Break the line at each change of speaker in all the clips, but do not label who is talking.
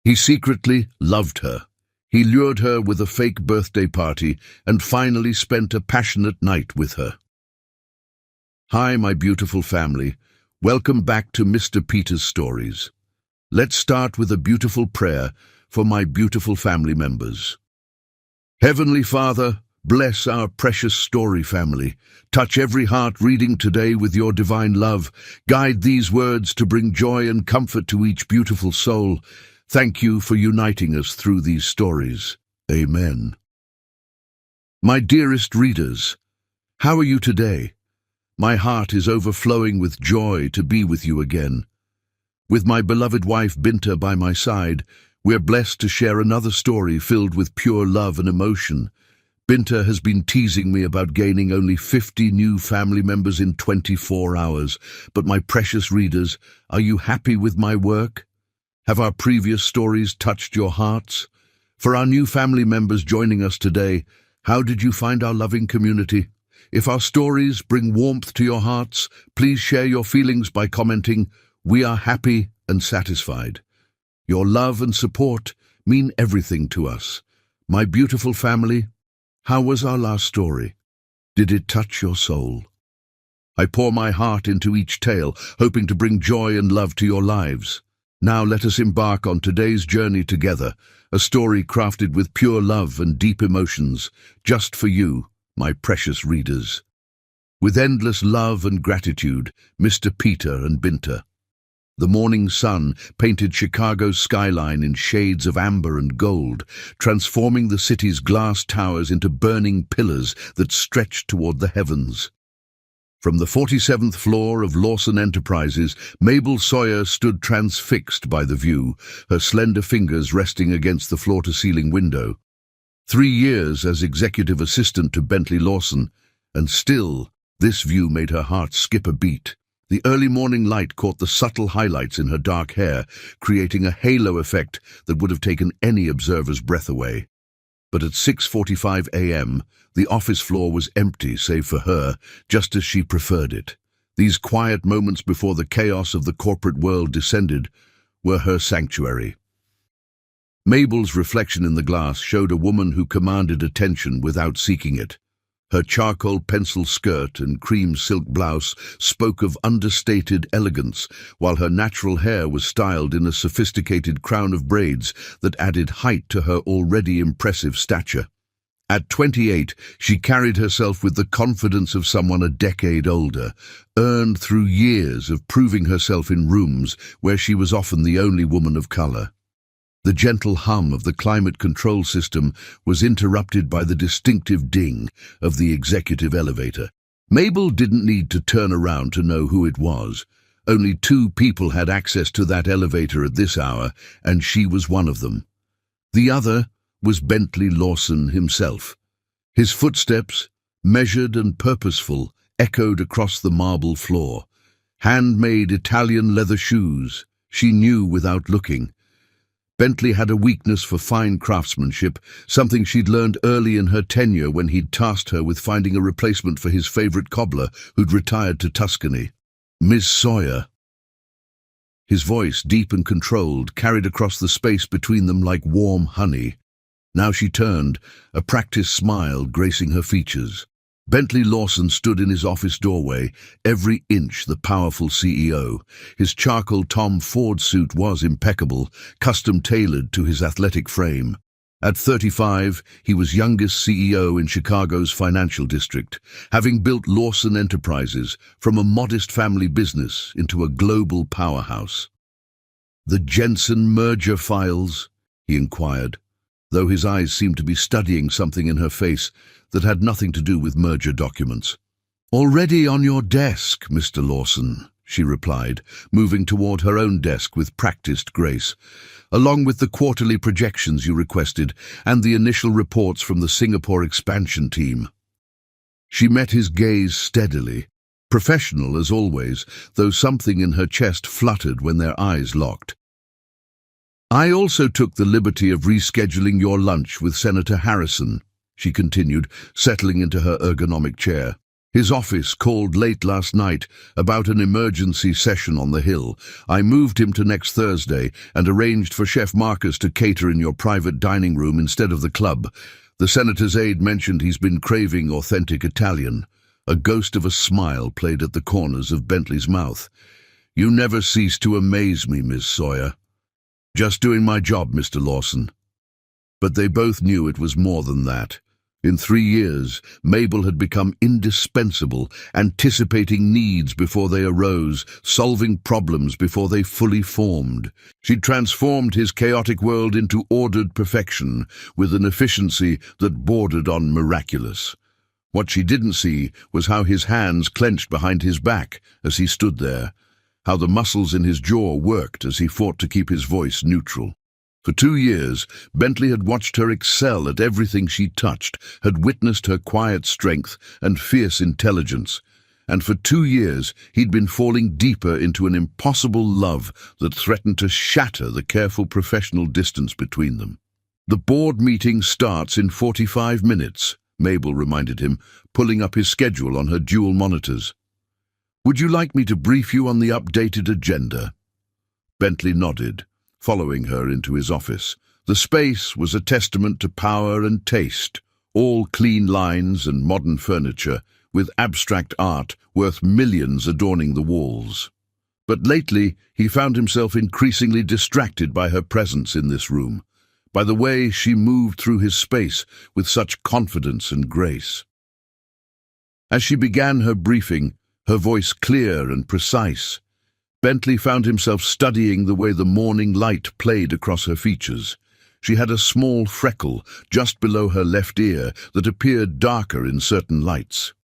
He secretly loved her. He lured her with a fake birthday party and finally spent a passionate night with her. Hi, my beautiful family. Welcome back to Mr. Peter's Stories. Let's start with a beautiful prayer for my beautiful family members. Heavenly Father, bless our precious story family. Touch every heart reading today with your divine love. Guide these words to bring joy and comfort to each beautiful soul. Thank you for uniting us through these stories. Amen. My dearest readers, how are you today? My heart is overflowing with joy to be with you again. With my beloved wife Binta by my side, we're blessed to share another story filled with pure love and emotion. Binta has been teasing me about gaining only 50 new family members in 24 hours. But my precious readers, are you happy with my work? Have our previous stories touched your hearts? For our new family members joining us today, how did you find our loving community? If our stories bring warmth to your hearts, please share your feelings by commenting, "We are happy and satisfied." Your love and support mean everything to us. My beautiful family, how was our last story? Did it touch your soul? I pour my heart into each tale, hoping to bring joy and love to your lives. Now let us embark on today's journey together, a story crafted with pure love and deep emotions, just for you, my precious readers. With endless love and gratitude, Mr. Peter and Binta. The morning sun painted Chicago's skyline in shades of amber and gold, transforming the city's glass towers into burning pillars that stretched toward the heavens. From the 47th floor of Lawson Enterprises, Mabel Sawyer stood transfixed by the view, her slender fingers resting against the floor-to-ceiling window. 3 years as executive assistant to Bentley Lawson, and still, this view made her heart skip a beat. The early morning light caught the subtle highlights in her dark hair, creating a halo effect that would have taken any observer's breath away. But at 6:45 a.m., the office floor was empty save for her, just as she preferred it. These quiet moments before the chaos of the corporate world descended were her sanctuary. Mabel's reflection in the glass showed a woman who commanded attention without seeking it. Her charcoal pencil skirt and cream silk blouse spoke of understated elegance, while her natural hair was styled in a sophisticated crown of braids that added height to her already impressive stature. At 28, she carried herself with the confidence of someone a decade older, earned through years of proving herself in rooms where she was often the only woman of color. The gentle hum of the climate control system was interrupted by the distinctive ding of the executive elevator. Mabel didn't need to turn around to know who it was. Only 2 people had access to that elevator at this hour, and she was one of them. The other was Bentley Lawson himself. His footsteps, measured and purposeful, echoed across the marble floor. Handmade Italian leather shoes, she knew without looking. Bentley had a weakness for fine craftsmanship, something she'd learned early in her tenure when he'd tasked her with finding a replacement for his favorite cobbler who'd retired to Tuscany. "Miss Sawyer." His voice, deep and controlled, carried across the space between them like warm honey. Now she turned, a practiced smile gracing her features. Bentley Lawson stood in his office doorway, every inch the powerful CEO. His charcoal Tom Ford suit was impeccable, custom-tailored to his athletic frame. At 35, he was youngest CEO in Chicago's financial district, having built Lawson Enterprises from a modest family business into a global powerhouse. "The Jensen merger files?" he inquired, though his eyes seemed to be studying something in her face that had nothing to do with merger documents. "Already on your desk, Mr. Lawson," she replied, moving toward her own desk with practiced grace, "along with the quarterly projections you requested and the initial reports from the Singapore expansion team." She met his gaze steadily, professional as always, though something in her chest fluttered when their eyes locked. "I also took the liberty of rescheduling your lunch with Senator Harrison," she continued, settling into her ergonomic chair. His office called late last night about an emergency session on the Hill. I moved him to next Thursday and arranged for Chef Marcus to cater in your private dining room instead of the club. The senator's aide mentioned he's been craving authentic Italian. A ghost of a smile played at the corners of Bentley's mouth. You never cease to amaze me, Miss Sawyer. Just doing my job, Mr. Lawson. But they both knew it was more than that. In 3 years, Mabel had become indispensable, anticipating needs before they arose, solving problems before they fully formed. She'd transformed his chaotic world into ordered perfection, with an efficiency that bordered on miraculous. What she didn't see was how his hands clenched behind his back as he stood there, how the muscles in his jaw worked as he fought to keep his voice neutral. For 2 years, Bentley had watched her excel at everything she touched, had witnessed her quiet strength and fierce intelligence, and for 2 years he'd been falling deeper into an impossible love that threatened to shatter the careful professional distance between them. The board meeting starts in 45 minutes, Mabel reminded him, pulling up his schedule on her dual monitors. Would you like me to brief you on the updated agenda? Bentley nodded, following her into his office. The space was a testament to power and taste, all clean lines and modern furniture, with abstract art worth millions adorning the walls. But lately he found himself increasingly distracted by her presence in this room, by the way she moved through his space with such confidence and grace. As she began her briefing, her voice clear and precise, Bentley found himself studying the way the morning light played across her features. She had a small freckle just below her left ear that appeared darker in certain lights.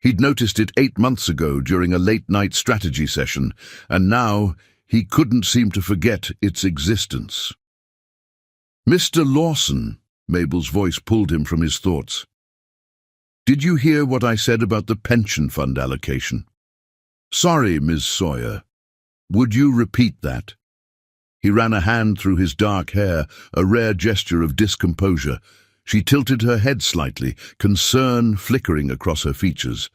He'd noticed it 8 months ago during a late-night strategy session, and now he couldn't seem to forget its existence. Mr. Lawson, Mabel's voice pulled him from his thoughts. Did you hear what I said about the pension fund allocation? Sorry, Ms. Sawyer. Would you repeat that? He ran a hand through his dark hair, a rare gesture of discomposure. She tilted her head slightly, concern flickering across her features.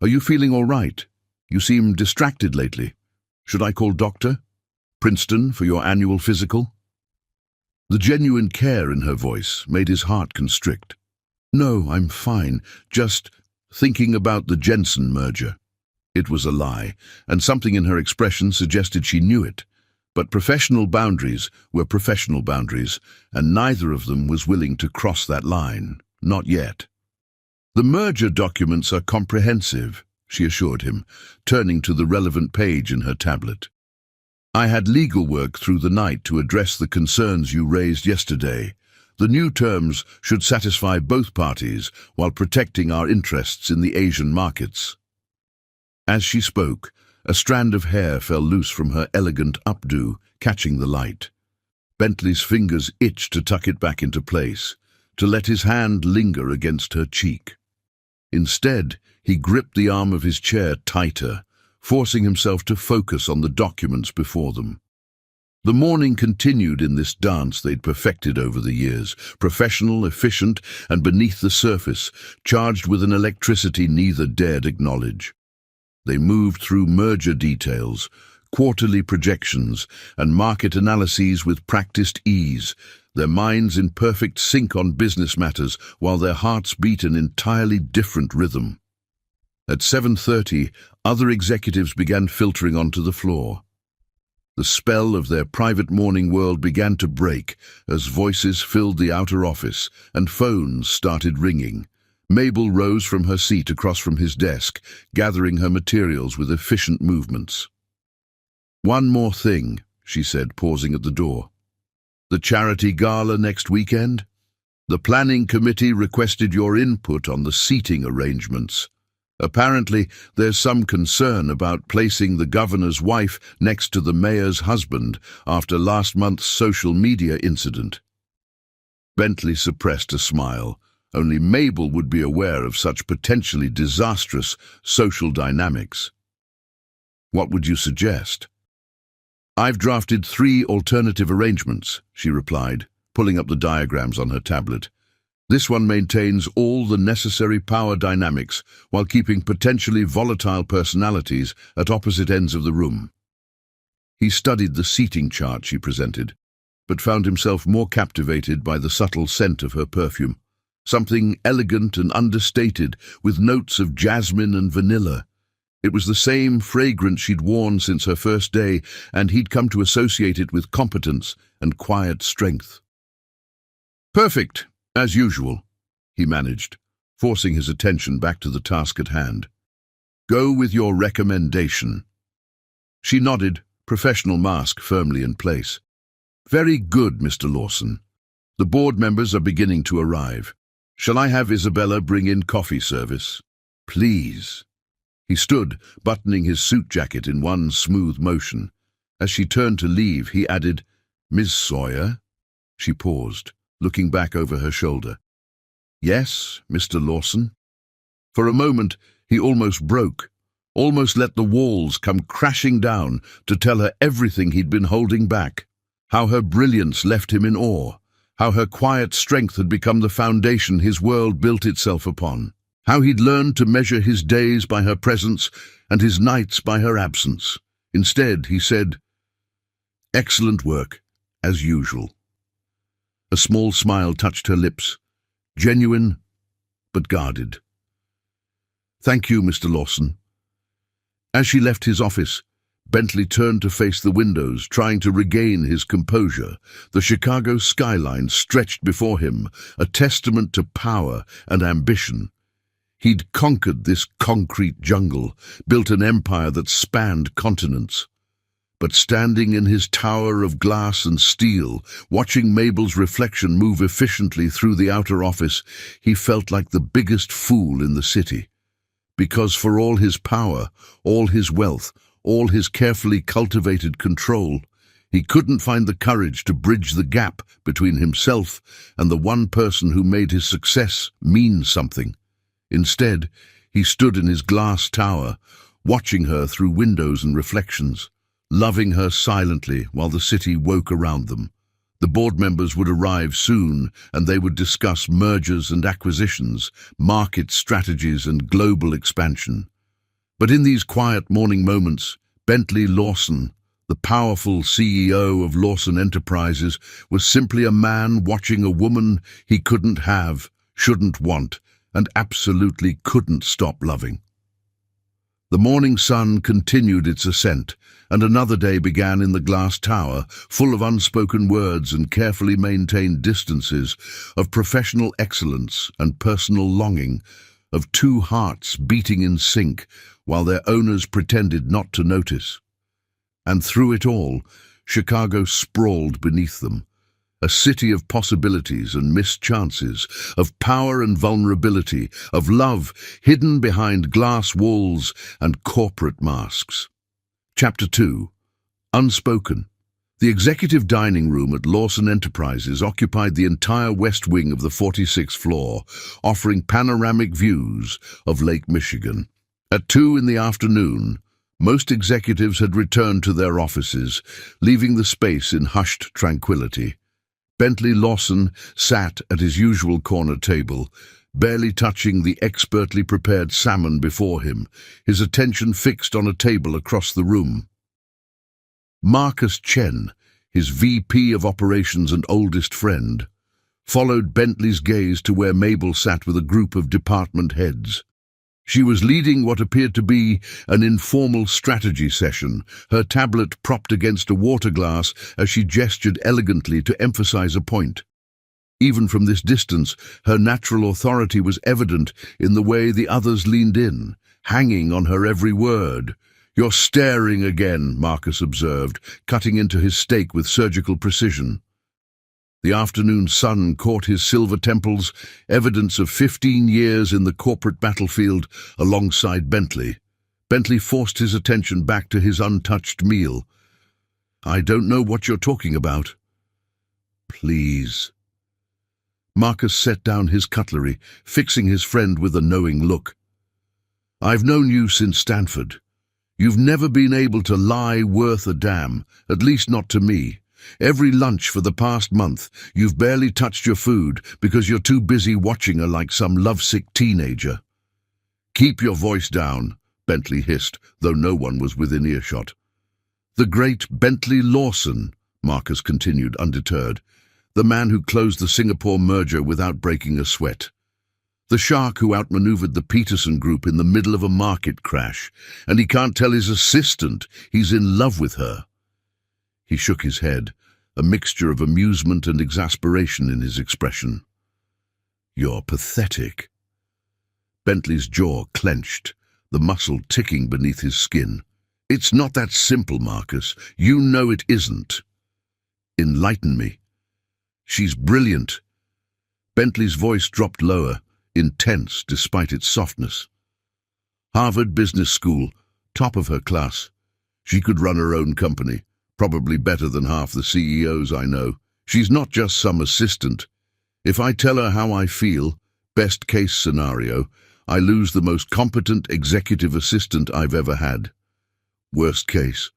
Are you feeling all right? You seem distracted lately. Should I call doctor? Princeton for your annual physical? The genuine care in her voice made his heart constrict. No, I'm fine. Just thinking about the Jensen merger. It was a lie, and something in her expression suggested she knew it. But professional boundaries were professional boundaries, and neither of them was willing to cross that line. Not yet. The merger documents are comprehensive, she assured him, turning to the relevant page in her tablet. I had legal work through the night to address the concerns you raised yesterday. The new terms should satisfy both parties while protecting our interests in the Asian markets. As she spoke, a strand of hair fell loose from her elegant updo, catching the light. Bentley's fingers itched to tuck it back into place, to let his hand linger against her cheek. Instead, he gripped the arm of his chair tighter, forcing himself to focus on the documents before them. The morning continued in this dance they'd perfected over the years, professional, efficient, and beneath the surface, charged with an electricity neither dared acknowledge. They moved through merger details, quarterly projections, and market analyses with practiced ease, their minds in perfect sync on business matters while their hearts beat an entirely different rhythm. At 7:30, other executives began filtering onto the floor. The spell of their private morning world began to break as voices filled the outer office and phones started ringing. Mabel rose from her seat across from his desk, gathering her materials with efficient movements. One more thing, she said, pausing at the door. The charity gala next weekend? The planning committee requested your input on the seating arrangements. Apparently, there's some concern about placing the governor's wife next to the mayor's husband after last month's social media incident. Bentley suppressed a smile. Only Mabel would be aware of such potentially disastrous social dynamics. What would you suggest? I've drafted 3 alternative arrangements, she replied, pulling up the diagrams on her tablet. This one maintains all the necessary power dynamics while keeping potentially volatile personalities at opposite ends of the room. He studied the seating chart she presented, but found himself more captivated by the subtle scent of her perfume. Something elegant and understated, with notes of jasmine and vanilla. It was the same fragrance she'd worn since her first day, and he'd come to associate it with competence and quiet strength. "Perfect, as usual," he managed, forcing his attention back to the task at hand. "Go with your recommendation." She nodded, professional mask firmly in place. "Very good, Mr. Lawson. The board members are beginning to arrive. Shall I have Isabella bring in coffee service?" "Please." He stood, buttoning his suit jacket in one smooth motion. As she turned to leave, he added, "Ms. Sawyer?" She paused, looking back over her shoulder. "Yes, Mr. Lawson?" For a moment, he almost broke, almost let the walls come crashing down to tell her everything he'd been holding back. How her brilliance left him in awe, how her quiet strength had become the foundation his world built itself upon, how he'd learned to measure his days by her presence and his nights by her absence. Instead, he said, "Excellent work, as usual." A small smile touched her lips, genuine but guarded. "Thank you, Mr. Lawson." As she left his office, Bentley turned to face the windows, trying to regain his composure. The Chicago skyline stretched before him, a testament to power and ambition. He'd conquered this concrete jungle, built an empire that spanned continents. But standing in his tower of glass and steel, watching Mabel's reflection move efficiently through the outer office, he felt like the biggest fool in the city. Because for all his power, all his wealth, all his carefully cultivated control, he couldn't find the courage to bridge the gap between himself and the one person who made his success mean something. Instead, he stood in his glass tower, watching her through windows and reflections, loving her silently while the city woke around them. The board members would arrive soon, and they would discuss mergers and acquisitions, market strategies and global expansion. But in these quiet morning moments, Bentley Lawson, the powerful CEO of Lawson Enterprises, was simply a man watching a woman he couldn't have, shouldn't want, and absolutely couldn't stop loving. The morning sun continued its ascent, and another day began in the glass tower, full of unspoken words and carefully maintained distances, of professional excellence and personal longing, of two hearts beating in sync while their owners pretended not to notice. And through it all, Chicago sprawled beneath them, a city of possibilities and missed chances, of power and vulnerability, of love hidden behind glass walls and corporate masks. Chapter 2. Unspoken. The executive dining room at Lawson Enterprises occupied the entire west wing of the 46th floor, offering panoramic views of Lake Michigan. At 2 in the afternoon, most executives had returned to their offices, leaving the space in hushed tranquility. Bentley Lawson sat at his usual corner table, barely touching the expertly prepared salmon before him, his attention fixed on a table across the room. Marcus Chen, his VP of Operations and oldest friend, followed Bentley's gaze to where Mabel sat with a group of department heads. She was leading what appeared to be an informal strategy session, her tablet propped against a water glass as she gestured elegantly to emphasize a point. Even from this distance, her natural authority was evident in the way the others leaned in, hanging on her every word. "You're staring again," Marcus observed, cutting into his steak with surgical precision. The afternoon sun caught his silver temples, evidence of 15 years in the corporate battlefield alongside Bentley. Bentley forced his attention back to his untouched meal. "I don't know what you're talking about." "Please." Marcus set down his cutlery, fixing his friend with a knowing look. "I've known you since Stanford. You've never been able to lie worth a damn, at least not to me. Every lunch for the past month, you've barely touched your food because you're too busy watching her like some lovesick teenager." "Keep your voice down," Bentley hissed, though no one was within earshot. "The great Bentley Lawson," Marcus continued, undeterred. "The man who closed the Singapore merger without breaking a sweat. The shark who outmaneuvered the Peterson Group in the middle of a market crash, and he can't tell his assistant he's in love with her." He shook his head, a mixture of amusement and exasperation in his expression. "You're pathetic." Bentley's jaw clenched, the muscle ticking beneath his skin. "It's not that simple, Marcus. You know it isn't." "Enlighten me." "She's brilliant." Bentley's voice dropped lower, intense despite its softness. "Harvard Business School, top of her class. She could run her own company, probably better than half the CEOs I know. She's not just some assistant. If I tell her how I feel, best case scenario, I lose the most competent executive assistant I've ever had. Worst case,"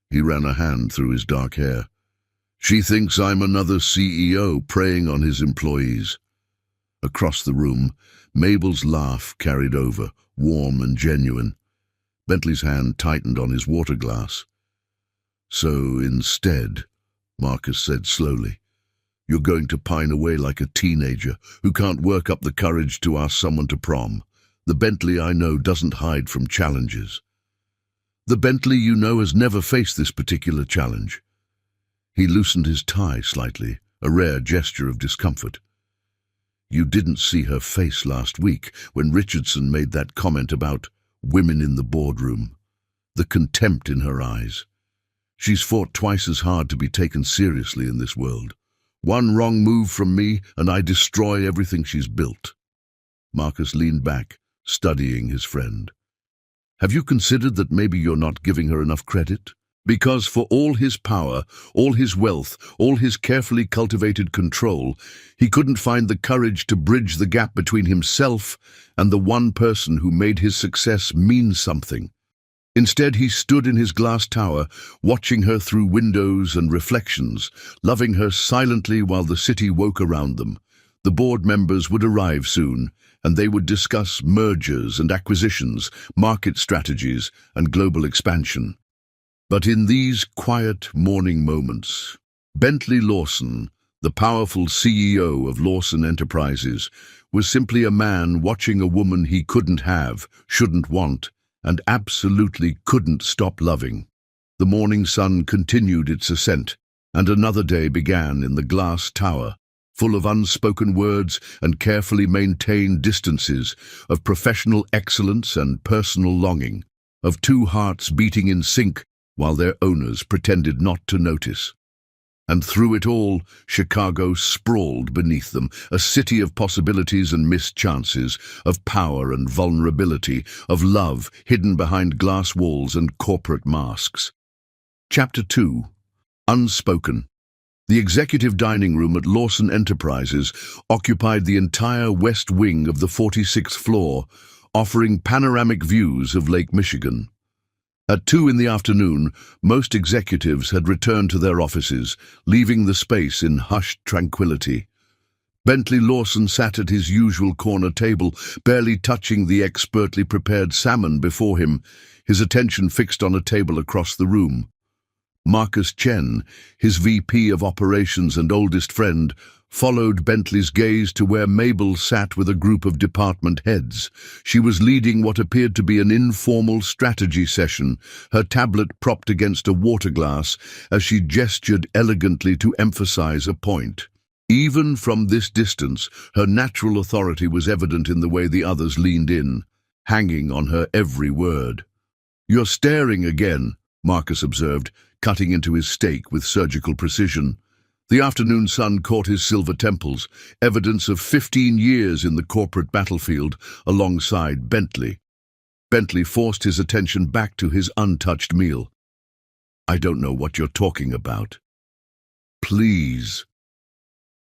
he ran a hand through his dark hair, "she thinks I'm another CEO preying on his employees." Across the room, Mabel's laugh carried over, warm and genuine. Bentley's hand tightened on his water glass. "So instead," Marcus said slowly, "you're going to pine away like a teenager who can't work up the courage to ask someone to prom. The Bentley I know doesn't hide from challenges." "The Bentley you know has never faced this particular challenge." He loosened his tie slightly, a rare gesture of discomfort. "You didn't see her face last week when Richardson made that comment about women in the boardroom. The contempt in her eyes. She's fought twice as hard to be taken seriously in this world. One wrong move from me and I destroy everything she's built." Marcus leaned back, studying his friend. "Have you considered that maybe you're not giving her enough credit? Because for all his power, all his wealth, all his carefully cultivated control, he couldn't find the courage to bridge the gap between himself and the one person who made his success mean something. Instead, he stood in his glass tower, watching her through windows and reflections, loving her silently while the city woke around them. The board members would arrive soon, and they would discuss mergers and acquisitions, market strategies, and global expansion. But in these quiet morning moments, Bentley Lawson, the powerful CEO of Lawson Enterprises, was simply a man watching a woman he couldn't have, shouldn't want, and absolutely couldn't stop loving. The morning sun continued its ascent, and another day began in the glass tower, full of unspoken words and carefully maintained distances, of professional excellence and personal longing, of two hearts beating in sync while their owners pretended not to notice. And through it all, Chicago sprawled beneath them, a city of possibilities and missed chances, of power and vulnerability, of love hidden behind glass walls and corporate masks. Chapter 2. Unspoken. The executive dining room at Lawson Enterprises occupied the entire west wing of the 46th floor, offering panoramic views of Lake Michigan. At 2 in the afternoon, most executives had returned to their offices, leaving the space in hushed tranquility. Bentley Lawson sat at his usual corner table, barely touching the expertly prepared salmon before him, his attention fixed on a table across the room. Marcus Chen, his VP of Operations and oldest friend, followed Bentley's gaze to where Mabel sat with a group of department heads. She was leading what appeared to be an informal strategy session, her tablet propped against a water glass as she gestured elegantly to emphasize a point. Even from this distance, her natural authority was evident in the way the others leaned in, hanging on her every word. "You're staring again," Marcus observed, cutting into his steak with surgical precision. The afternoon sun caught his silver temples, evidence of 15 years in the corporate battlefield alongside Bentley. Bentley forced his attention back to his untouched meal. "I don't know what you're talking about." "Please."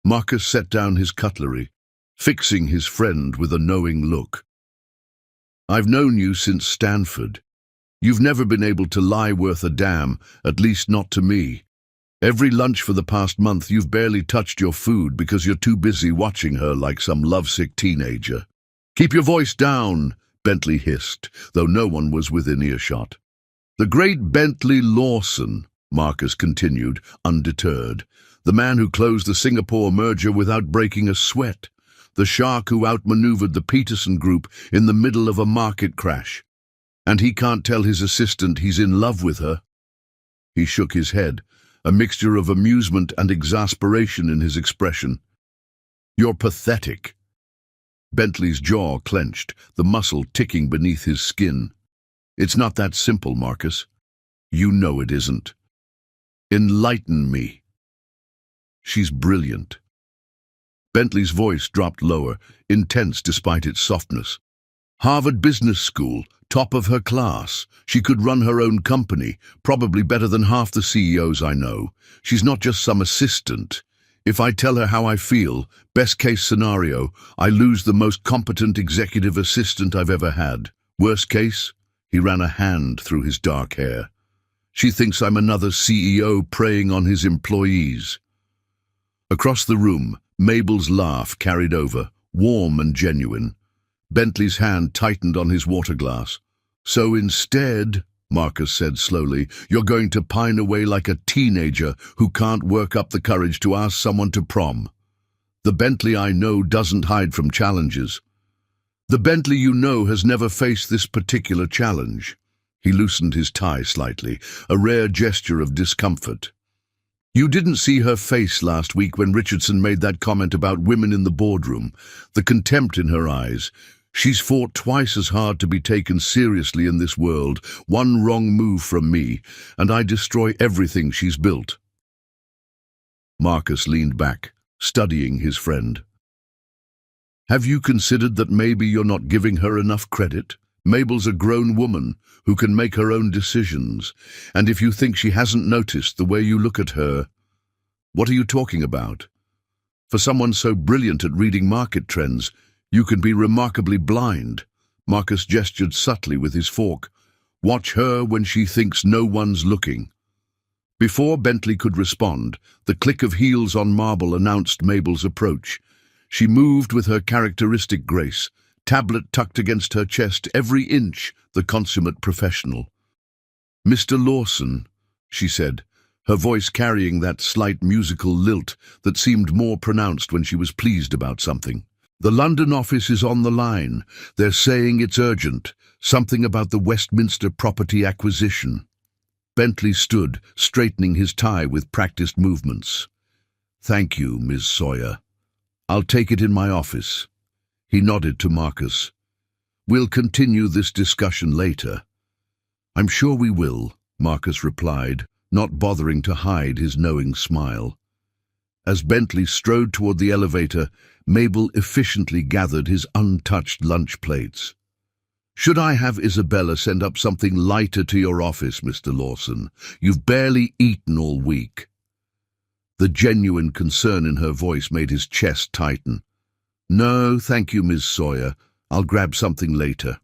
Marcus set down his cutlery, fixing his friend with a knowing look. "I've known you since Stanford. You've never been able to lie worth a damn, at least not to me. Every lunch for the past month you've barely touched your food because you're too busy watching her like some lovesick teenager. Keep your voice down, Bentley hissed, though no one was within earshot. The great Bentley Lawson, Marcus continued, undeterred. The man who closed the Singapore merger without breaking a sweat. The shark who outmaneuvered the Peterson Group in the middle of a market crash. And he can't tell his assistant he's in love with her. He shook his head, a mixture of amusement and exasperation in his expression. You're pathetic. Bentley's jaw clenched, the muscle ticking beneath his skin. It's not that simple, Marcus. You know it isn't. Enlighten me. She's brilliant. Bentley's voice dropped lower, intense despite its softness. Harvard Business School, top of her class. She could run her own company, probably better than half the CEOs I know. She's not just some assistant. If I tell her how I feel, best case scenario, I lose the most competent executive assistant I've ever had. Worst case, he ran a hand through his dark hair. She thinks I'm another CEO preying on his employees. Across the room, Mabel's laugh carried over, warm and genuine. Bentley's hand tightened on his water glass. So instead, Marcus said slowly, you're going to pine away like a teenager who can't work up the courage to ask someone to prom. The Bentley I know doesn't hide from challenges. The Bentley you know has never faced this particular challenge. He loosened his tie slightly, a rare gesture of discomfort. You didn't see her face last week when Richardson made that comment about women in the boardroom, the contempt in her eyes. She's fought twice as hard to be taken seriously in this world. One wrong move from me, and I destroy everything she's built. Marcus leaned back, studying his friend. Have you considered that maybe you're not giving her enough credit? Mabel's a grown woman who can make her own decisions, and if you think she hasn't noticed the way you look at her, what are you talking about? For someone so brilliant at reading market trends, you can be remarkably blind. Marcus gestured subtly with his fork. Watch her when she thinks no one's looking. Before Bentley could respond, the click of heels on marble announced Mabel's approach. She moved with her characteristic grace, tablet tucked against her chest, every inch the consummate professional. Mr. Lawson, she said, her voice carrying that slight musical lilt that seemed more pronounced when she was pleased about something. The London office is on the line. They're saying it's urgent, something about the Westminster property acquisition. Bentley stood, straightening his tie with practiced movements. Thank you, Ms. Sawyer. I'll take it in my office. He nodded to Marcus. We'll continue this discussion later. I'm sure we will, Marcus replied, not bothering to hide his knowing smile. As Bentley strode toward the elevator, Mabel efficiently gathered his untouched lunch plates. Should I have Isabella send up something lighter to your office, Mr. Lawson? You've barely eaten all week. The genuine concern in her voice made his chest tighten. No, thank you, Ms. Sawyer. I'll grab something later.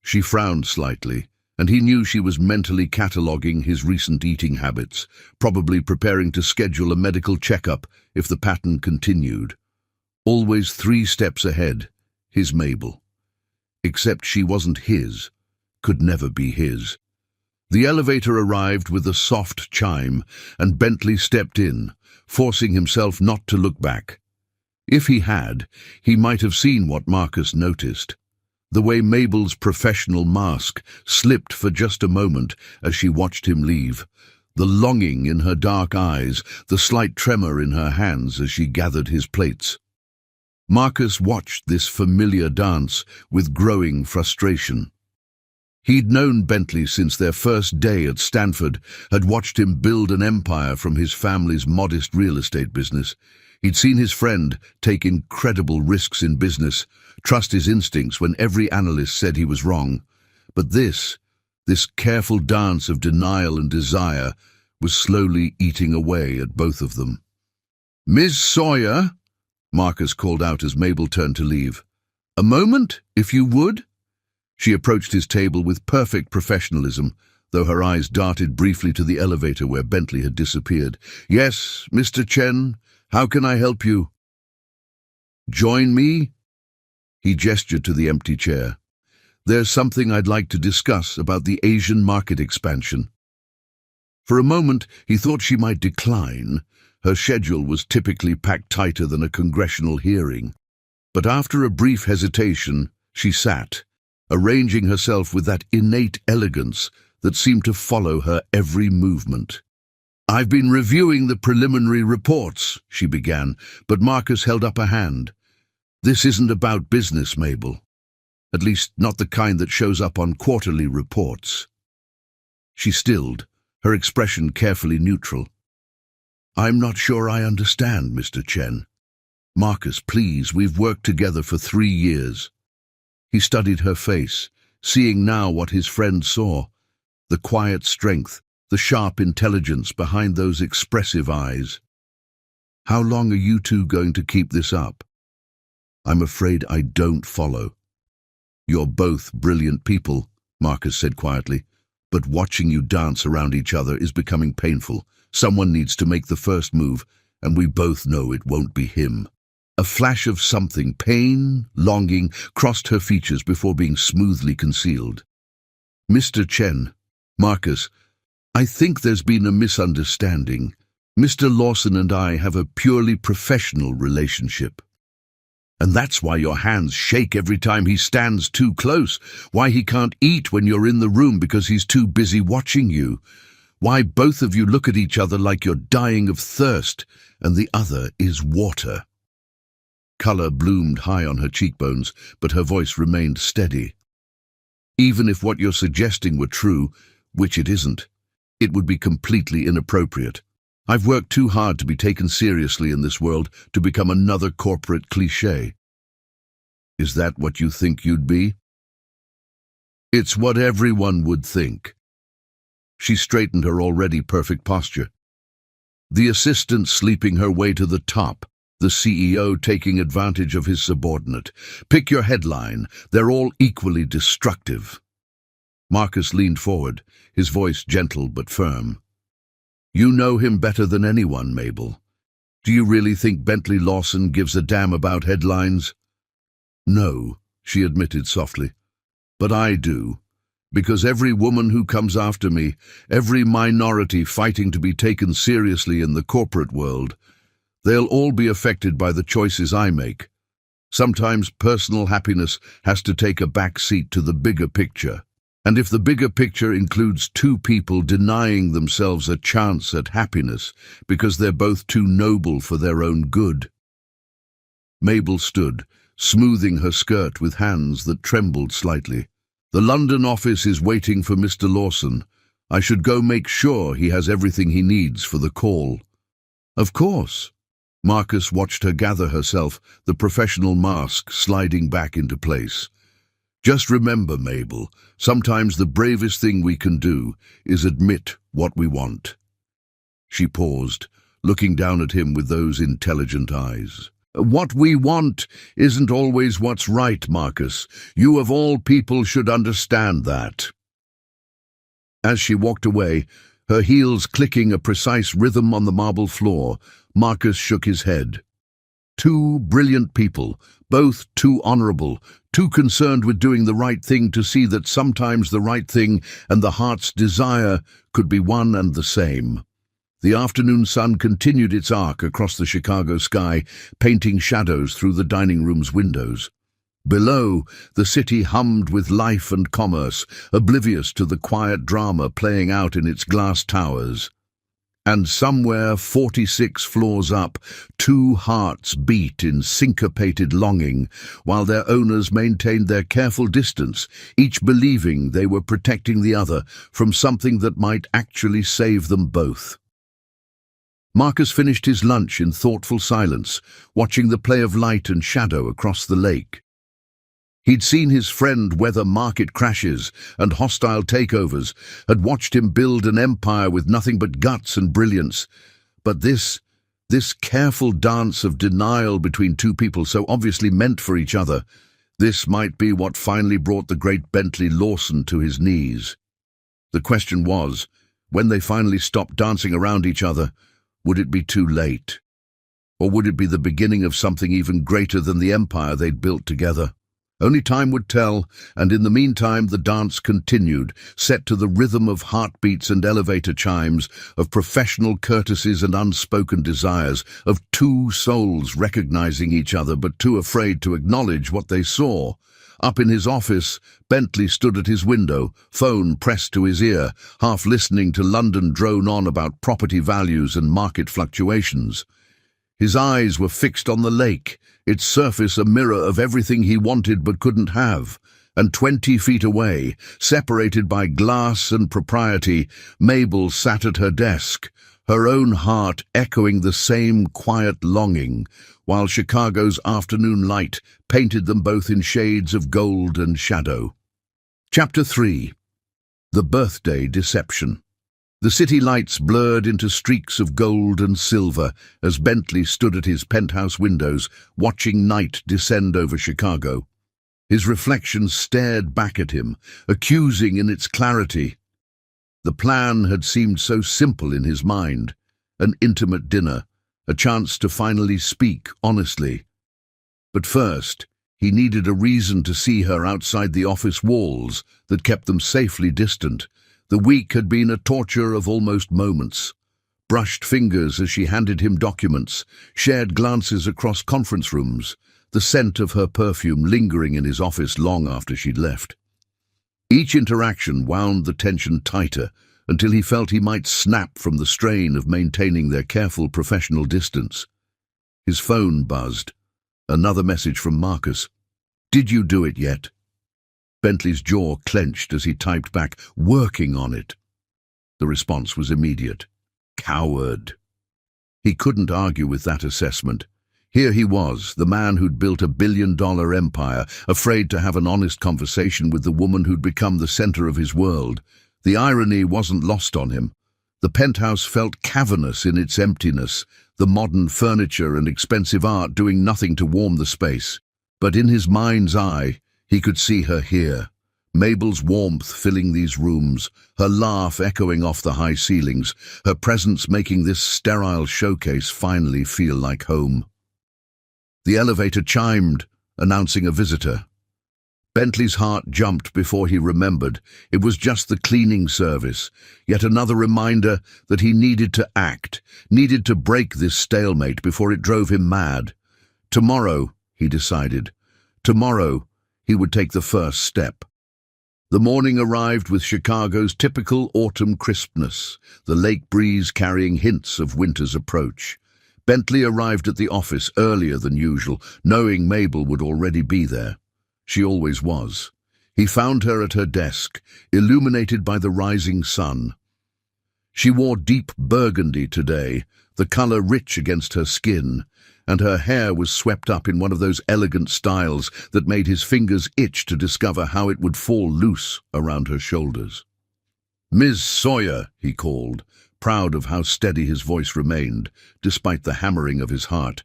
She frowned slightly, and he knew she was mentally cataloguing his recent eating habits, probably preparing to schedule a medical checkup if the pattern continued. Always 3 steps ahead, his Mabel. Except she wasn't his, could never be his. The elevator arrived with a soft chime, and Bentley stepped in, forcing himself not to look back. If he had, he might have seen what Marcus noticed. The way Mabel's professional mask slipped for just a moment as she watched him leave. The longing in her dark eyes, the slight tremor in her hands as she gathered his plates. Marcus watched this familiar dance with growing frustration. He'd known Bentley since their first day at Stanford, had watched him build an empire from his family's modest real estate business. He'd seen his friend take incredible risks in business, trust his instincts when every analyst said he was wrong. But this careful dance of denial and desire, was slowly eating away at both of them. "Ms. Sawyer," Marcus called out as Mabel turned to leave. "A moment, if you would." She approached his table with perfect professionalism, though her eyes darted briefly to the elevator where Bentley had disappeared. "Yes, Mr. Chen, how can I help you?" "Join me?" He gestured to the empty chair. "There's something I'd like to discuss about the Asian market expansion." For a moment, he thought she might decline. Her schedule was typically packed tighter than a congressional hearing. But after a brief hesitation, she sat, arranging herself with that innate elegance that seemed to follow her every movement. "I've been reviewing the preliminary reports," she began, but Marcus held up a hand. "This isn't about business, Mabel. At least not the kind that shows up on quarterly reports." She stilled, her expression carefully neutral. "I'm not sure I understand, Mr. Chen." "Marcus, please, we've worked together for 3 years. He studied her face, seeing now what his friend saw, the quiet strength, the sharp intelligence behind those expressive eyes. "How long are you two going to keep this up?" "I'm afraid I don't follow." "You're both brilliant people," Marcus said quietly, "but watching you dance around each other is becoming painful. Someone needs to make the first move, and we both know it won't be him." A flash of something, pain, longing, crossed her features before being smoothly concealed. "Mr. Chen, Marcus, I think there's been a misunderstanding. Mr. Lawson and I have a purely professional relationship. And that's why your hands shake every time he stands too close, why he can't eat when you're in the room because he's too busy watching you, why both of you look at each other like you're dying of thirst, and the other is water." Color bloomed high on her cheekbones, but her voice remained steady. "Even if what you're suggesting were true, which it isn't, it would be completely inappropriate. I've worked too hard to be taken seriously in this world to become another corporate cliché." "Is that what you think you'd be?" "It's what everyone would think." She straightened her already perfect posture. "The assistant sleeping her way to the top, the CEO taking advantage of his subordinate. Pick your headline, they're all equally destructive." Marcus leaned forward, his voice gentle but firm. "You know him better than anyone, Mabel. Do you really think Bentley Lawson gives a damn about headlines?" "No," she admitted softly. "But I do. Because every woman who comes after me, every minority fighting to be taken seriously in the corporate world, they'll all be affected by the choices I make. Sometimes personal happiness has to take a back seat to the bigger picture. And if the bigger picture includes 2 people denying themselves a chance at happiness because they're both too noble for their own good." Mabel stood, smoothing her skirt with hands that trembled slightly. "The London office is waiting for Mr. Lawson. I should go make sure he has everything he needs for the call." "Of course." Marcus watched her gather herself, the professional mask sliding back into place. "Just remember, Mabel, sometimes the bravest thing we can do is admit what we want." She paused, looking down at him with those intelligent eyes. "What we want isn't always what's right, Marcus. You of all people should understand that." As she walked away, her heels clicking a precise rhythm on the marble floor, Marcus shook his head. 2 brilliant people, both too honorable, too concerned with doing the right thing to see that sometimes the right thing and the heart's desire could be one and the same. The afternoon sun continued its arc across the Chicago sky, painting shadows through the dining room's windows. Below, the city hummed with life and commerce, oblivious to the quiet drama playing out in its glass towers. And somewhere 46 floors up, 2 hearts beat in syncopated longing, while their owners maintained their careful distance, each believing they were protecting the other from something that might actually save them both. Marcus finished his lunch in thoughtful silence, watching the play of light and shadow across the lake. He'd seen his friend weather market crashes and hostile takeovers, had watched him build an empire with nothing but guts and brilliance. But this careful dance of denial between 2 people so obviously meant for each other, this might be what finally brought the great Bentley Lawson to his knees. The question was, when they finally stopped dancing around each other, would it be too late? Or would it be the beginning of something even greater than the empire they'd built together? Only time would tell, and in the meantime the dance continued, set to the rhythm of heartbeats and elevator chimes, of professional courtesies and unspoken desires, of two souls recognizing each other but too afraid to acknowledge what they saw. Up in his office, Bentley stood at his window, phone pressed to his ear, half listening to London drone on about property values and market fluctuations. His eyes were fixed on the lake, its surface a mirror of everything he wanted but couldn't have, and 20 feet away, separated by glass and propriety, Mabel sat at her desk, her own heart echoing the same quiet longing, while Chicago's afternoon light painted them both in shades of gold and shadow. Chapter 3. The Birthday Deception. The city lights blurred into streaks of gold and silver as Bentley stood at his penthouse windows, watching night descend over Chicago. His reflection stared back at him, accusing in its clarity. The plan had seemed so simple in his mind, an intimate dinner, a chance to finally speak honestly. But first, he needed a reason to see her outside the office walls that kept them safely distant. The week had been a torture of almost moments. Brushed fingers as she handed him documents, shared glances across conference rooms, the scent of her perfume lingering in his office long after she'd left. Each interaction wound the tension tighter until he felt he might snap from the strain of maintaining their careful professional distance. His phone buzzed. Another message from Marcus. "Did you do it yet?" Bentley's jaw clenched as he typed back, "Working on it." The response was immediate. Coward. He couldn't argue with that assessment. Here he was, the man who'd built a billion-dollar empire, afraid to have an honest conversation with the woman who'd become the center of his world. The irony wasn't lost on him. The penthouse felt cavernous in its emptiness, the modern furniture and expensive art doing nothing to warm the space. But in his mind's eye, he could see her here, Mabel's warmth filling these rooms, her laugh echoing off the high ceilings, her presence making this sterile showcase finally feel like home. The elevator chimed, announcing a visitor. Bentley's heart jumped before he remembered. It was just the cleaning service, yet another reminder that he needed to act, needed to break this stalemate before it drove him mad. Tomorrow, he decided. Tomorrow, he would take the first step. The morning arrived with Chicago's typical autumn crispness, the lake breeze carrying hints of winter's approach. Bentley arrived at the office earlier than usual, knowing Mabel would already be there. She always was. He found her at her desk, illuminated by the rising sun. She wore deep burgundy today, the color rich against her skin, and her hair was swept up in one of those elegant styles that made his fingers itch to discover how it would fall loose around her shoulders. "Ms. Sawyer," he called, proud of how steady his voice remained, despite the hammering of his heart.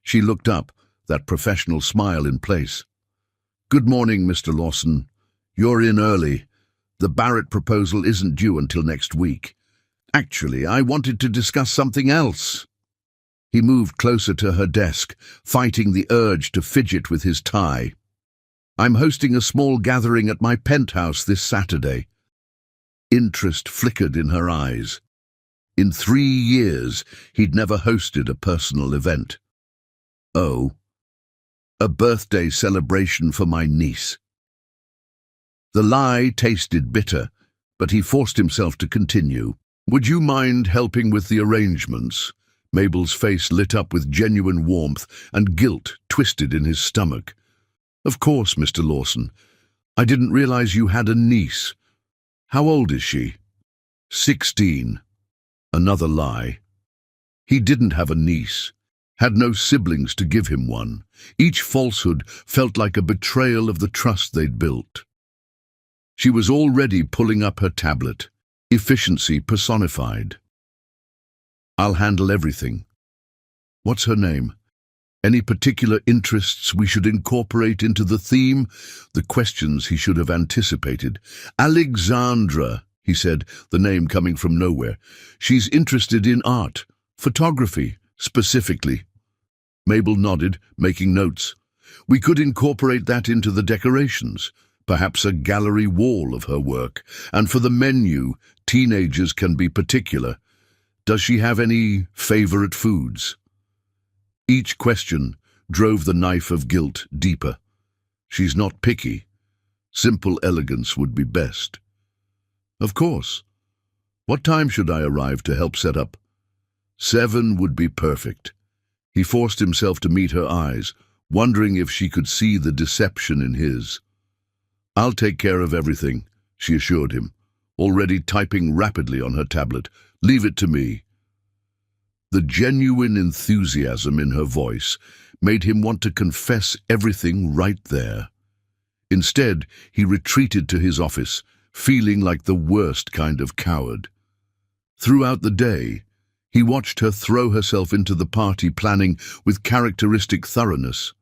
She looked up, that professional smile in place. "Good morning, Mr. Lawson. You're in early. The Barrett proposal isn't due until next week. Actually, I wanted to discuss something else." He moved closer to her desk, fighting the urge to fidget with his tie. "I'm hosting a small gathering at my penthouse this Saturday." Interest flickered in her eyes. In 3 years, he'd never hosted a personal event. "Oh, a birthday celebration for my niece." The lie tasted bitter, but he forced himself to continue. "Would you mind helping with the arrangements?" Mabel's face lit up with genuine warmth, and guilt twisted in his stomach. "Of course, Mr. Lawson. I didn't realize you had a niece. How old is she?" 16. Another lie. He didn't have a niece, had no siblings to give him one. Each falsehood felt like a betrayal of the trust they'd built. She was already pulling up her tablet, efficiency personified. "I'll handle everything." "What's her name? Any particular interests we should incorporate into the theme?" The questions he should have anticipated. "Alexandra," he said, the name coming from nowhere. She's interested in art, photography, specifically. Mabel nodded, making notes. We could incorporate that into the decorations, perhaps a gallery wall of her work. And for the menu, teenagers can be particular. Does she have any favorite foods? Each question drove the knife of guilt deeper. She's not picky. Simple elegance would be best. Of course. What time should I arrive to help set up? 7 would be perfect. He forced himself to meet her eyes, wondering if she could see the deception in his. I'll take care of everything, she assured him, already typing rapidly on her tablet. Leave it to me. The genuine enthusiasm in her voice made him want to confess everything right there. Instead, he retreated to his office, feeling like the worst kind of coward. Throughout the day, he watched her throw herself into the party planning with characteristic thoroughness.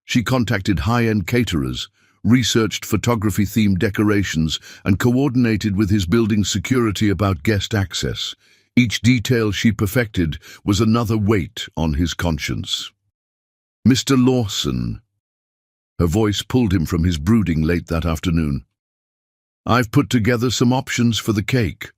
She contacted high-end caterers, researched photography-themed decorations, and coordinated with his building security about guest access. Each detail she perfected was another weight on his conscience. Mr. Lawson. Her voice pulled him from his brooding late that afternoon. I've put together some options for the cake.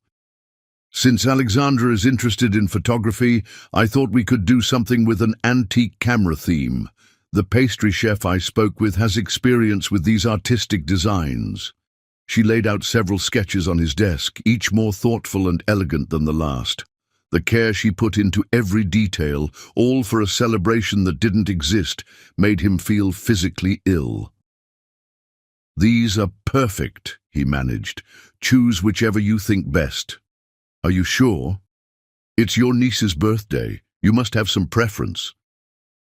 Since Alexandra is interested in photography, I thought we could do something with an antique camera theme. The pastry chef I spoke with has experience with these artistic designs. She laid out several sketches on his desk, each more thoughtful and elegant than the last. The care she put into every detail, all for a celebration that didn't exist, made him feel physically ill. These are perfect, he managed. Choose whichever you think best. Are you sure? It's your niece's birthday. You must have some preference.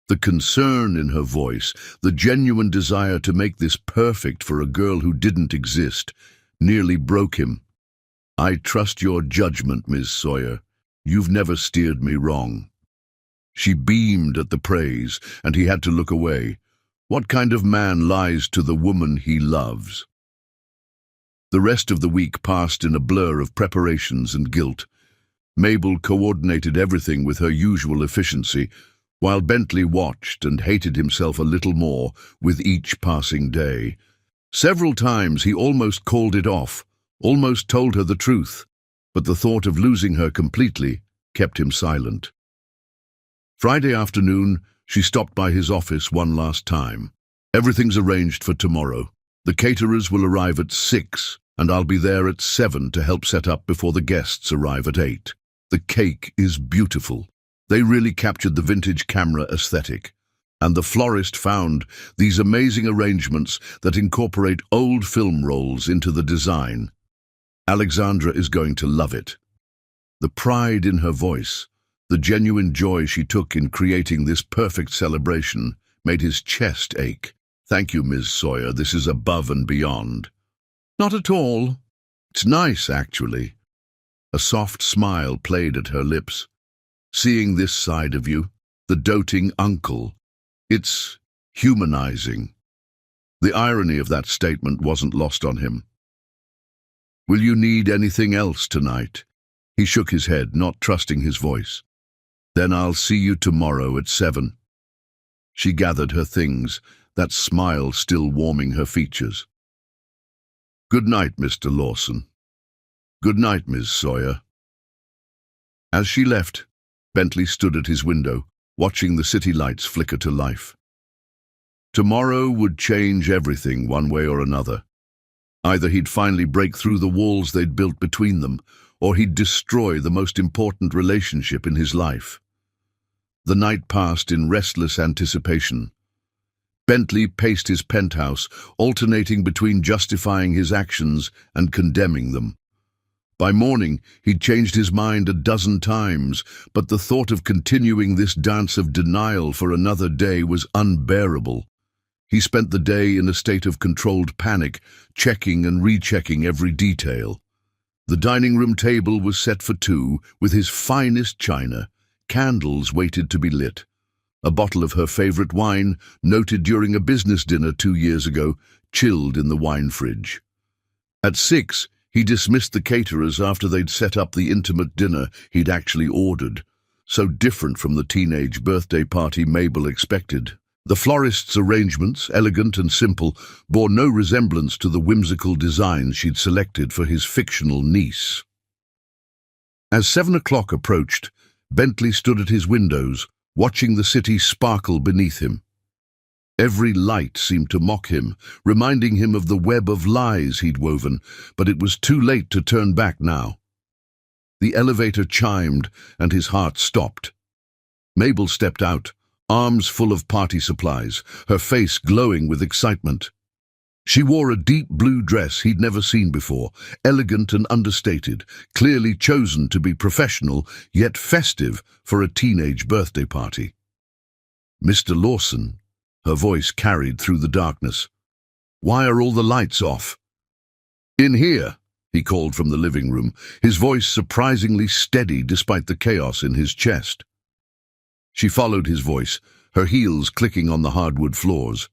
The concern in her voice, the genuine desire to make this perfect for a girl who didn't exist, nearly broke him. I trust your judgment, Ms. Sawyer. You've never steered me wrong. She beamed at the praise, and he had to look away. What kind of man lies to the woman he loves? The rest of the week passed in a blur of preparations and guilt. Mabel coordinated everything with her usual efficiency, while Bentley watched and hated himself a little more with each passing day. Several times he almost called it off, almost told her the truth, but the thought of losing her completely kept him silent. Friday afternoon, she stopped by his office one last time. Everything's arranged for tomorrow. The caterers will arrive at 6, and I'll be there at 7 to help set up before the guests arrive at 8. The cake is beautiful. They really captured the vintage camera aesthetic. And the florist found these amazing arrangements that incorporate old film rolls into the design. Alexandra is going to love it. The pride in her voice, the genuine joy she took in creating this perfect celebration, made his chest ache. Thank you, Ms. Sawyer, this is above and beyond. Not at all. It's nice, actually. A soft smile played at her lips. Seeing this side of you, the doting uncle, it's humanizing. The irony of that statement wasn't lost on him. Will you need anything else tonight? He shook his head, not trusting his voice. Then I'll see you tomorrow at 7. She gathered her things, that smile still warming her features. Good night, Mr. Lawson. Good night, Ms. Sawyer. As she left, Bentley stood at his window, watching the city lights flicker to life. Tomorrow would change everything one way or another. Either he'd finally break through the walls they'd built between them, or he'd destroy the most important relationship in his life. The night passed in restless anticipation. Bentley paced his penthouse, alternating between justifying his actions and condemning them. By morning, he'd changed his mind a dozen times, but the thought of continuing this dance of denial for another day was unbearable. He spent the day in a state of controlled panic, checking and rechecking every detail. The dining room table was set for 2, with his finest china. Candles waited to be lit. A bottle of her favorite wine, noted during a business dinner 2 years ago, chilled in the wine fridge. At 6, He dismissed the caterers after they'd set up the intimate dinner he'd actually ordered, so different from the teenage birthday party Mabel expected. The florist's arrangements, elegant and simple, bore no resemblance to the whimsical designs she'd selected for his fictional niece. As 7 o'clock approached, Bentley stood at his windows, watching the city sparkle beneath him. Every light seemed to mock him, reminding him of the web of lies he'd woven, but it was too late to turn back now. The elevator chimed, and his heart stopped. Mabel stepped out, arms full of party supplies, her face glowing with excitement. She wore a deep blue dress he'd never seen before, elegant and understated, clearly chosen to be professional, yet festive for a teenage birthday party. "Mr. Lawson," her voice carried through the darkness. "Why are all the lights off?" "In here," he called from the living room, his voice surprisingly steady despite the chaos in his chest. She followed his voice, her heels clicking on the hardwood floors.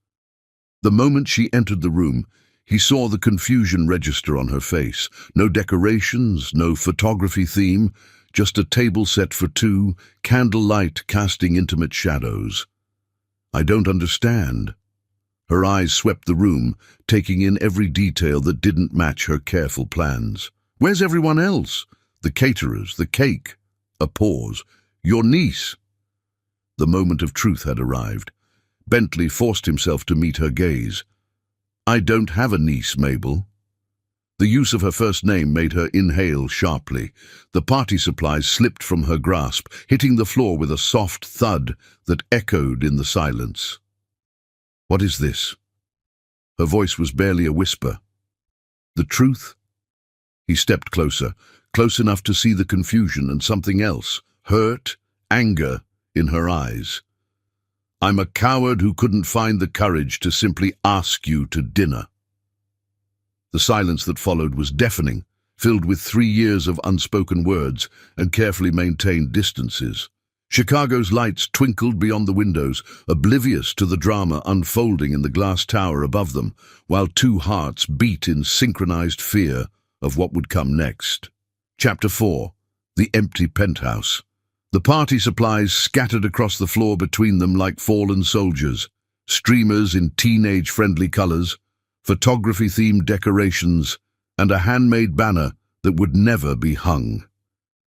The moment she entered the room, he saw the confusion register on her face. No decorations, no photography theme, just a table set for two, candlelight casting intimate shadows. "I don't understand." Her eyes swept the room, taking in every detail that didn't match her careful plans. "Where's everyone else? The caterers, the cake." A pause. "Your niece." The moment of truth had arrived. Bentley forced himself to meet her gaze. "I don't have a niece, Mabel." The use of her first name made her inhale sharply. The party supplies slipped from her grasp, hitting the floor with a soft thud that echoed in the silence. "What is this?" Her voice was barely a whisper. "The truth?" He stepped closer, close enough to see the confusion and something else, hurt, anger, in her eyes. "I'm a coward who couldn't find the courage to simply ask you to dinner." The silence that followed was deafening, filled with 3 years of unspoken words and carefully maintained distances. Chicago's lights twinkled beyond the windows, oblivious to the drama unfolding in the glass tower above them, while two hearts beat in synchronized fear of what would come next. Chapter 4. The Empty Penthouse. The party supplies scattered across the floor between them like fallen soldiers, streamers in teenage-friendly colors, photography-themed decorations, and a handmade banner that would never be hung.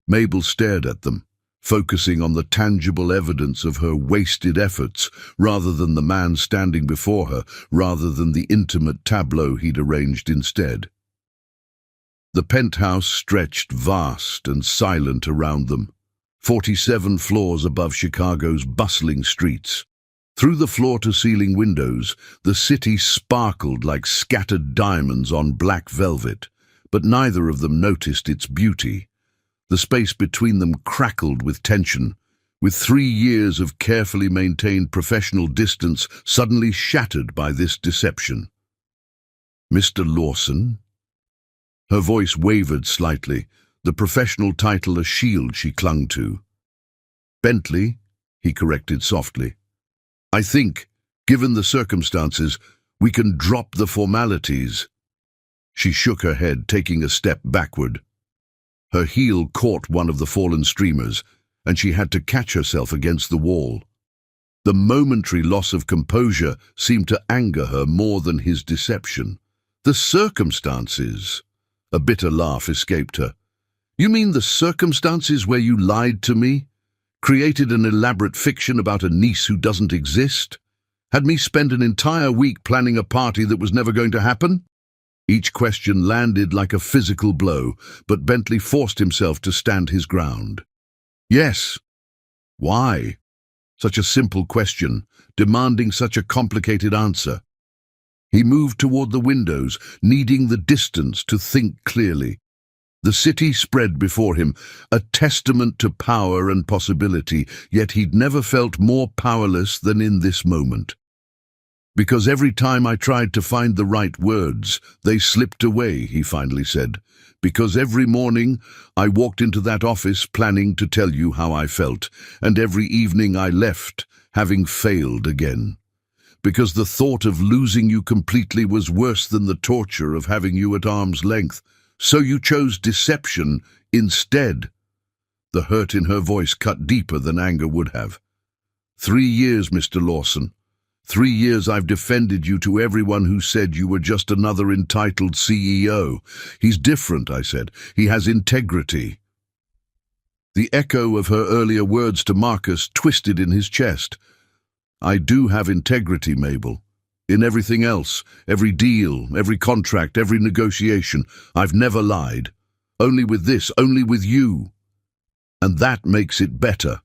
Mabel stared at them, focusing on the tangible evidence of her wasted efforts rather than the man standing before her, rather than the intimate tableau he'd arranged instead. The penthouse stretched vast and silent around them, 47 floors above Chicago's bustling streets. Through the floor-to-ceiling windows, the city sparkled like scattered diamonds on black velvet, but neither of them noticed its beauty. The space between them crackled with tension, with 3 years of carefully maintained professional distance suddenly shattered by this deception. "Mr. Lawson?" Her voice wavered slightly, the professional title a shield she clung to. "Bentley," he corrected softly. "I think, given the circumstances, we can drop the formalities." She shook her head, taking a step backward. Her heel caught one of the fallen streamers, and she had to catch herself against the wall. The momentary loss of composure seemed to anger her more than his deception. "The circumstances?" A bitter laugh escaped her. "You mean the circumstances where you lied to me? Created an elaborate fiction about a niece who doesn't exist? Had me spend an entire week planning a party that was never going to happen?" Each question landed like a physical blow, but Bentley forced himself to stand his ground. "Yes." "Why?" Such a simple question, demanding such a complicated answer. He moved toward the windows, needing the distance to think clearly. The city spread before him, a testament to power and possibility, yet he'd never felt more powerless than in this moment. "Because every time I tried to find the right words, they slipped away," he finally said. "Because every morning I walked into that office planning to tell you how I felt, and every evening I left, having failed again. Because the thought of losing you completely was worse than the torture of having you at arm's length, So you chose deception instead. The hurt in her voice cut deeper than anger would have. 3 years, Mr. Lawson. 3 years I've defended you to everyone who said you were just another entitled CEO. He's different, I said. He has integrity. The echo of her earlier words to Marcus twisted in his chest. I do have integrity, Mabel. In everything else, every deal, every contract, every negotiation, I've never lied. Only with this, only with you. And that makes it better.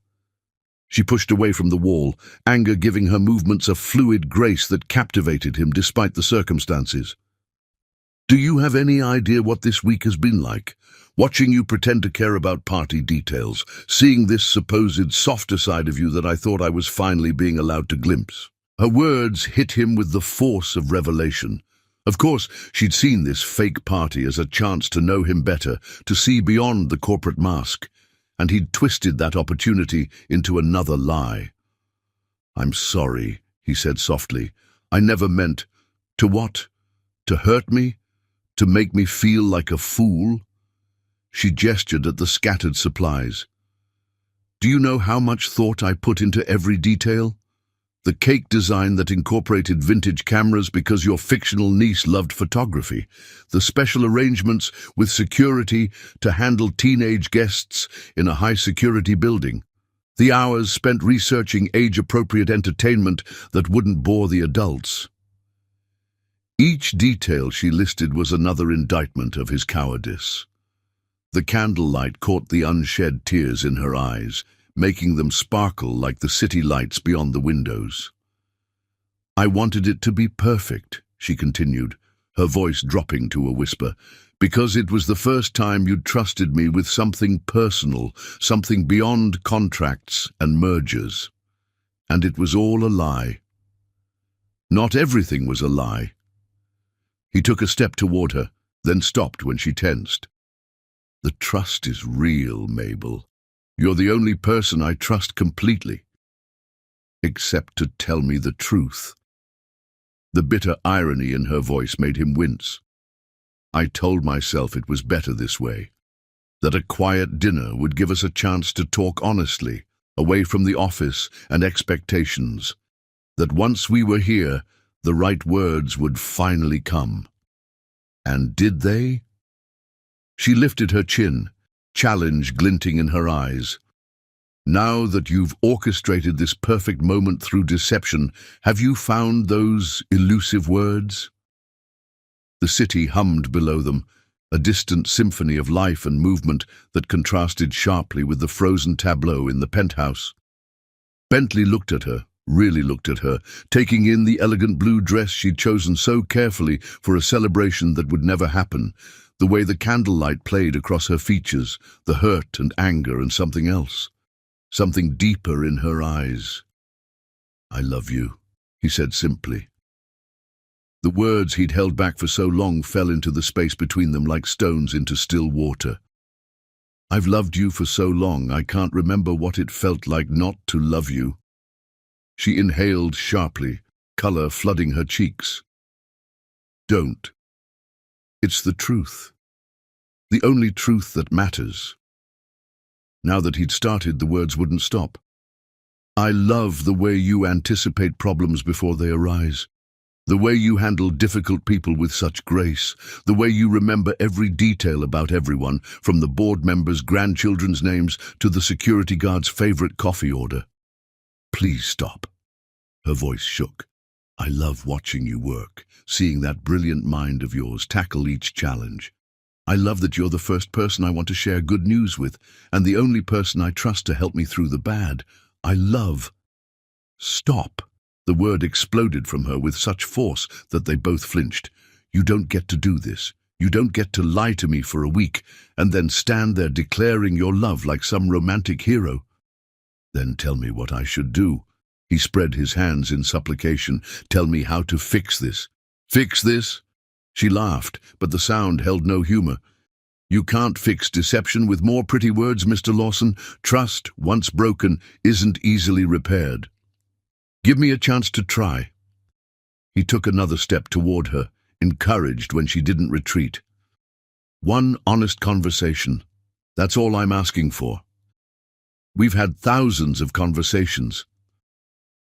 She pushed away from the wall, anger giving her movements a fluid grace that captivated him despite the circumstances. Do you have any idea what this week has been like? Watching you pretend to care about party details, seeing this supposed softer side of you that I thought I was finally being allowed to glimpse. Her words hit him with the force of revelation. Of course, she'd seen this fake party as a chance to know him better, to see beyond the corporate mask, and he'd twisted that opportunity into another lie. I'm sorry, he said softly. I never meant. To what? To hurt me? To make me feel like a fool? She gestured at the scattered supplies. Do you know how much thought I put into every detail? The cake design that incorporated vintage cameras because your fictional niece loved photography. The special arrangements with security to handle teenage guests in a high-security building. The hours spent researching age-appropriate entertainment that wouldn't bore the adults. Each detail she listed was another indictment of his cowardice. The candlelight caught the unshed tears in her eyes, making them sparkle like the city lights beyond the windows. I wanted it to be perfect, she continued, her voice dropping to a whisper, because it was the first time you'd trusted me with something personal, something beyond contracts and mergers. And it was all a lie. Not everything was a lie. He took a step toward her, then stopped when she tensed. The trust is real, Mabel. You're the only person I trust completely. Except to tell me the truth. The bitter irony in her voice made him wince. I told myself it was better this way. That a quiet dinner would give us a chance to talk honestly, away from the office and expectations. That once we were here, the right words would finally come. And did they? She lifted her chin, challenge glinting in her eyes. Now that you've orchestrated this perfect moment through deception, have you found those elusive words? The city hummed below them, a distant symphony of life and movement that contrasted sharply with the frozen tableau in the penthouse. Bentley looked at her, really looked at her, taking in the elegant blue dress she'd chosen so carefully for a celebration that would never happen, the way the candlelight played across her features, the hurt and anger and something else, something deeper in her eyes. I love you, he said simply. The words he'd held back for so long fell into the space between them like stones into still water. I've loved you for so long, I can't remember what it felt like not to love you. She inhaled sharply, color flooding her cheeks. Don't. It's the truth. The only truth that matters. Now that he'd started, the words wouldn't stop. I love the way you anticipate problems before they arise. The way you handle difficult people with such grace. The way you remember every detail about everyone, from the board members' grandchildren's names to the security guard's favorite coffee order. Please stop. Her voice shook. I love watching you work, seeing that brilliant mind of yours tackle each challenge. I love that you're the first person I want to share good news with, and the only person I trust to help me through the bad. I love. Stop. The word exploded from her with such force that they both flinched. You don't get to do this. You don't get to lie to me for a week, and then stand there declaring your love like some romantic hero. Then tell me what I should do. He spread his hands in supplication. Tell me how to fix this. Fix this? She laughed, but the sound held no humor. You can't fix deception with more pretty words, Mr. Lawson. Trust, once broken, isn't easily repaired. Give me a chance to try. He took another step toward her, encouraged when she didn't retreat. One honest conversation. That's all I'm asking for. We've had thousands of conversations.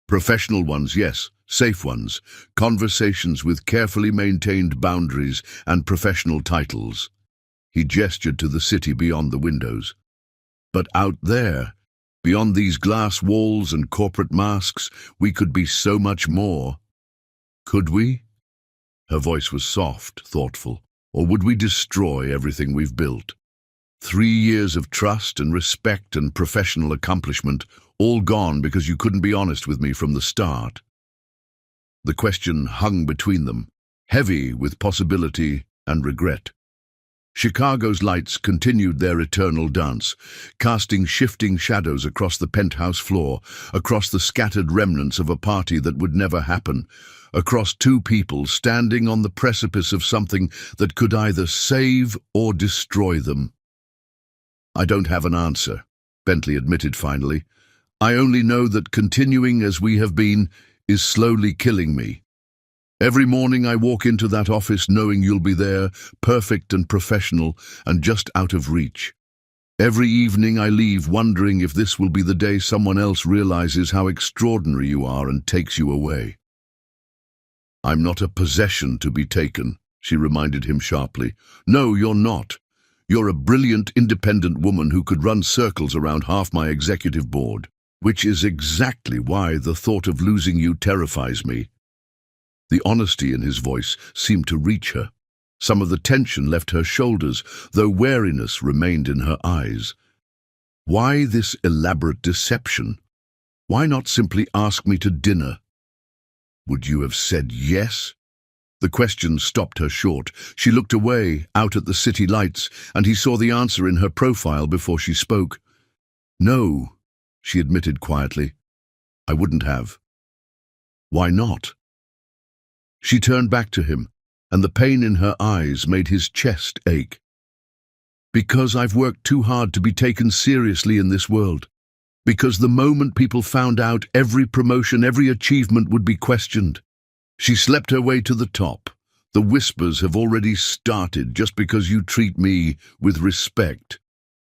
Professional ones, yes, safe ones. Conversations with carefully maintained boundaries and professional titles. He gestured to the city beyond the windows. But out there, beyond these glass walls and corporate masks, we could be so much more. Could we? Her voice was soft, thoughtful. Or would we destroy everything we've built? 3 years of trust and respect and professional accomplishment, all gone because you couldn't be honest with me from the start. The question hung between them, heavy with possibility and regret. Chicago's lights continued their eternal dance, casting shifting shadows across the penthouse floor, across the scattered remnants of a party that would never happen, across two people standing on the precipice of something that could either save or destroy them. I don't have an answer, Bentley admitted finally. I only know that continuing as we have been is slowly killing me. Every morning I walk into that office knowing you'll be there, perfect and professional, and just out of reach. Every evening I leave wondering if this will be the day someone else realizes how extraordinary you are and takes you away. I'm not a possession to be taken, she reminded him sharply. No, you're not. You're a brilliant, independent woman who could run circles around half my executive board, which is exactly why the thought of losing you terrifies me. The honesty in his voice seemed to reach her. Some of the tension left her shoulders, though wariness remained in her eyes. Why this elaborate deception? Why not simply ask me to dinner? Would you have said yes? The question stopped her short. She looked away, out at the city lights, and he saw the answer in her profile before she spoke. No, she admitted quietly. I wouldn't have. Why not? She turned back to him, and the pain in her eyes made his chest ache. Because I've worked too hard to be taken seriously in this world. Because the moment people found out, every promotion, every achievement would be questioned. She slept her way to the top. The whispers have already started just because you treat me with respect.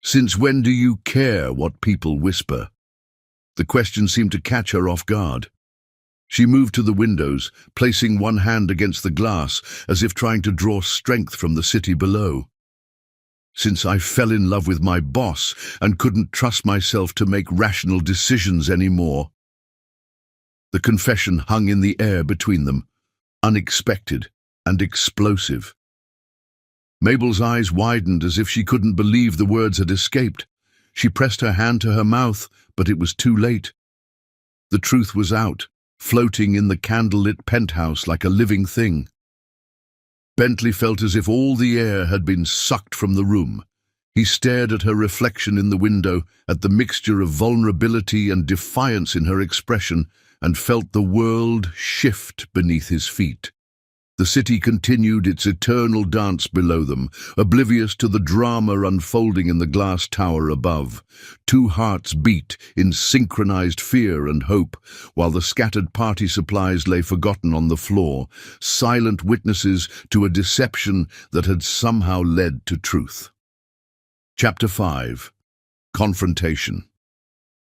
Since when do you care what people whisper? The question seemed to catch her off guard. She moved to the windows, placing one hand against the glass, as if trying to draw strength from the city below. Since I fell in love with my boss and couldn't trust myself to make rational decisions anymore. The confession hung in the air between them, unexpected and explosive. Mabel's eyes widened as if she couldn't believe the words had escaped. She pressed her hand to her mouth, but it was too late. The truth was out, floating in the candlelit penthouse like a living thing. Bentley felt as if all the air had been sucked from the room. He stared at her reflection in the window, at the mixture of vulnerability and defiance in her expression, and felt the world shift beneath his feet. The city continued its eternal dance below them, oblivious to the drama unfolding in the glass tower above. Two hearts beat in synchronized fear and hope, while the scattered party supplies lay forgotten on the floor, silent witnesses to a deception that had somehow led to truth. Chapter 5. Confrontation.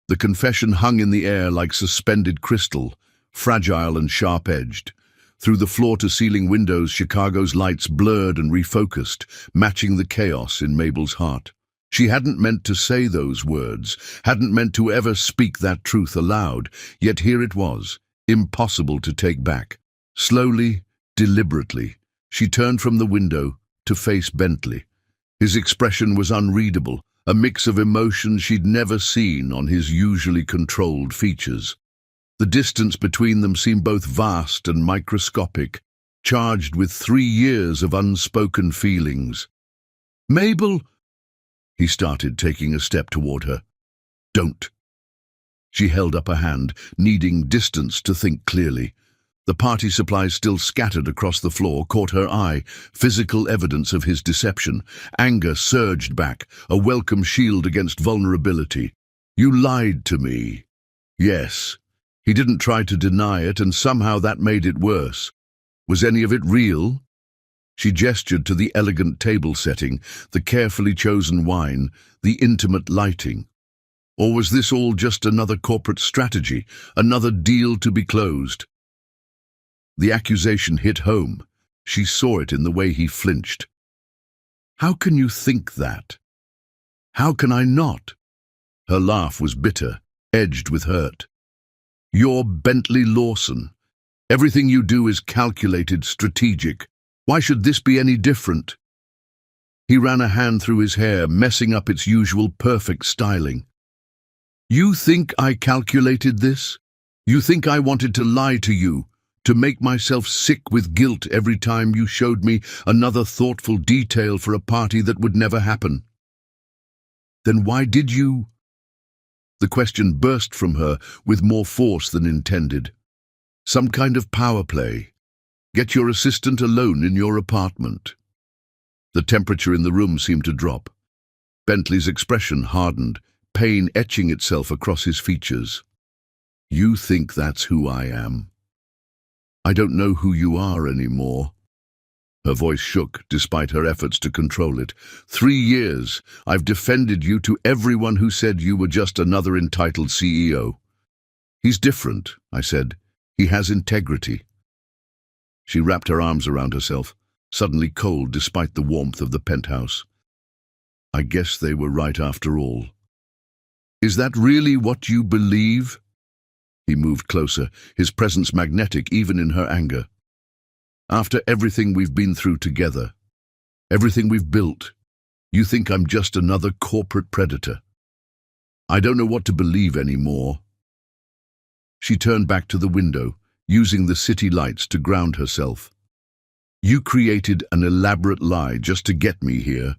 The confession hung in the air like suspended crystal, fragile and sharp-edged. Through the floor-to-ceiling windows, Chicago's lights blurred and refocused, matching the chaos in Mabel's heart. She hadn't meant to say those words, hadn't meant to ever speak that truth aloud, yet here it was, impossible to take back. Slowly, deliberately, she turned from the window to face Bentley. His expression was unreadable, a mix of emotions she'd never seen on his usually controlled features. The distance between them seemed both vast and microscopic, charged with 3 years of unspoken feelings. "Mabel," he started, taking a step toward her. "Don't." She held up a hand, needing distance to think clearly. The party supplies still scattered across the floor caught her eye, physical evidence of his deception. Anger surged back, a welcome shield against vulnerability. "You lied to me." Yes. He didn't try to deny it, and somehow that made it worse. Was any of it real? She gestured to the elegant table setting, the carefully chosen wine, the intimate lighting. Or was this all just another corporate strategy, another deal to be closed? The accusation hit home. She saw it in the way he flinched. "How can you think that? How can I not?" Her laugh was bitter, edged with hurt. "You're Bentley Lawson. Everything you do is calculated, strategic. Why should this be any different?" He ran a hand through his hair, messing up its usual perfect styling. "You think I calculated this? You think I wanted to lie to you, to make myself sick with guilt every time you showed me another thoughtful detail for a party that would never happen? Then why did you?" The question burst from her with more force than intended. "Some kind of power play. Get your assistant alone in your apartment." The temperature in the room seemed to drop. Bentley's expression hardened, pain etching itself across his features. "You think that's who I am? I don't know who you are anymore." Her voice shook despite her efforts to control it. 3 years, I've defended you to everyone who said you were just another entitled CEO. "He's different," I said. "He has integrity." She wrapped her arms around herself, suddenly cold despite the warmth of the penthouse. "I guess they were right after all." "Is that really what you believe?" He moved closer, his presence magnetic even in her anger. "After everything we've been through together, everything we've built, you think I'm just another corporate predator? I don't know what to believe anymore." She turned back to the window, using the city lights to ground herself. "You created an elaborate lie just to get me here.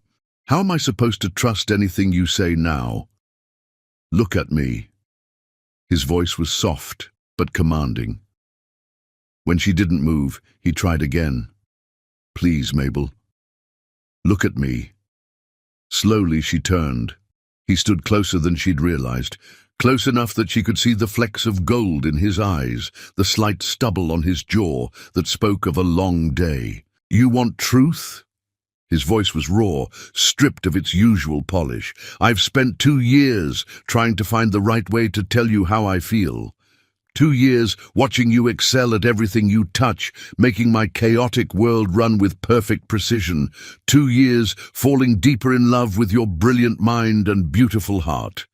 How am I supposed to trust anything you say now? Look at me." His voice was soft, but commanding. When she didn't move, he tried again. "Please, Mabel. Look at me." Slowly she turned. He stood closer than she'd realized, close enough that she could see the flecks of gold in his eyes, the slight stubble on his jaw that spoke of a long day. "You want truth?" His voice was raw, stripped of its usual polish. "I've spent 2 years trying to find the right way to tell you how I feel. 2 years watching you excel at everything you touch, making my chaotic world run with perfect precision. 2 years falling deeper in love with your brilliant mind and beautiful heart."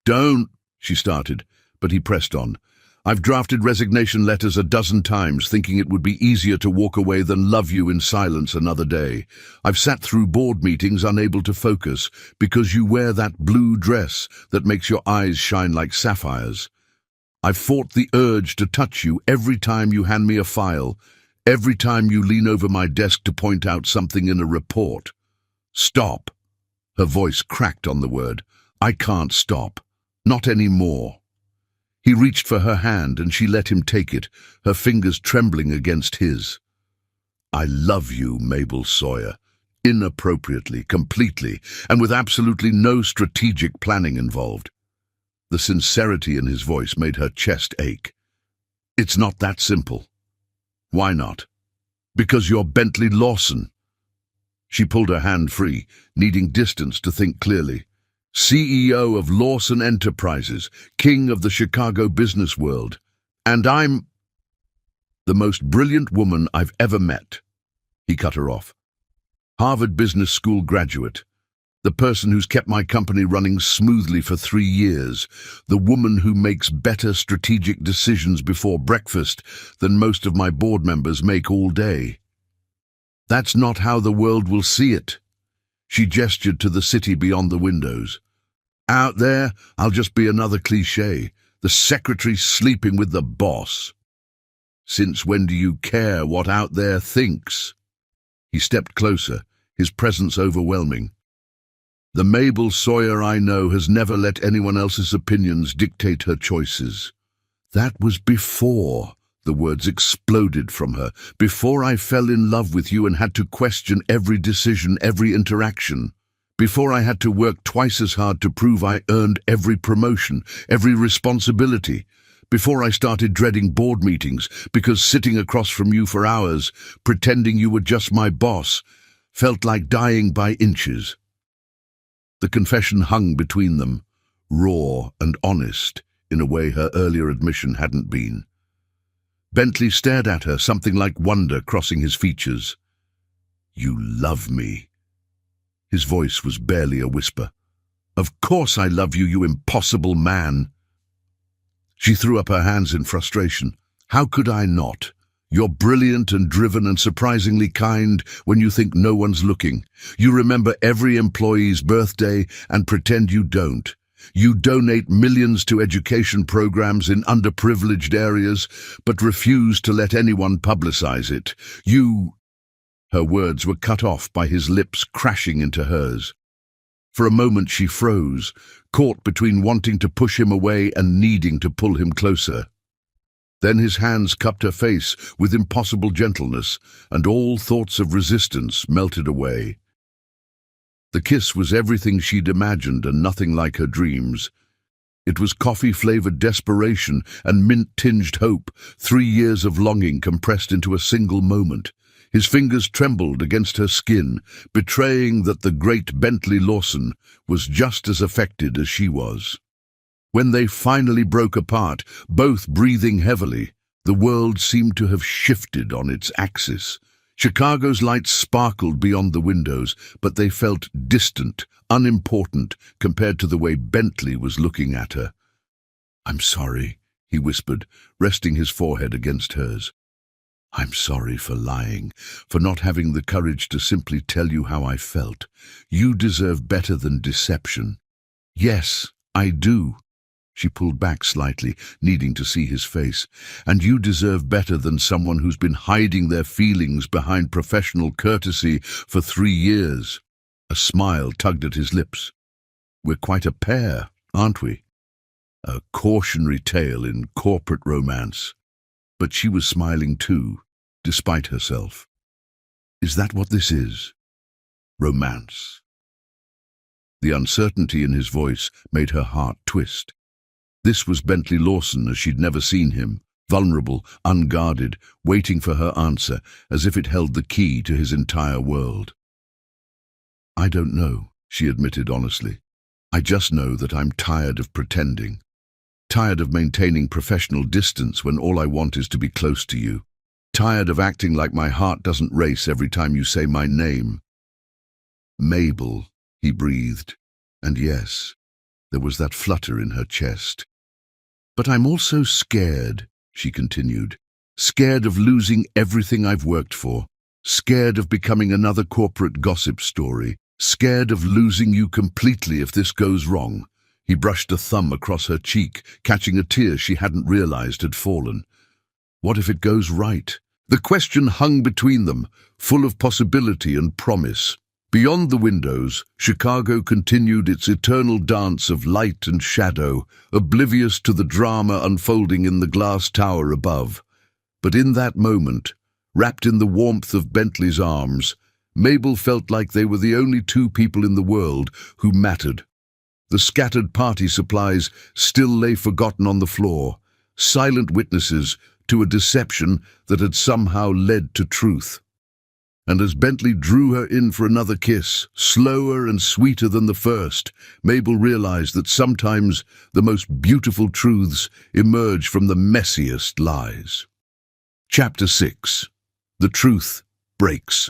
"Don't," she started, but he pressed on. "I've drafted resignation letters a dozen times, thinking it would be easier to walk away than love you in silence another day. I've sat through board meetings unable to focus because you wear that blue dress that makes your eyes shine like sapphires. I've fought the urge to touch you every time you hand me a file, every time you lean over my desk to point out something in a report. Stop." Her voice cracked on the word. "I can't stop. Not anymore." He reached for her hand and she let him take it, her fingers trembling against his. "I love you, Mabel Sawyer." Inappropriately, completely, and with absolutely no strategic planning involved. The sincerity in his voice made her chest ache. "It's not that simple." "Why not?" "Because you're Bentley Lawson." She pulled her hand free, needing distance to think clearly. "CEO of Lawson Enterprises, king of the Chicago business world. And I'm the most brilliant woman I've ever met." He cut her off. "Harvard Business School graduate. The person who's kept my company running smoothly for 3 years. The woman who makes better strategic decisions before breakfast than most of my board members make all day. That's not how the world will see it." She gestured to the city beyond the windows. "Out there, I'll just be another cliché, the secretary sleeping with the boss." "Since when do you care what out there thinks?" He stepped closer, his presence overwhelming. "The Mabel Sawyer I know has never let anyone else's opinions dictate her choices." "That was before," the words exploded from her, "before I fell in love with you and had to question every decision, every interaction. Before I had to work twice as hard to prove I earned every promotion, every responsibility. before I started dreading board meetings, because sitting across from you for hours, pretending you were just my boss, felt like dying by inches. The confession hung between them, raw and honest, in a way her earlier admission hadn't been. Bentley stared at her, something like wonder crossing his features. "You love me." His voice was barely a whisper. "Of course I love you, you impossible man." She threw up her hands in frustration. "How could I not? You're brilliant and driven and surprisingly kind when you think no one's looking. You remember every employee's birthday and pretend you don't. You donate millions to education programs in underprivileged areas, but refuse to let anyone publicize it. You—" Her words were cut off by his lips crashing into hers. For a moment she froze, caught between wanting to push him away and needing to pull him closer. Then his hands cupped her face with impossible gentleness, and all thoughts of resistance melted away. The kiss was everything she'd imagined and nothing like her dreams. It was coffee-flavored desperation and mint-tinged hope, 3 years of longing compressed into a single moment. His fingers trembled against her skin, betraying that the great Bentley Lawson was just as affected as she was. When they finally broke apart, both breathing heavily, the world seemed to have shifted on its axis. Chicago's lights sparkled beyond the windows, but they felt distant, unimportant, compared to the way Bentley was looking at her. "I'm sorry," he whispered, resting his forehead against hers. "I'm sorry for lying, for not having the courage to simply tell you how I felt. You deserve better than deception." "Yes, I do." She pulled back slightly, needing to see his face. "And you deserve better than someone who's been hiding their feelings behind professional courtesy for 3 years. A smile tugged at his lips. "We're quite a pair, aren't we? A cautionary tale in corporate romance." But she was smiling too, despite herself. "Is that what this is? Romance?" The uncertainty in his voice made her heart twist. This was Bentley Lawson as she'd never seen him, vulnerable, unguarded, waiting for her answer, as if it held the key to his entire world. "I don't know," she admitted honestly. "I just know that I'm tired of pretending. Tired of maintaining professional distance when all I want is to be close to you. Tired of acting like my heart doesn't race every time you say my name." "Mabel," he breathed, and yes, there was that flutter in her chest. "But I'm also scared," she continued. "Scared of losing everything I've worked for. Scared of becoming another corporate gossip story. Scared of losing you completely if this goes wrong." He brushed a thumb across her cheek, catching a tear she hadn't realized had fallen. What if it goes right? The question hung between them, full of possibility and promise. Beyond the windows, Chicago continued its eternal dance of light and shadow, oblivious to the drama unfolding in the glass tower above. But in that moment, wrapped in the warmth of Bentley's arms, Mabel felt like they were the only 2 people in the world who mattered. The scattered party supplies still lay forgotten on the floor, silent witnesses to a deception that had somehow led to truth. And as Bentley drew her in for another kiss, slower and sweeter than the first, Mabel realized that sometimes the most beautiful truths emerge from the messiest lies. Chapter 6. The Truth Breaks.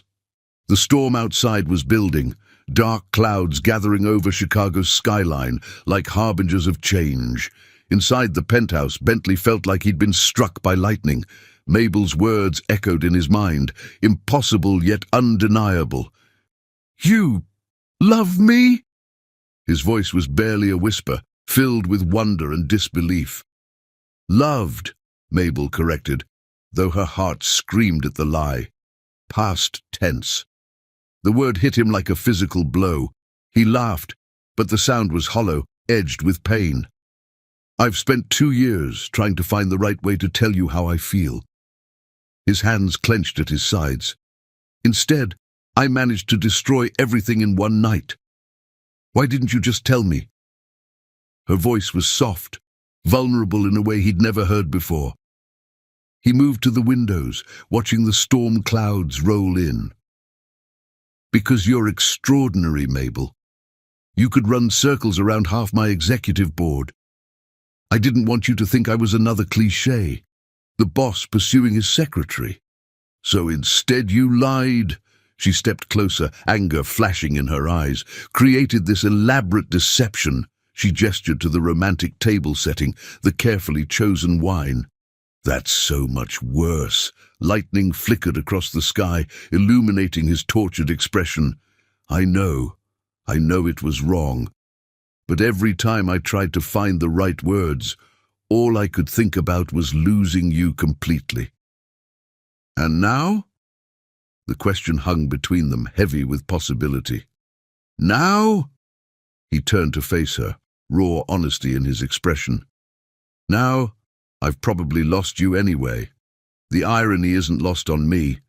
The storm outside was building, dark clouds gathering over Chicago's skyline like harbingers of change. Inside the penthouse, Bentley felt like he'd been struck by lightning. Mabel's words echoed in his mind, impossible yet undeniable. "You love me?" His voice was barely a whisper, filled with wonder and disbelief. "Loved," Mabel corrected, though her heart screamed at the lie. Past tense. The word hit him like a physical blow. He laughed, but the sound was hollow, edged with pain. "I've spent 2 years trying to find the right way to tell you how I feel." His hands clenched at his sides. "Instead, I managed to destroy everything in one night. Why didn't you just tell me?" Her voice was soft, vulnerable in a way he'd never heard before. He moved to the windows, watching the storm clouds roll in. "Because you're extraordinary, Mabel. You could run circles around half my executive board. I didn't want you to think I was another cliché, the boss pursuing his secretary. So instead you lied." She stepped closer, anger flashing in her eyes. "Created this elaborate deception." She gestured to the romantic table setting, the carefully chosen wine. "That's so much worse." Lightning flickered across the sky, illuminating his tortured expression. I know it was wrong. But every time I tried to find the right words, all I could think about was losing you completely." "And now?" The question hung between them, heavy with possibility. "Now?" He turned to face her, raw honesty in his expression. "Now, I've probably lost you anyway. The irony isn't lost on me."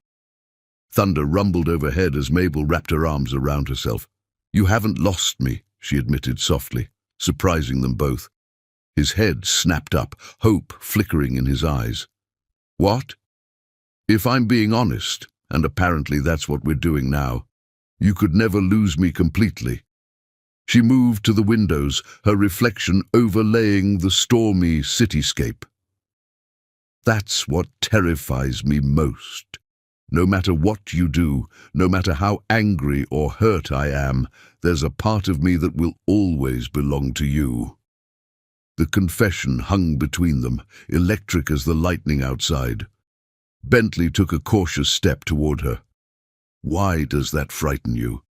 Thunder rumbled overhead as Mabel wrapped her arms around herself. "You haven't lost me," she admitted softly, surprising them both. His head snapped up, hope flickering in his eyes. "What?" "If I'm being honest, and apparently that's what we're doing now, you could never lose me completely." She moved to the windows, her reflection overlaying the stormy cityscape. "That's what terrifies me most. No matter what you do, no matter how angry or hurt I am, there's a part of me that will always belong to you." The confession hung between them, electric as the lightning outside. Bentley took a cautious step toward her. "Why does that frighten you?"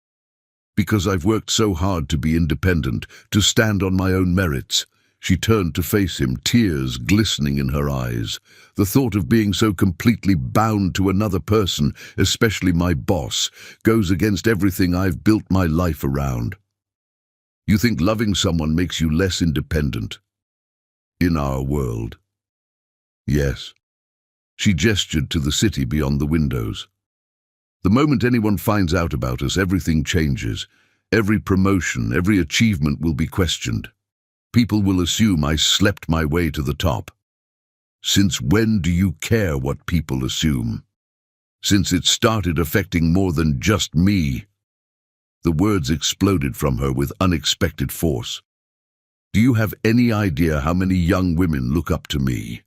"Because I've worked so hard to be independent, to stand on my own merits." She turned to face him, tears glistening in her eyes. "The thought of being so completely bound to another person, especially my boss, goes against everything I've built my life around." "You think loving someone makes you less independent?" "In our world." "Yes." She gestured to the city beyond the windows. "The moment anyone finds out about us, everything changes. Every promotion, every achievement will be questioned. People will assume I slept my way to the top." "Since when do you care what people assume?" "Since it started affecting more than just me." The words exploded from her with unexpected force. "Do you have any idea how many young women look up to me?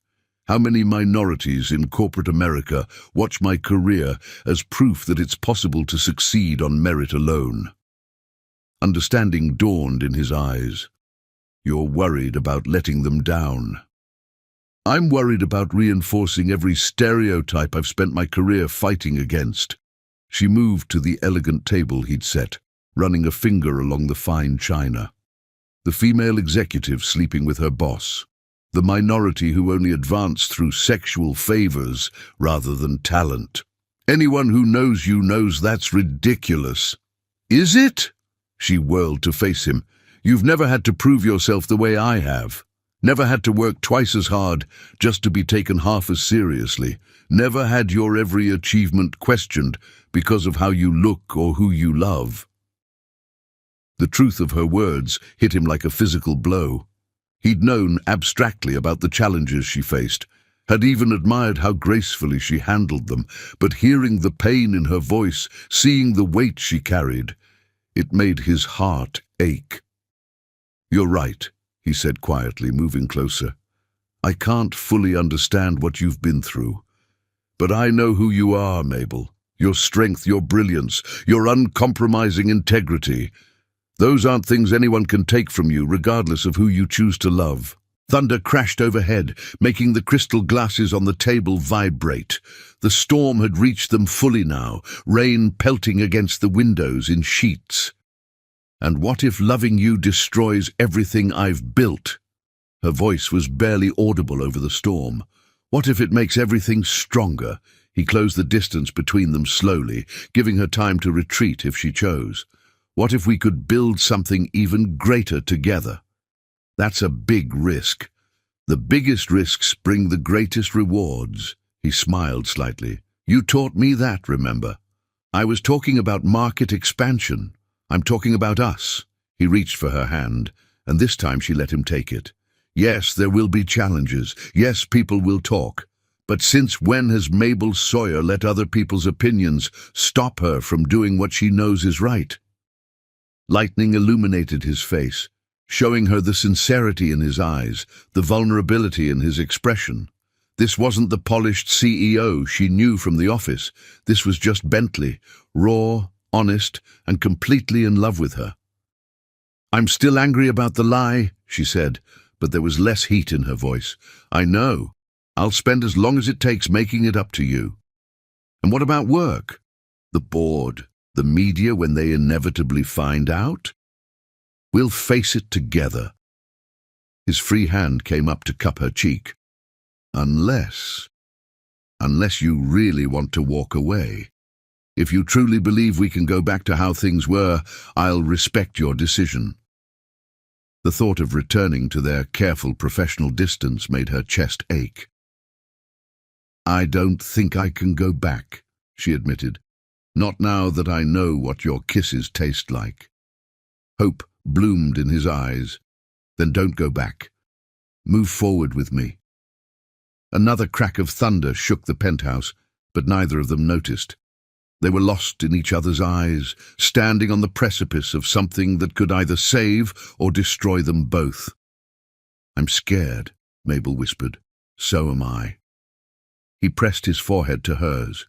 How many minorities in corporate America watch my career as proof that it's possible to succeed on merit alone?" Understanding dawned in his eyes. "You're worried about letting them down." "I'm worried about reinforcing every stereotype I've spent my career fighting against." She moved to the elegant table he'd set, running a finger along the fine china. The female executive sleeping with her boss. The minority who only advance through sexual favors rather than talent. "Anyone who knows you knows that's ridiculous." "Is it?" She whirled to face him. "You've never had to prove yourself the way I have. Never had to work twice as hard just to be taken half as seriously. Never had your every achievement questioned because of how you look or who you love." The truth of her words hit him like a physical blow. He'd known abstractly about the challenges she faced, had even admired how gracefully she handled them, but hearing the pain in her voice, seeing the weight she carried, it made his heart ache. "You're right," he said quietly, moving closer. "I can't fully understand what you've been through. But I know who you are, Mabel. Your strength, your brilliance, your uncompromising integrity. Those aren't things anyone can take from you, regardless of who you choose to love." Thunder crashed overhead, making the crystal glasses on the table vibrate. The storm had reached them fully now, rain pelting against the windows in sheets. "And what if loving you destroys everything I've built?" Her voice was barely audible over the storm. "What if it makes everything stronger?" He closed the distance between them slowly, giving her time to retreat if she chose. "What if we could build something even greater together?" "That's a big risk. The biggest risks bring the greatest rewards." He smiled slightly. "You taught me that, remember? I was talking about market expansion. I'm talking about us." He reached for her hand, and this time she let him take it. Yes, there will be challenges. Yes, people will talk. But since when has Mabel Sawyer let other people's opinions stop her from doing what she knows is right? Lightning illuminated his face, showing her the sincerity in his eyes, the vulnerability in his expression. This wasn't the polished CEO she knew from the office. This was just Bentley, raw, honest, and completely in love with her. "I'm still angry about the lie," she said, but there was less heat in her voice. "I know. I'll spend as long as it takes making it up to you." "And what about work? The board, the media when they inevitably find out? We'll face it together." His free hand came up to cup her cheek. Unless you really want to walk away. If you truly believe we can go back to how things were, I'll respect your decision." The thought of returning to their careful professional distance made her chest ache. "I don't think I can go back," she admitted. "Not now that I know what your kisses taste like." Hope bloomed in his eyes. "Then don't go back. Move forward with me." Another crack of thunder shook the penthouse, but neither of them noticed. They were lost in each other's eyes, standing on the precipice of something that could either save or destroy them both. "I'm scared," Mabel whispered. "So am I." He pressed his forehead to hers.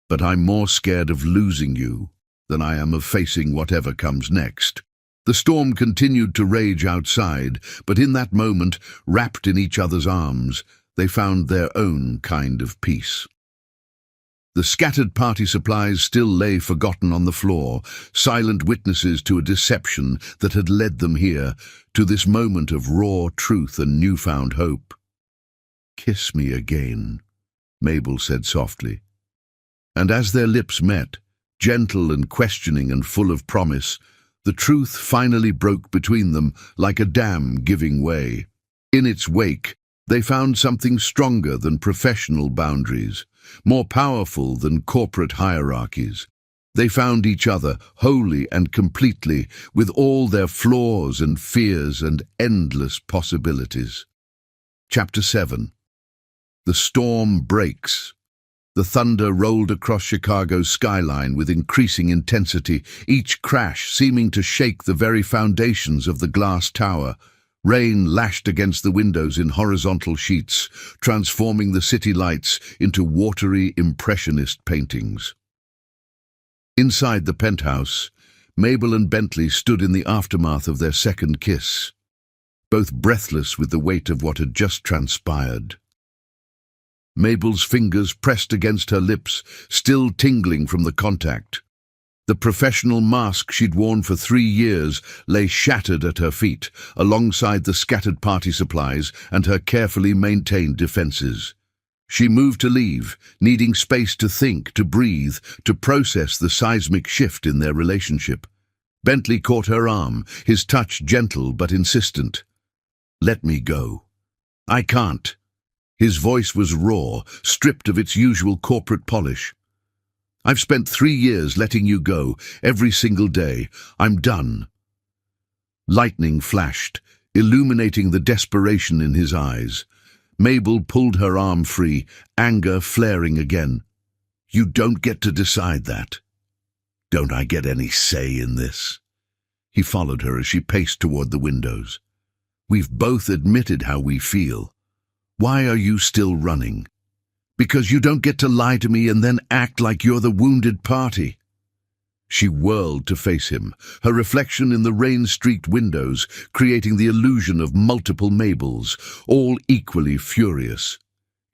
"But I'm more scared of losing you than I am of facing whatever comes next." The storm continued to rage outside, but in that moment, wrapped in each other's arms, they found their own kind of peace. The scattered party supplies still lay forgotten on the floor, silent witnesses to a deception that had led them here, to this moment of raw truth and newfound hope. "Kiss me again," Mabel said softly. And as their lips met, gentle and questioning and full of promise, the truth finally broke between them like a dam giving way. In its wake, they found something stronger than professional boundaries, more powerful than corporate hierarchies. They found each other wholly and completely, with all their flaws and fears and endless possibilities. Chapter 7. The storm breaks. The thunder rolled across Chicago's skyline with increasing intensity, each crash seeming to shake the very foundations of the glass tower. Rain lashed against the windows in horizontal sheets, transforming the city lights into watery, impressionist paintings. Inside the penthouse, Mabel and Bentley stood in the aftermath of their second kiss, both breathless with the weight of what had just transpired. Mabel's fingers pressed against her lips, still tingling from the contact. The professional mask she'd worn for 3 years lay shattered at her feet, alongside the scattered party supplies and her carefully maintained defenses. She moved to leave, needing space to think, to breathe, to process the seismic shift in their relationship. Bentley caught her arm, his touch gentle but insistent. "Let me go." "I can't." His voice was raw, stripped of its usual corporate polish. "I've spent 3 years letting you go, every single day. I'm done." Lightning flashed, illuminating the desperation in his eyes. Mabel pulled her arm free, anger flaring again. "You don't get to decide that." "Don't I get any say in this?" He followed her as she paced toward the windows. "We've both admitted how we feel. Why are you still running? Because you don't get to lie to me and then act like you're the wounded party." She whirled to face him, her reflection in the rain-streaked windows, creating the illusion of multiple Mabels, all equally furious.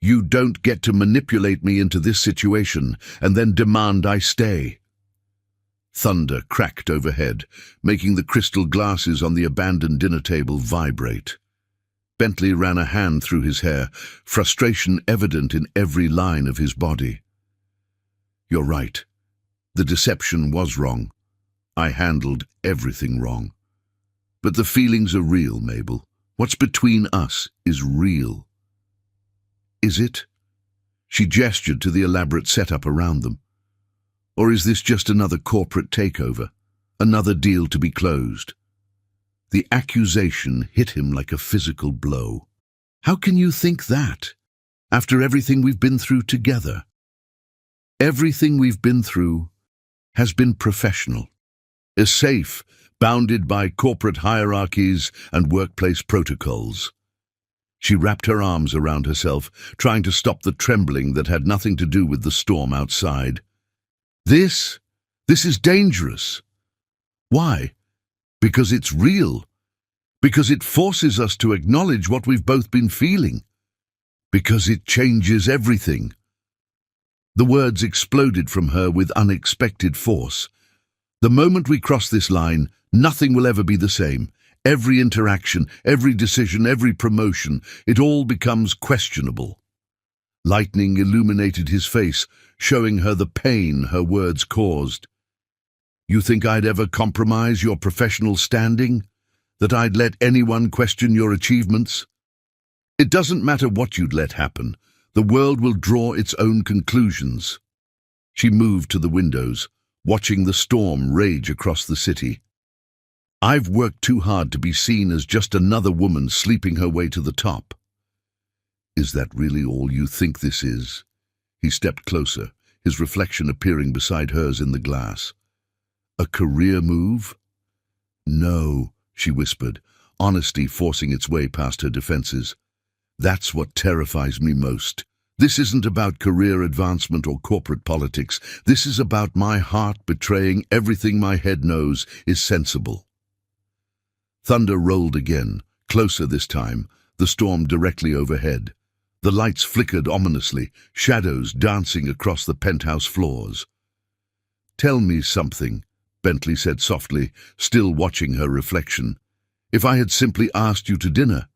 "You don't get to manipulate me into this situation and then demand I stay." Thunder cracked overhead, making the crystal glasses on the abandoned dinner table vibrate. Bentley ran a hand through his hair, frustration evident in every line of his body. "You're right. The deception was wrong. I handled everything wrong. But the feelings are real, Mabel. What's between us is real." "Is it?" She gestured to the elaborate setup around them. "Or is this just another corporate takeover? Another deal to be closed?" The accusation hit him like a physical blow. How can you think that, after everything we've been through together? Everything we've been through has been professional, is safe, bounded by corporate hierarchies and workplace protocols. She wrapped her arms around herself, trying to stop the trembling that had nothing to do with the storm outside. This is dangerous. Why? Because it's real. Because it forces us to acknowledge what we've both been feeling. Because it changes everything. The words exploded from her with unexpected force. The moment we cross this line, nothing will ever be the same. Every interaction, every decision, every promotion, it all becomes questionable. Lightning illuminated his face, showing her the pain her words caused. You think I'd ever compromise your professional standing? That I'd let anyone question your achievements? It doesn't matter what you'd let happen. The world will draw its own conclusions. She moved to the windows, watching the storm rage across the city. I've worked too hard to be seen as just another woman sleeping her way to the top. Is that really all you think this is? He stepped closer, his reflection appearing beside hers in the glass. A career move? No, she whispered, honesty forcing its way past her defenses. That's what terrifies me most. This isn't about career advancement or corporate politics. This is about my heart betraying everything my head knows is sensible. Thunder rolled again, closer this time, the storm directly overhead. The lights flickered ominously, shadows dancing across the penthouse floors. Tell me something, Bentley said softly, still watching her reflection. If I had simply asked you to dinner,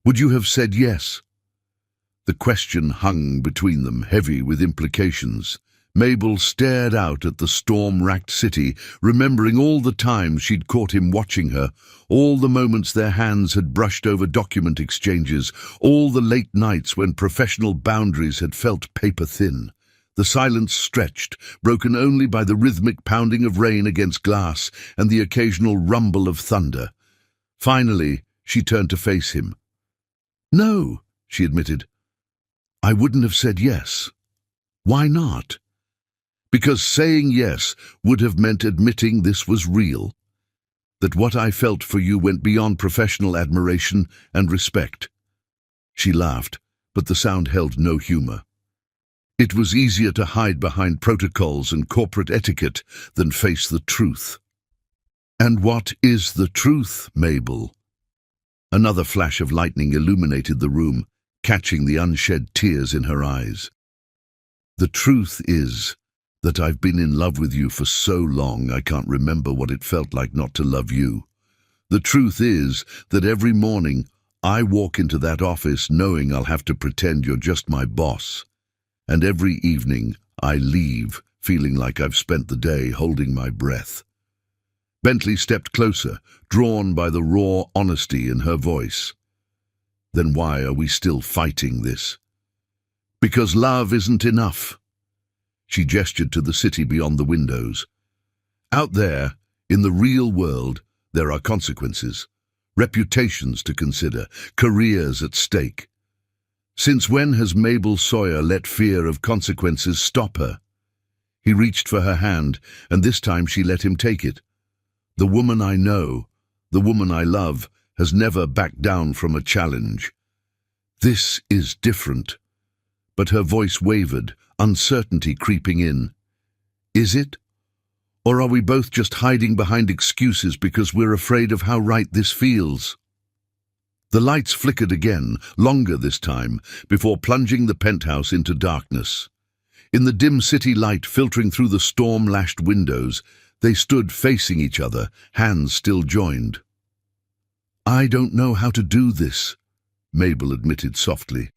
would you have said yes? The question hung between them, heavy with implications. Mabel stared out at the storm-racked city, remembering all the times she'd caught him watching her, all the moments their hands had brushed over document exchanges, all the late nights when professional boundaries had felt paper-thin. The silence stretched, broken only by the rhythmic pounding of rain against glass and the occasional rumble of thunder. Finally, she turned to face him. No, she admitted. I wouldn't have said yes. Why not? Because saying yes would have meant admitting this was real, that what I felt for you went beyond professional admiration and respect. She laughed, but the sound held no humor. It was easier to hide behind protocols and corporate etiquette than face the truth. And what is the truth, Mabel? Another flash of lightning illuminated the room, catching the unshed tears in her eyes. The truth is that I've been in love with you for so long I can't remember what it felt like not to love you. The truth is that every morning I walk into that office knowing I'll have to pretend you're just my boss. And every evening I leave feeling like I've spent the day holding my breath. Bentley stepped closer, drawn by the raw honesty in her voice. Then why are we still fighting this? Because love isn't enough. She gestured to the city beyond the windows. Out there, in the real world, there are consequences, reputations to consider, careers at stake. Since when has Mabel Sawyer let fear of consequences stop her? He reached for her hand, and this time she let him take it. The woman I know, the woman I love, has never backed down from a challenge. This is different. But her voice wavered, uncertainty creeping in. Is it? Or are we both just hiding behind excuses because we're afraid of how right this feels? The lights flickered again, longer this time, before plunging the penthouse into darkness. In the dim city light filtering through the storm-lashed windows, they stood facing each other, hands still joined. I don't know how to do this, Mabel admitted softly.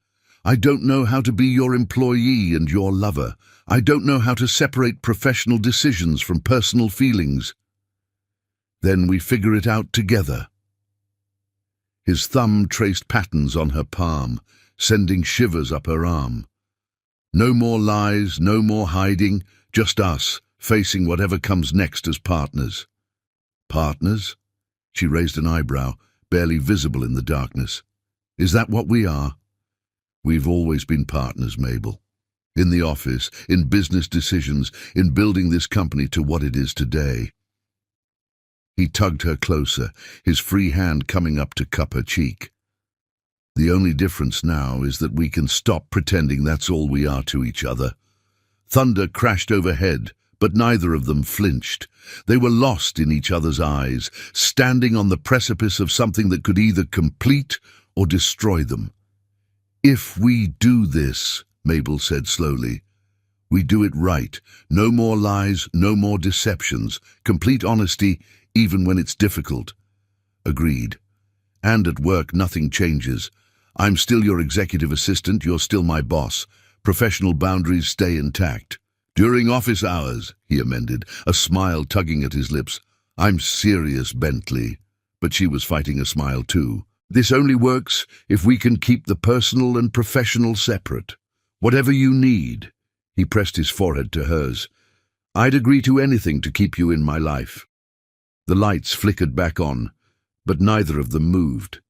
I don't know how to be your employee and your lover. I don't know how to separate professional decisions from personal feelings. Then we figure it out together. His thumb traced patterns on her palm, sending shivers up her arm. No more lies, no more hiding, just us, facing whatever comes next as partners. Partners? She raised an eyebrow, barely visible in the darkness. Is that what we are? We've always been partners, Mabel. In the office, in business decisions, in building this company to what it is today. He tugged her closer, his free hand coming up to cup her cheek. The only difference now is that we can stop pretending that's all we are to each other. Thunder crashed overhead, but neither of them flinched. They were lost in each other's eyes, standing on the precipice of something that could either complete or destroy them. If we do this, Mabel said slowly, we do it right. No more lies, no more deceptions. Complete honesty, even when it's difficult. Agreed. And at work, nothing changes. I'm still your executive assistant, you're still my boss. Professional boundaries stay intact. During office hours, he amended, a smile tugging at his lips. I'm serious, Bentley. But she was fighting a smile too. This only works if we can keep the personal and professional separate. Whatever you need. He pressed his forehead to hers. I'd agree to anything to keep you in my life. The lights flickered back on, but neither of them moved.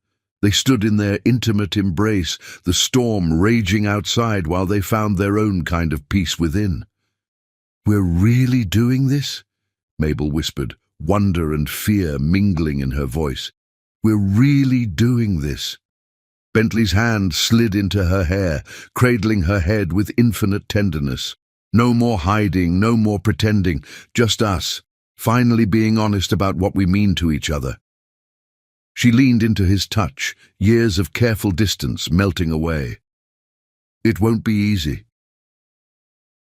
They stood in their intimate embrace, the storm raging outside while they found their own kind of peace within. We're really doing this? Mabel whispered, wonder and fear mingling in her voice. We're really doing this. Bentley's hand slid into her hair, cradling her head with infinite tenderness. No more hiding, no more pretending, just us, finally being honest about what we mean to each other. She leaned into his touch, years of careful distance melting away. It won't be easy.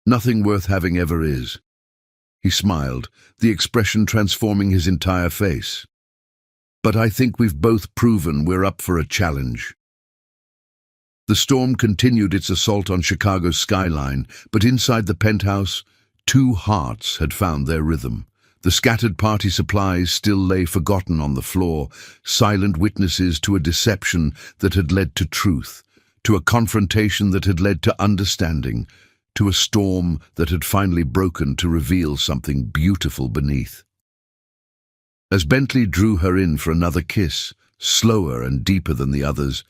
Nothing worth having ever is. He smiled, the expression transforming his entire face. But I think we've both proven we're up for a challenge. The storm continued its assault on Chicago's skyline, but inside the penthouse, two hearts had found their rhythm. The scattered party supplies still lay forgotten on the floor, silent witnesses to a deception that had led to truth, to a confrontation that had led to understanding, to a storm that had finally broken to reveal something beautiful beneath. As Bentley drew her in for another kiss, slower and deeper than the others,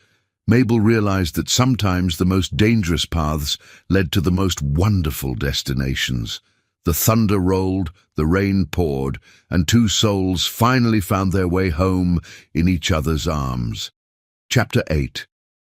Mabel realized that sometimes the most dangerous paths led to the most wonderful destinations. The thunder rolled, the rain poured, and two souls finally found their way home in each other's arms. Chapter 8.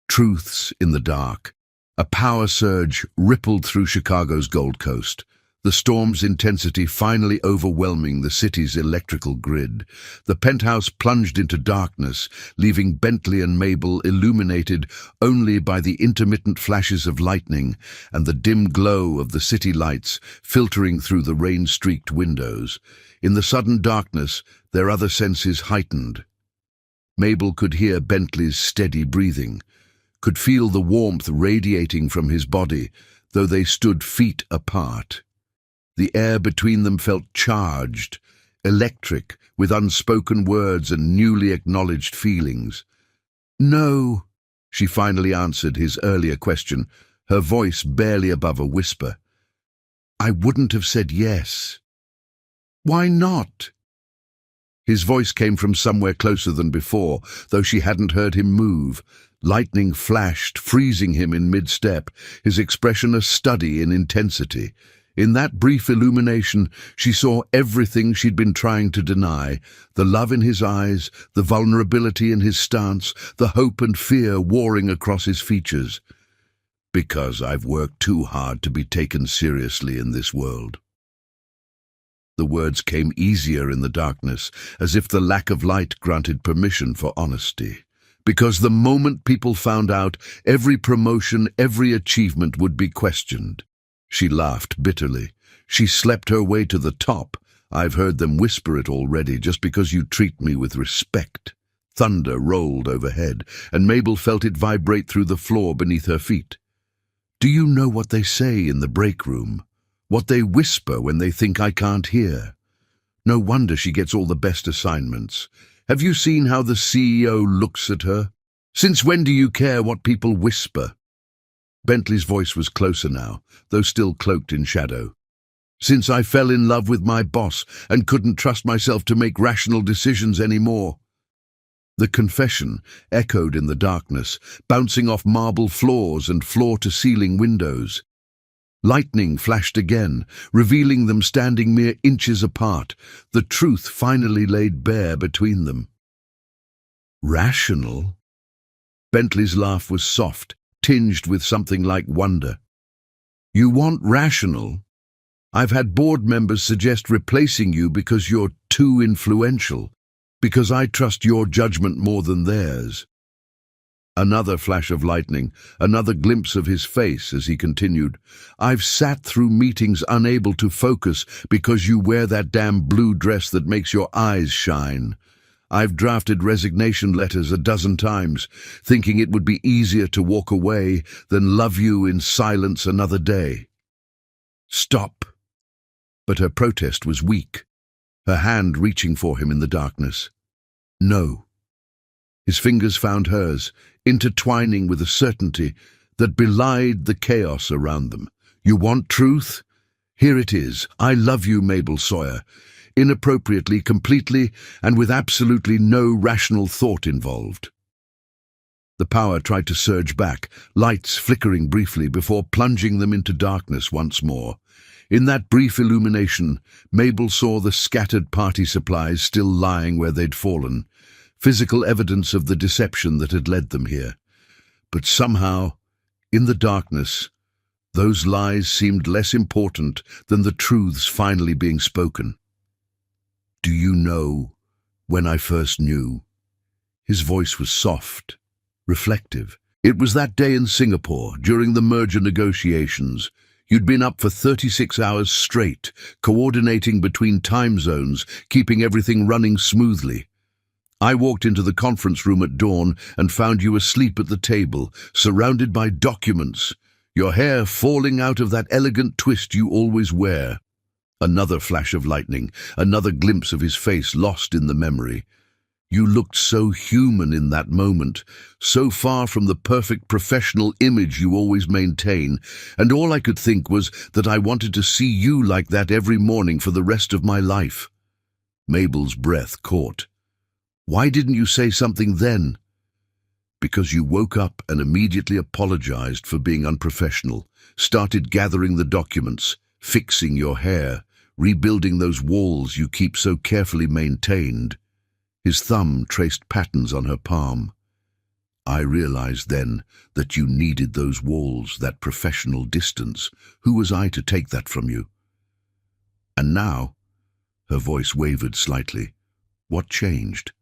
Truths in the Dark. A power surge rippled through Chicago's Gold Coast, the storm's intensity finally overwhelming the city's electrical grid. The penthouse plunged into darkness, leaving Bentley and Mabel illuminated only by the intermittent flashes of lightning and the dim glow of the city lights filtering through the rain-streaked windows. In the sudden darkness, their other senses heightened. Mabel could hear Bentley's steady breathing, could feel the warmth radiating from his body, though they stood feet apart. The air between them felt charged, electric, with unspoken words and newly acknowledged feelings. No, she finally answered his earlier question, her voice barely above a whisper. I wouldn't have said yes. Why not? His voice came from somewhere closer than before, though she hadn't heard him move. Lightning flashed, freezing him in mid-step, his expression a study in intensity. In that brief illumination, she saw everything she'd been trying to deny, the love in his eyes, the vulnerability in his stance, the hope and fear warring across his features. Because I've worked too hard to be taken seriously in this world. The words came easier in the darkness, as if the lack of light granted permission for honesty. Because the moment people found out, every promotion, every achievement would be questioned. She laughed bitterly. She slept her way to the top. I've heard them whisper it already, just because you treat me with respect. Thunder rolled overhead, and Mabel felt it vibrate through the floor beneath her feet. Do you know what they say in the break room? What they whisper when they think I can't hear? No wonder she gets all the best assignments. Have you seen how the CEO looks at her? Since when do you care what people whisper? Bentley's voice was closer now, though still cloaked in shadow. Since I fell in love with my boss and couldn't trust myself to make rational decisions anymore. The confession echoed in the darkness, bouncing off marble floors and floor-to-ceiling windows. Lightning flashed again, revealing them standing mere inches apart, the truth finally laid bare between them. Rational? Bentley's laugh was soft, tinged with something like wonder. You want rational? I've had board members suggest replacing you because you're too influential, because I trust your judgment more than theirs. Another flash of lightning, another glimpse of his face as he continued. I've sat through meetings unable to focus because you wear that damn blue dress that makes your eyes shine. I've drafted resignation letters a dozen times, thinking it would be easier to walk away than love you in silence another day. Stop. But her protest was weak, her hand reaching for him in the darkness. No. His fingers found hers, intertwining with a certainty that belied the chaos around them. You want truth? Here it is. I love you, Mabel Sawyer. Inappropriately, completely, and with absolutely no rational thought involved. The power tried to surge back, lights flickering briefly before plunging them into darkness once more. In that brief illumination, Mabel saw the scattered party supplies still lying where they'd fallen, physical evidence of the deception that had led them here. But somehow, in the darkness, those lies seemed less important than the truths finally being spoken. Do you know when I first knew? His voice was soft, reflective. It was that day in Singapore, during the merger negotiations. You'd been up for 36 hours straight, coordinating between time zones, keeping everything running smoothly. I walked into the conference room at dawn and found you asleep at the table, surrounded by documents, your hair falling out of that elegant twist you always wear. Another flash of lightning, another glimpse of his face lost in the memory. You looked so human in that moment, so far from the perfect professional image you always maintain, and all I could think was that I wanted to see you like that every morning for the rest of my life. Mabel's breath caught. Why didn't you say something then? Because you woke up and immediately apologized for being unprofessional, started gathering the documents, fixing your hair, rebuilding those walls you keep so carefully maintained. His thumb traced patterns on her palm. I realized then that you needed those walls, that professional distance. Who was I to take that from you? And now, her voice wavered slightly. What changed?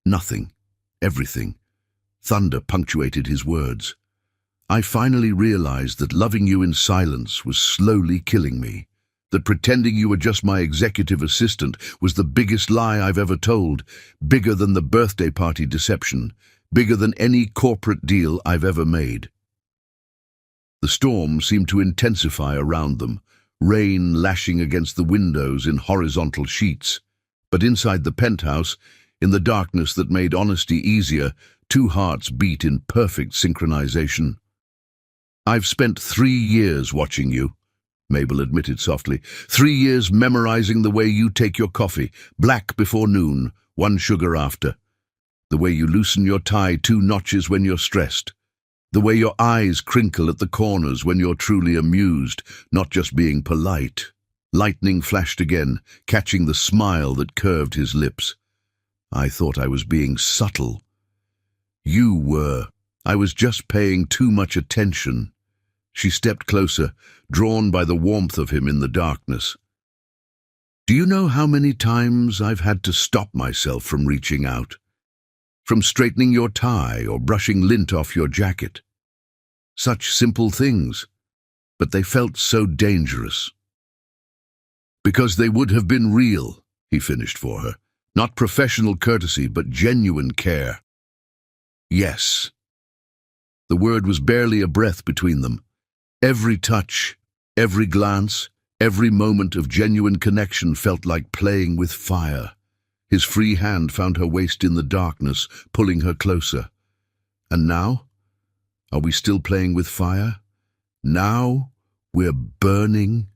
Nothing. Everything. Thunder punctuated his words. I finally realized that loving you in silence was slowly killing me. That pretending you were just my executive assistant was the biggest lie I've ever told, bigger than the birthday party deception, bigger than any corporate deal I've ever made. The storm seemed to intensify around them, rain lashing against the windows in horizontal sheets. But inside the penthouse, in the darkness that made honesty easier, two hearts beat in perfect synchronization. I've spent 3 years watching you, Mabel admitted softly. 3 years memorizing the way you take your coffee, black before noon, 1 sugar after. The way you loosen your tie 2 notches when you're stressed. The way your eyes crinkle at the corners when you're truly amused, not just being polite. Lightning flashed again, catching the smile that curved his lips. I thought I was being subtle. You were. I was just paying too much attention. She stepped closer, drawn by the warmth of him in the darkness. Do you know how many times I've had to stop myself from reaching out? From straightening your tie or brushing lint off your jacket? Such simple things, but they felt so dangerous. Because they would have been real, he finished for her. Not professional courtesy, but genuine care. Yes. The word was barely a breath between them. Every touch, every glance, every moment of genuine connection felt like playing with fire. His free hand found her waist in the darkness, pulling her closer. And now? Are we still playing with fire? Now we're burning?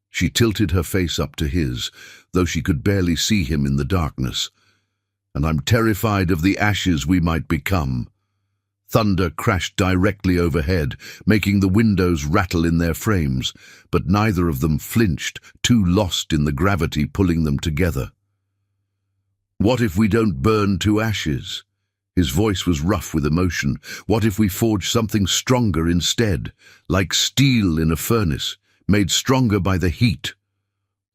She tilted her face up to his, though she could barely see him in the darkness. and I'm terrified of the ashes we might become." Thunder crashed directly overhead, making the windows rattle in their frames, but neither of them flinched, too lost in the gravity pulling them together. "What if we don't burn to ashes?" His voice was rough with emotion. "What if we forge something stronger instead, like steel in a furnace, made stronger by the heat?"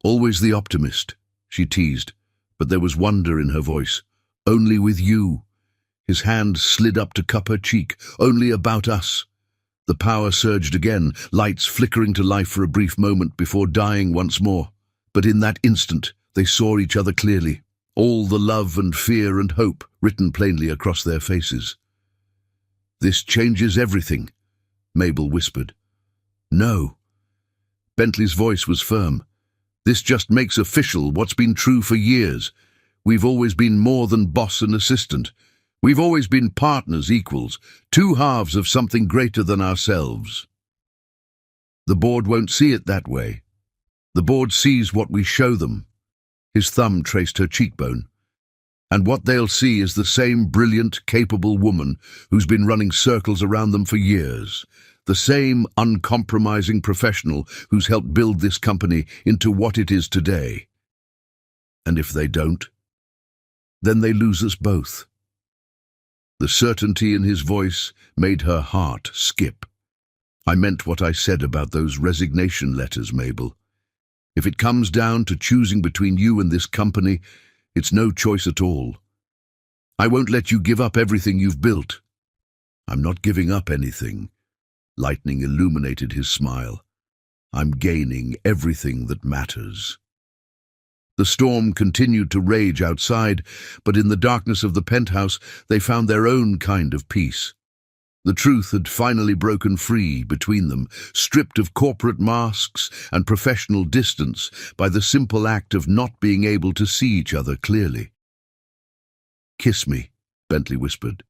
"Always the optimist," she teased, but there was wonder in her voice. "Only with you." His hand slid up to cup her cheek. "Only about us." The power surged again, lights flickering to life for a brief moment before dying once more. But in that instant, they saw each other clearly, all the love and fear and hope written plainly across their faces. "This changes everything," Mabel whispered. "No." Bentley's voice was firm. "This just makes official what's been true for years. We've always been more than boss and assistant. We've always been partners, equals, two halves of something greater than ourselves." "The board won't see it that way. The board sees what we show them." His thumb traced her cheekbone. "And what they'll see is the same brilliant, capable woman who's been running circles around them for years. The same uncompromising professional who's helped build this company into what it is today. And if they don't, then they lose us both." The certainty in his voice made her heart skip. "I meant what I said about those resignation letters, Mabel. If it comes down to choosing between you and this company, it's no choice at all. I won't let you give up everything you've built." "I'm not giving up anything." Lightning illuminated his smile. "I'm gaining everything that matters." The storm continued to rage outside, but in the darkness of the penthouse they found their own kind of peace. The truth had finally broken free between them, stripped of corporate masks and professional distance by the simple act of not being able to see each other clearly. "Kiss me," Bentley whispered,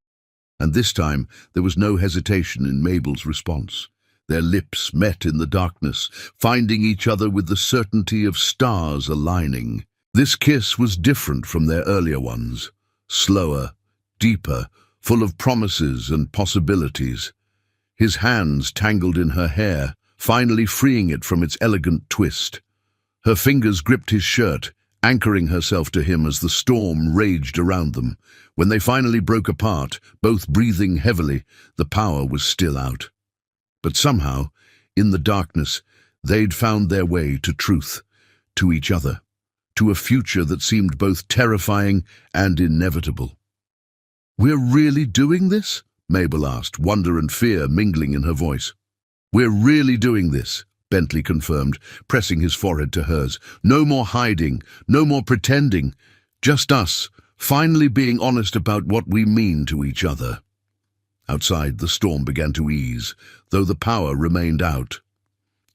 and this time there was no hesitation in Mabel's response. Their lips met in the darkness, finding each other with the certainty of stars aligning. This kiss was different from their earlier ones, slower, deeper, full of promises and possibilities. His hands tangled in her hair, finally freeing it from its elegant twist. Her fingers gripped his shirt, anchoring herself to him as the storm raged around them. When they finally broke apart, both breathing heavily, the power was still out. But somehow, in the darkness, they'd found their way to truth, to each other, to a future that seemed both terrifying and inevitable. "We're really doing this?" Mabel asked, wonder and fear mingling in her voice. "We're really doing this," Bentley confirmed, pressing his forehead to hers. "No more hiding, no more pretending, just us, finally being honest about what we mean to each other." Outside, the storm began to ease, though the power remained out.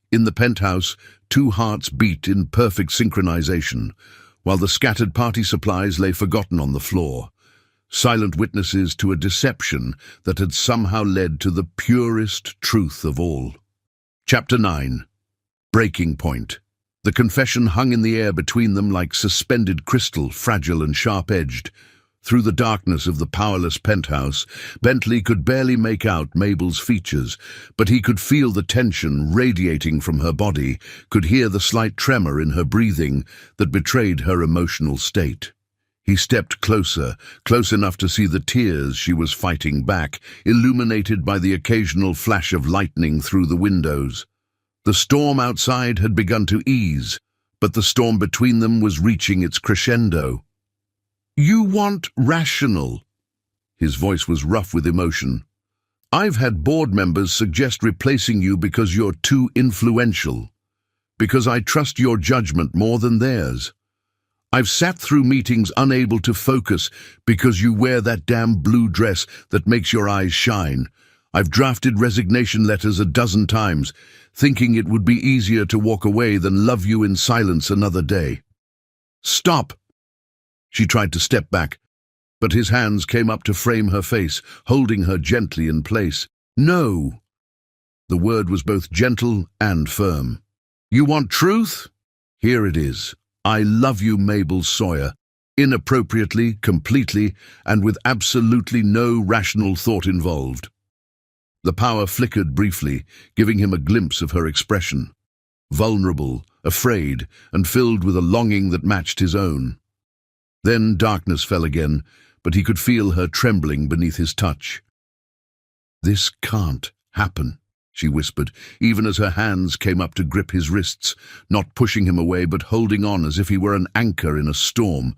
In the penthouse, two hearts beat in perfect synchronization, while the scattered party supplies lay forgotten on the floor, silent witnesses to a deception that had somehow led to the purest truth of all. Chapter 9. Breaking Point. The confession hung in the air between them like suspended crystal, fragile and sharp-edged. Through the darkness of the powerless penthouse, Bentley could barely make out Mabel's features, but he could feel the tension radiating from her body, could hear the slight tremor in her breathing that betrayed her emotional state. He stepped closer, close enough to see the tears she was fighting back, illuminated by the occasional flash of lightning through the windows. The storm outside had begun to ease, but the storm between them was reaching its crescendo. "You want rational." His voice was rough with emotion. "I've had board members suggest replacing you because you're too influential, because I trust your judgment more than theirs. I've sat through meetings unable to focus because you wear that damn blue dress that makes your eyes shine. I've drafted resignation letters a dozen times, thinking it would be easier to walk away than love you in silence another day." "Stop!" She tried to step back, but his hands came up to frame her face, holding her gently in place. "No." The word was both gentle and firm. "You want truth? Here it is. I love you, Mabel Sawyer, inappropriately, completely, and with absolutely no rational thought involved. The power flickered briefly, giving him a glimpse of her expression. Vulnerable, afraid, and filled with a longing that matched his own. Then darkness fell again, but he could feel her trembling beneath his touch. "This can't happen," she whispered, even as her hands came up to grip his wrists, not pushing him away but holding on as if he were an anchor in a storm.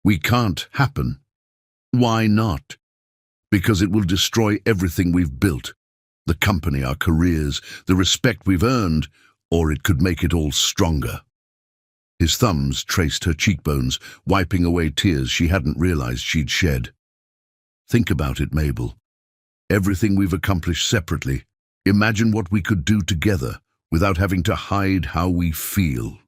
"We can't happen." "Why not?" "Because it will destroy everything we've built. The company, our careers, the respect we've earned, or it could make it all stronger." His thumbs traced her cheekbones, wiping away tears she hadn't realized she'd shed. "Think about it, Mabel. Everything we've accomplished separately. Imagine what we could do together, without having to hide how we feel."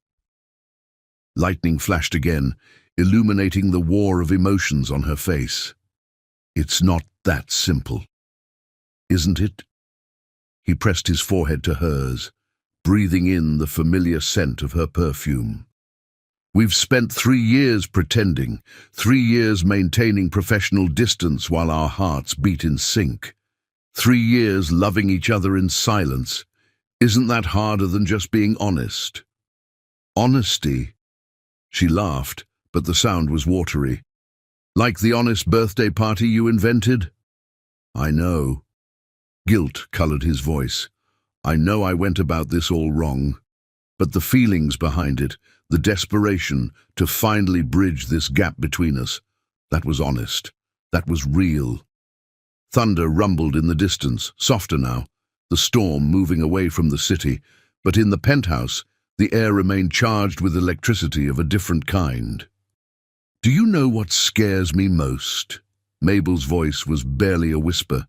Lightning flashed again, illuminating the war of emotions on her face. "It's not that simple, isn't it?" He pressed his forehead to hers, breathing in the familiar scent of her perfume. "We've spent 3 years pretending, 3 years maintaining professional distance while our hearts beat in sync. 3 years loving each other in silence. Isn't that harder than just being honest?" "Honesty?" She laughed, but the sound was watery. "Like the honest birthday party you invented?" "I know." Guilt colored his voice. "I know I went about this all wrong. But the feelings behind it, the desperation to finally bridge this gap between us, that was honest. That was real." Thunder rumbled in the distance, softer now, the storm moving away from the city, but in the penthouse, the air remained charged with electricity of a different kind. "Do you know what scares me most?" Mabel's voice was barely a whisper.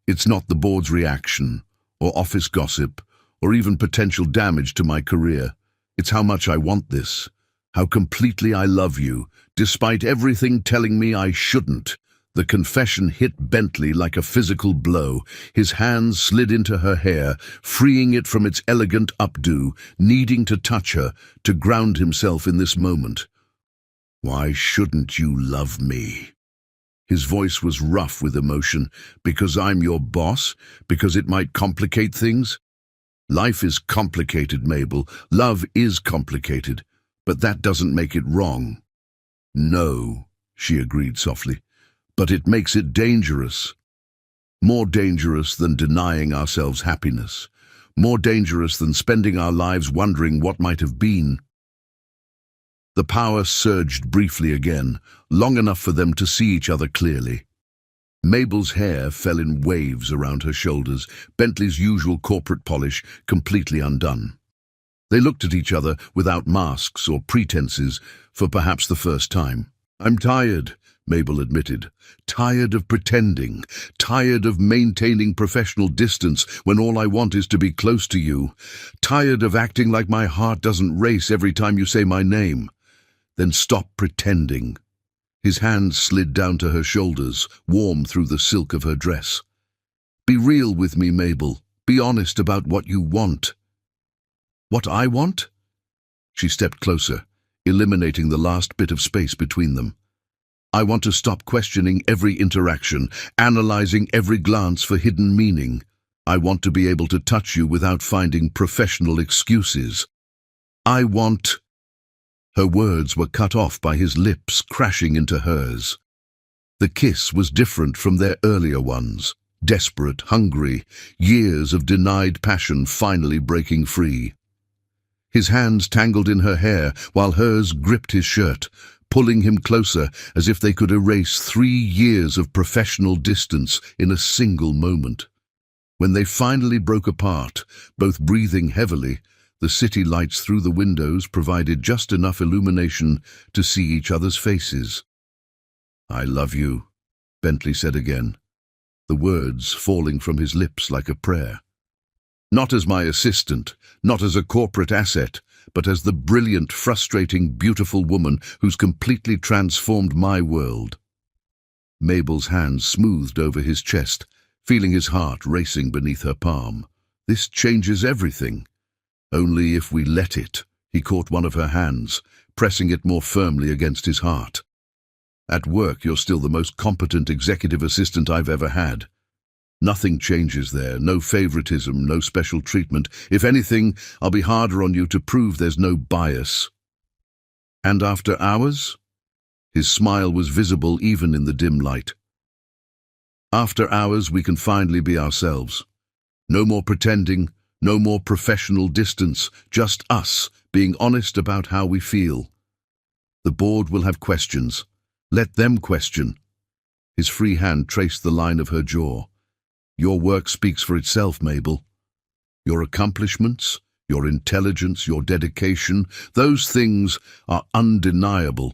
"It's not the board's reaction, or office gossip, or even potential damage to my career. It's how much I want this, how completely I love you, despite everything telling me I shouldn't." The confession hit Bentley like a physical blow. His hands slid into her hair, freeing it from its elegant updo, needing to touch her, to ground himself in this moment. "Why shouldn't you love me?" His voice was rough with emotion. "Because I'm your boss? Because it might complicate things?" "Life is complicated, Mabel. Love is complicated. But that doesn't make it wrong." "No," she agreed softly. "But it makes it dangerous. More dangerous than denying ourselves happiness. More dangerous than spending our lives wondering what might have been." The power surged briefly again, long enough for them to see each other clearly. Mabel's hair fell in waves around her shoulders, Bentley's usual corporate polish completely undone. They looked at each other without masks or pretenses for perhaps the first time. "I'm tired," Mabel admitted. "Tired of pretending, tired of maintaining professional distance when all I want is to be close to you. Tired of acting like my heart doesn't race every time you say my name." "Then stop pretending." His hand slid down to her shoulders, warm through the silk of her dress. "Be real with me, Mabel. Be honest about what you want." "What I want?" She stepped closer, eliminating the last bit of space between them. "I want to stop questioning every interaction, analyzing every glance for hidden meaning. I want to be able to touch you without finding professional excuses. I want—" Her words were cut off by his lips crashing into hers. The kiss was different from their earlier ones, desperate, hungry, years of denied passion finally breaking free. His hands tangled in her hair while hers gripped his shirt, pulling him closer as if they could erase 3 years of professional distance in a single moment. When they finally broke apart, both breathing heavily, the city lights through the windows provided just enough illumination to see each other's faces. "I love you," Bentley said again, the words falling from his lips like a prayer. "Not as my assistant, not as a corporate asset, but as the brilliant, frustrating, beautiful woman who's completely transformed my world." Mabel's hand smoothed over his chest, feeling his heart racing beneath her palm. "This changes everything." "Only if we let it," He caught one of her hands, pressing it more firmly against his heart. At work, you're still the most competent executive assistant I've ever had. Nothing changes there, no favoritism, no special treatment. If anything, I'll be harder on you to prove there's no bias. And after hours? His smile was visible even in the dim light. After hours, we can finally be ourselves. No more pretending, no more professional distance, just us being honest about how we feel. The board will have questions. Let them question. His free hand traced the line of her jaw. Your work speaks for itself, Mabel. Your accomplishments, your intelligence, your dedication, those things are undeniable.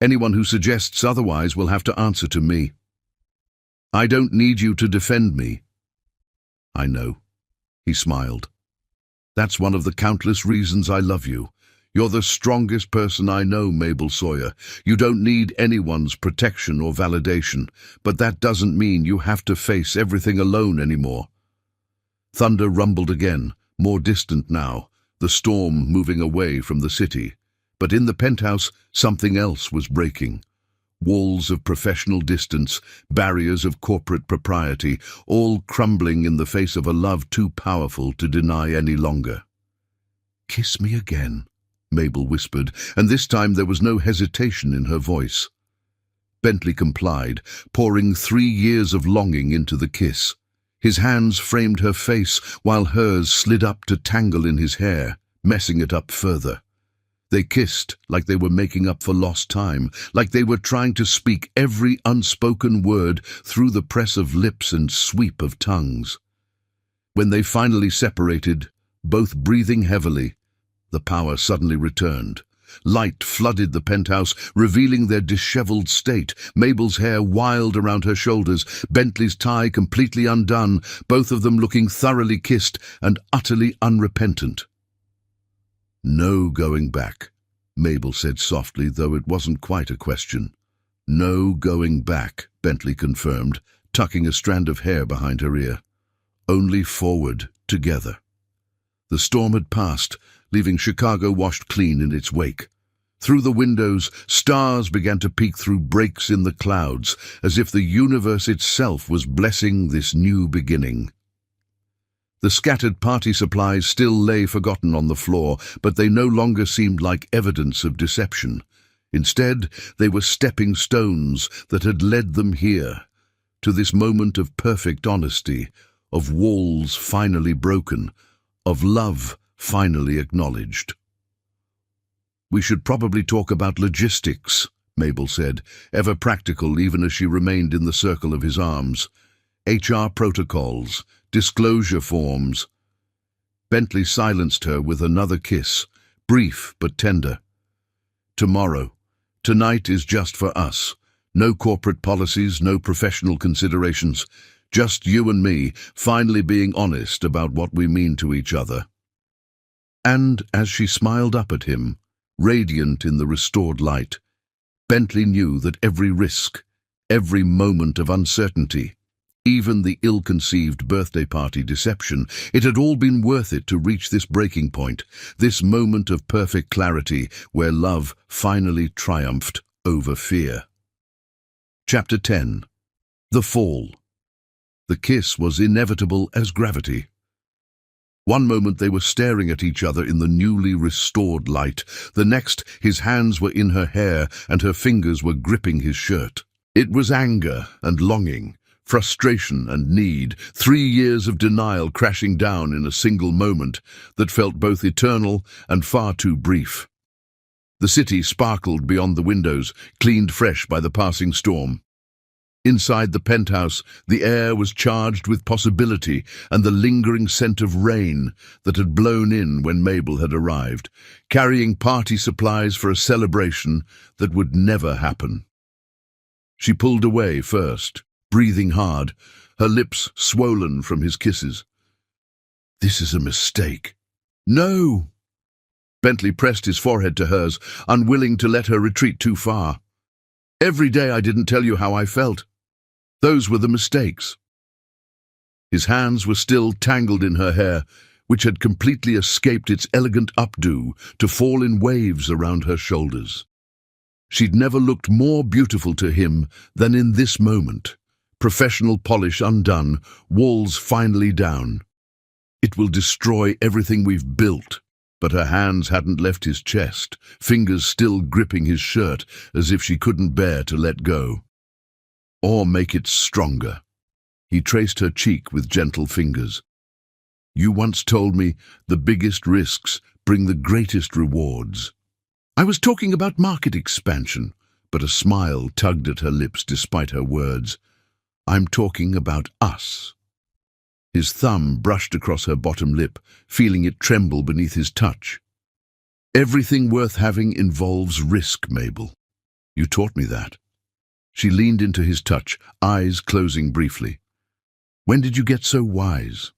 Anyone who suggests otherwise will have to answer to me. I don't need you to defend me. I know. He smiled. That's one of the countless reasons I love you. You're the strongest person I know, Mabel Sawyer. You don't need anyone's protection or validation, but that doesn't mean you have to face everything alone anymore. Thunder rumbled again, more distant now, the storm moving away from the city. But in the penthouse, something else was breaking. Walls of professional distance, barriers of corporate propriety, all crumbling in the face of a love too powerful to deny any longer. "Kiss me again," Mabel whispered, and this time there was no hesitation in her voice. Bentley complied, pouring 3 years of longing into the kiss. His hands framed her face while hers slid up to tangle in his hair, messing it up further. They kissed like they were making up for lost time, like they were trying to speak every unspoken word through the press of lips and sweep of tongues. When they finally separated, both breathing heavily, the power suddenly returned. Light flooded the penthouse, revealing their disheveled state, Mabel's hair wild around her shoulders, Bentley's tie completely undone, both of them looking thoroughly kissed and utterly unrepentant. "No going back," Mabel said softly, though it wasn't quite a question. "No going back," Bentley confirmed, tucking a strand of hair behind her ear. "Only forward, together." The storm had passed, leaving Chicago washed clean in its wake. Through the windows, stars began to peek through breaks in the clouds, as if the universe itself was blessing this new beginning. The scattered party supplies still lay forgotten on the floor, but they no longer seemed like evidence of deception. Instead, they were stepping stones that had led them here, to this moment of perfect honesty, of walls finally broken, of love finally acknowledged. "We should probably talk about logistics," Mabel said, ever practical even as she remained in the circle of his arms. "HR protocols, disclosure forms." Bentley silenced her with another kiss, brief but tender. "Tomorrow. Tonight is just for us. No corporate policies, no professional considerations. Just you and me, finally being honest about what we mean to each other." And as she smiled up at him, radiant in the restored light, Bentley knew that every risk, every moment of uncertainty, even the ill-conceived birthday party deception, it had all been worth it to reach this breaking point, this moment of perfect clarity where love finally triumphed over fear. Chapter 10. The Fall. The kiss was inevitable as gravity. One moment they were staring at each other in the newly restored light. The next, his hands were in her hair and her fingers were gripping his shirt. It was anger and longing, frustration and need, 3 years of denial crashing down in a single moment that felt both eternal and far too brief. The city sparkled beyond the windows, cleaned fresh by the passing storm. Inside the penthouse, the air was charged with possibility and the lingering scent of rain that had blown in when Mabel had arrived, carrying party supplies for a celebration that would never happen. She pulled away first, breathing hard, her lips swollen from his kisses. "This is a mistake." "No!" Bentley pressed his forehead to hers, unwilling to let her retreat too far. "Every day I didn't tell you how I felt. Those were the mistakes." His hands were still tangled in her hair which had completely escaped its elegant updo to fall in waves around her shoulders. She'd never looked more beautiful to him than in this moment. Professional polish undone, walls finally down. It will destroy everything we've built. But her hands hadn't left his chest, fingers still gripping his shirt as if she couldn't bear to let go. Or make it stronger. He traced her cheek with gentle fingers. You once told me the biggest risks bring the greatest rewards. I was talking about market expansion, but a smile tugged at her lips despite her words. I'm talking about us. His thumb brushed across her bottom lip, feeling it tremble beneath his touch. Everything worth having involves risk, Mabel. You taught me that. She leaned into his touch, eyes closing briefly. When did you get so wise?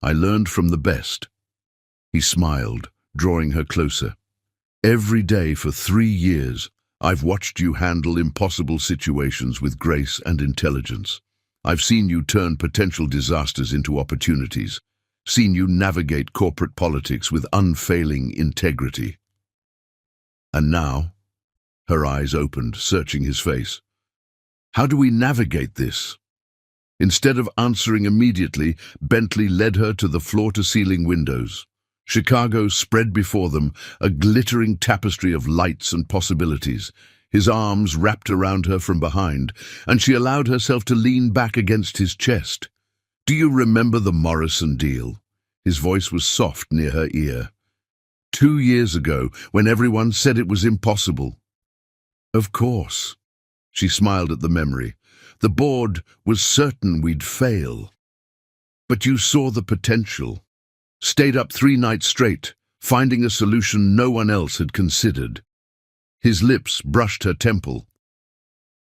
I learned from the best. He smiled, drawing her closer. Every day for 3 years, I've watched you handle impossible situations with grace and intelligence. I've seen you turn potential disasters into opportunities, seen you navigate corporate politics with unfailing integrity. And now, her eyes opened, searching his face. How do we navigate this? Instead of answering immediately, Bentley led her to the floor-to-ceiling windows. Chicago spread before them, a glittering tapestry of lights and possibilities. His arms wrapped around her from behind, and she allowed herself to lean back against his chest. Do you remember the Morrison deal? His voice was soft near her ear. 2 years ago, when everyone said it was impossible. Of course. She smiled at the memory. The board was certain we'd fail. But you saw the potential. Stayed up 3 nights straight, finding a solution no one else had considered. His lips brushed her temple.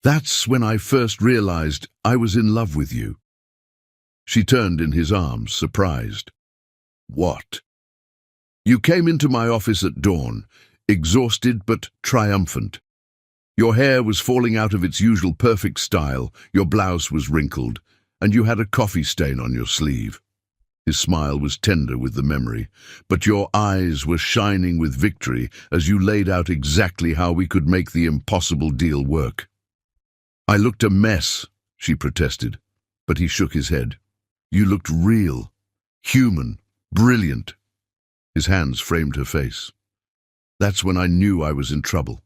That's when I first realized I was in love with you. She turned in his arms, surprised. What? You came into my office at dawn, exhausted but triumphant. Your hair was falling out of its usual perfect style, your blouse was wrinkled, and you had a coffee stain on your sleeve. His smile was tender with the memory, but your eyes were shining with victory as you laid out exactly how we could make the impossible deal work. I looked a mess, she protested, but he shook his head. You looked real, human, brilliant. His hands framed her face. That's when I knew I was in trouble,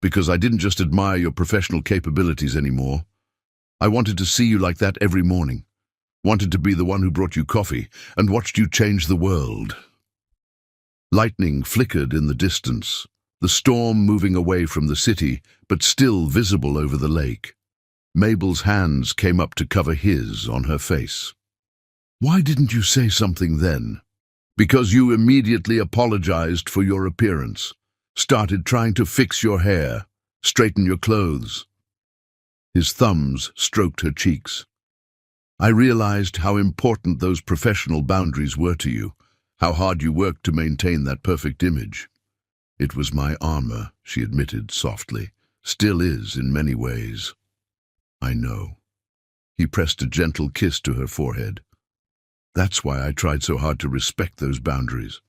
because I didn't just admire your professional capabilities anymore. I wanted to see you like that every morning. Wanted to be the one who brought you coffee and watched you change the world. Lightning flickered in the distance, the storm moving away from the city, but still visible over the lake. Mabel's hands came up to cover his on her face. Why didn't you say something then? Because you immediately apologized for your appearance, started trying to fix your hair, straighten your clothes. His thumbs stroked her cheeks. I realized how important those professional boundaries were to you, how hard you worked to maintain that perfect image. It was my armor, she admitted softly. Still is in many ways. I know. He pressed a gentle kiss to her forehead. That's why I tried so hard to respect those boundaries,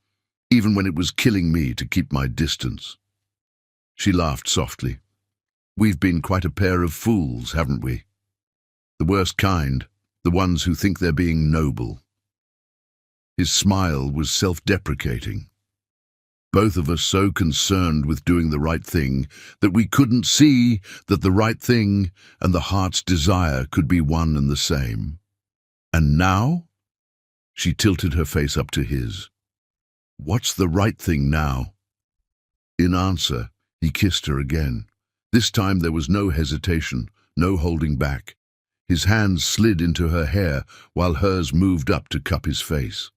even when it was killing me to keep my distance. She laughed softly. We've been quite a pair of fools, haven't we? The worst kind. The ones who think they're being noble. His smile was self-deprecating. Both of us so concerned with doing the right thing that we couldn't see that the right thing and the heart's desire could be one and the same. And now? She tilted her face up to his. What's the right thing now? In answer, he kissed her again. This time there was no hesitation, no holding back. His hands slid into her hair while hers moved up to cup his face.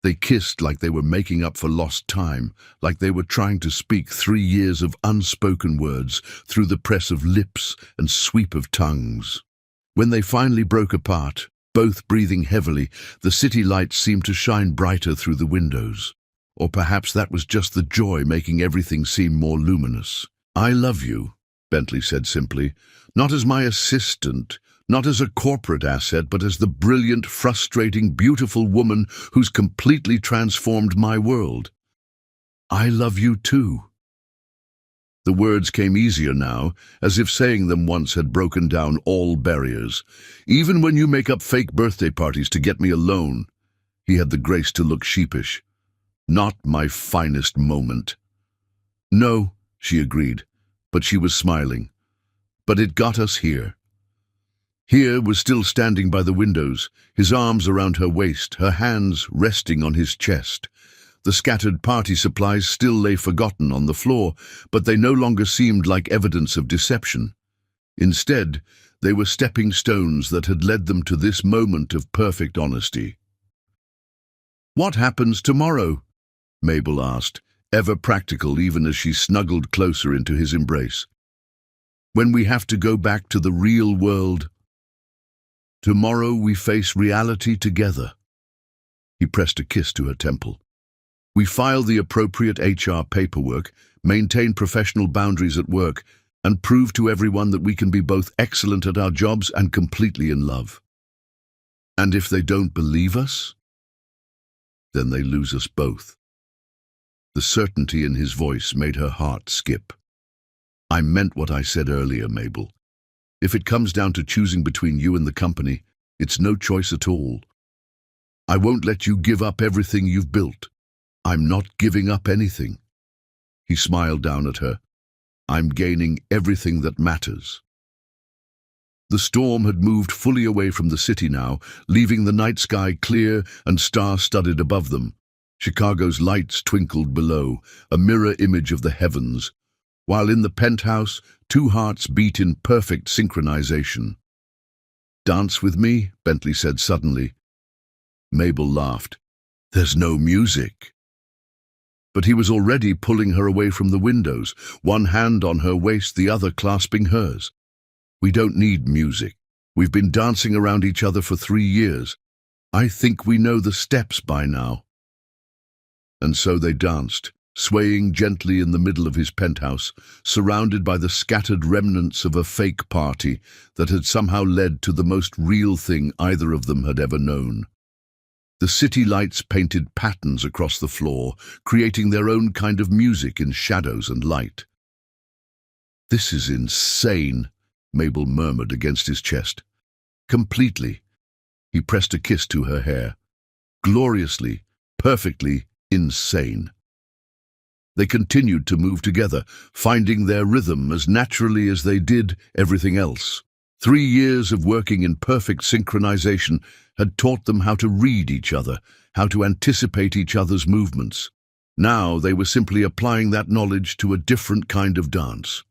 They kissed like they were making up for lost time, like they were trying to speak 3 years of unspoken words through the press of lips and sweep of tongues. When they finally broke apart, both breathing heavily, the city lights seemed to shine brighter through the windows. Or perhaps that was just the joy making everything seem more luminous. I love you, Bentley said simply, not as my assistant, not as a corporate asset, but as the brilliant, frustrating, beautiful woman who's completely transformed my world. I love you too. The words came easier now, as if saying them once had broken down all barriers. Even when you make up fake birthday parties to get me alone, he had the grace to look sheepish. Not my finest moment. No, she agreed, but she was smiling. But it got us here. Here was still standing by the windows, his arms around her waist, her hands resting on his chest. The scattered party supplies still lay forgotten on the floor, but they no longer seemed like evidence of deception. Instead, they were stepping stones that had led them to this moment of perfect honesty. "What happens tomorrow?" Mabel asked, ever practical even as she snuggled closer into his embrace. "When we have to go back to the real world?" "Tomorrow we face reality together." He pressed a kiss to her temple. "We file the appropriate HR paperwork, maintain professional boundaries at work, and prove to everyone that we can be both excellent at our jobs and completely in love. And if they don't believe us, then they lose us both." The certainty in his voice made her heart skip. "I meant what I said earlier, Mabel. If it comes down to choosing between you and the company, it's no choice at all. I won't let you give up everything you've built. I'm not giving up anything." He smiled down at her. "I'm gaining everything that matters." The storm had moved fully away from the city now, leaving the night sky clear and star-studded above them. Chicago's lights twinkled below, a mirror image of the heavens, while in the penthouse, two hearts beat in perfect synchronization. "Dance with me?" Bentley said suddenly. Mabel laughed. "There's no music." But he was already pulling her away from the windows, one hand on her waist, the other clasping hers. "We don't need music. We've been dancing around each other for 3 years. I think we know the steps by now." And so they danced, swaying gently in the middle of his penthouse, surrounded by the scattered remnants of a fake party that had somehow led to the most real thing either of them had ever known. The city lights painted patterns across the floor, creating their own kind of music in shadows and light. "This is insane," Mabel murmured against his chest. "Completely." He pressed a kiss to her hair. "Gloriously, perfectly insane." They continued to move together, finding their rhythm as naturally as they did everything else. 3 years of working in perfect synchronization had taught them how to read each other, how to anticipate each other's movements. Now they were simply applying that knowledge to a different kind of dance.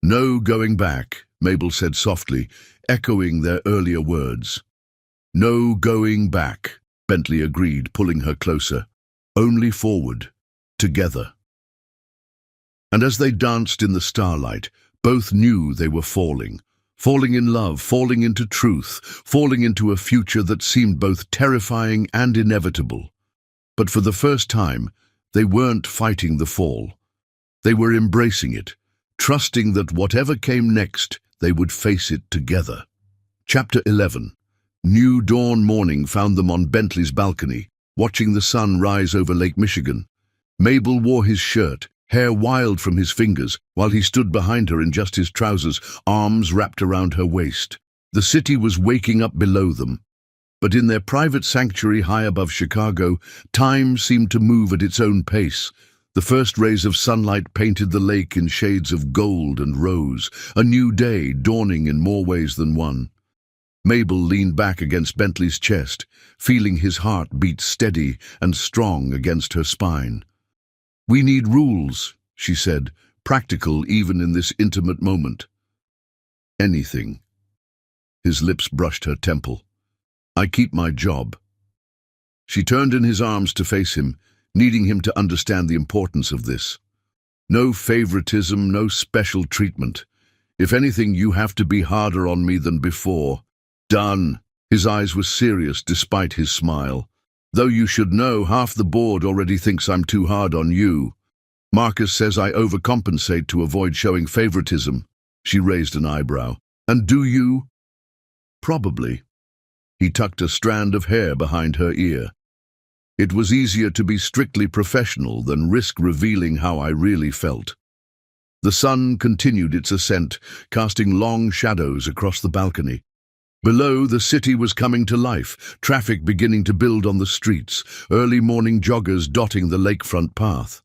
"No going back," Mabel said softly, echoing their earlier words. "No going back," Bentley agreed, pulling her closer. "Only forward, together." And as they danced in the starlight, both knew they were falling in love, falling into truth, falling into a future that seemed both terrifying and inevitable. But for the first time, they weren't fighting the fall. They were embracing it, trusting that whatever came next, they would face it together. Chapter 11. New dawn morning found them on Bentley's balcony, watching the sun rise over Lake Michigan. Mabel wore his shirt, hair wild from his fingers, while he stood behind her in just his trousers, arms wrapped around her waist. The city was waking up below them. But in their private sanctuary high above Chicago, time seemed to move at its own pace. The first rays of sunlight painted the lake in shades of gold and rose, a new day dawning in more ways than one. Mabel leaned back against Bentley's chest, feeling his heart beat steady and strong against her spine. "We need rules," she said, practical even in this intimate moment. "Anything." His lips brushed her temple. "I keep my job." She turned in his arms to face him, needing him to understand the importance of this. "No favoritism, no special treatment. If anything, you have to be harder on me than before." "Done." His eyes were serious despite his smile. "Though you should know, half the board already thinks I'm too hard on you. Marcus says I overcompensate to avoid showing favoritism." She raised an eyebrow. And do you? Probably. He tucked a strand of hair behind her ear. It was easier to be strictly professional than risk revealing how I really felt. The sun continued its ascent, casting long shadows across the balcony. Below, the city was coming to life, traffic beginning to build on the streets, early morning joggers dotting the lakefront path.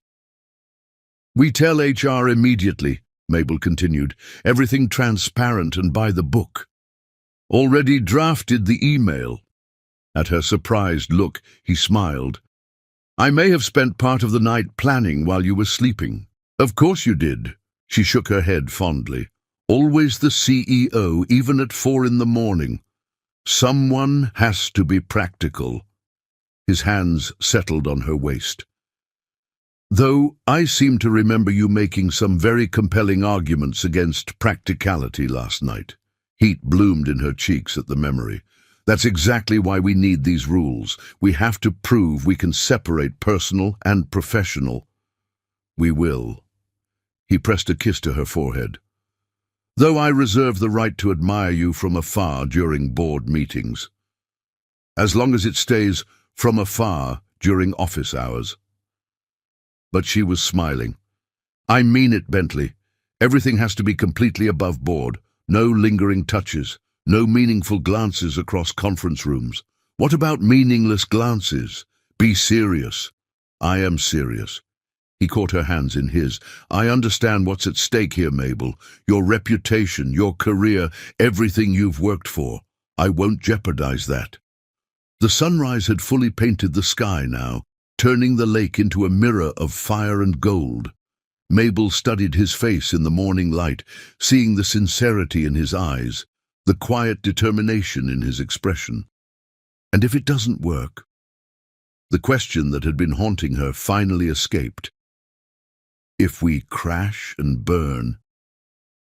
"We tell HR immediately," Mabel continued, "everything transparent and by the book. Already drafted the email." At her surprised look, he smiled. "I may have spent part of the night planning while you were sleeping." "Of course you did." She shook her head fondly. "Always the CEO, even at 4 in the morning. Someone has to be practical." His hands settled on her waist. "Though I seem to remember you making some very compelling arguments against practicality last night." Heat bloomed in her cheeks at the memory. "That's exactly why we need these rules. We have to prove we can separate personal and professional." "We will." He pressed a kiss to her forehead. "Though I reserve the right to admire you from afar during board meetings. As long as it stays from afar during office hours." But she was smiling. "I mean it, Bentley. Everything has to be completely above board. No lingering touches. No meaningful glances across conference rooms." "What about meaningless glances? Be serious." "I am serious." He caught her hands in his. "I understand what's at stake here, Mabel. Your reputation, your career, everything you've worked for. I won't jeopardize that." The sunrise had fully painted the sky now, turning the lake into a mirror of fire and gold. Mabel studied his face in the morning light, seeing the sincerity in his eyes, the quiet determination in his expression. "And if it doesn't work?" The question that had been haunting her finally escaped. "If we crash and burn?"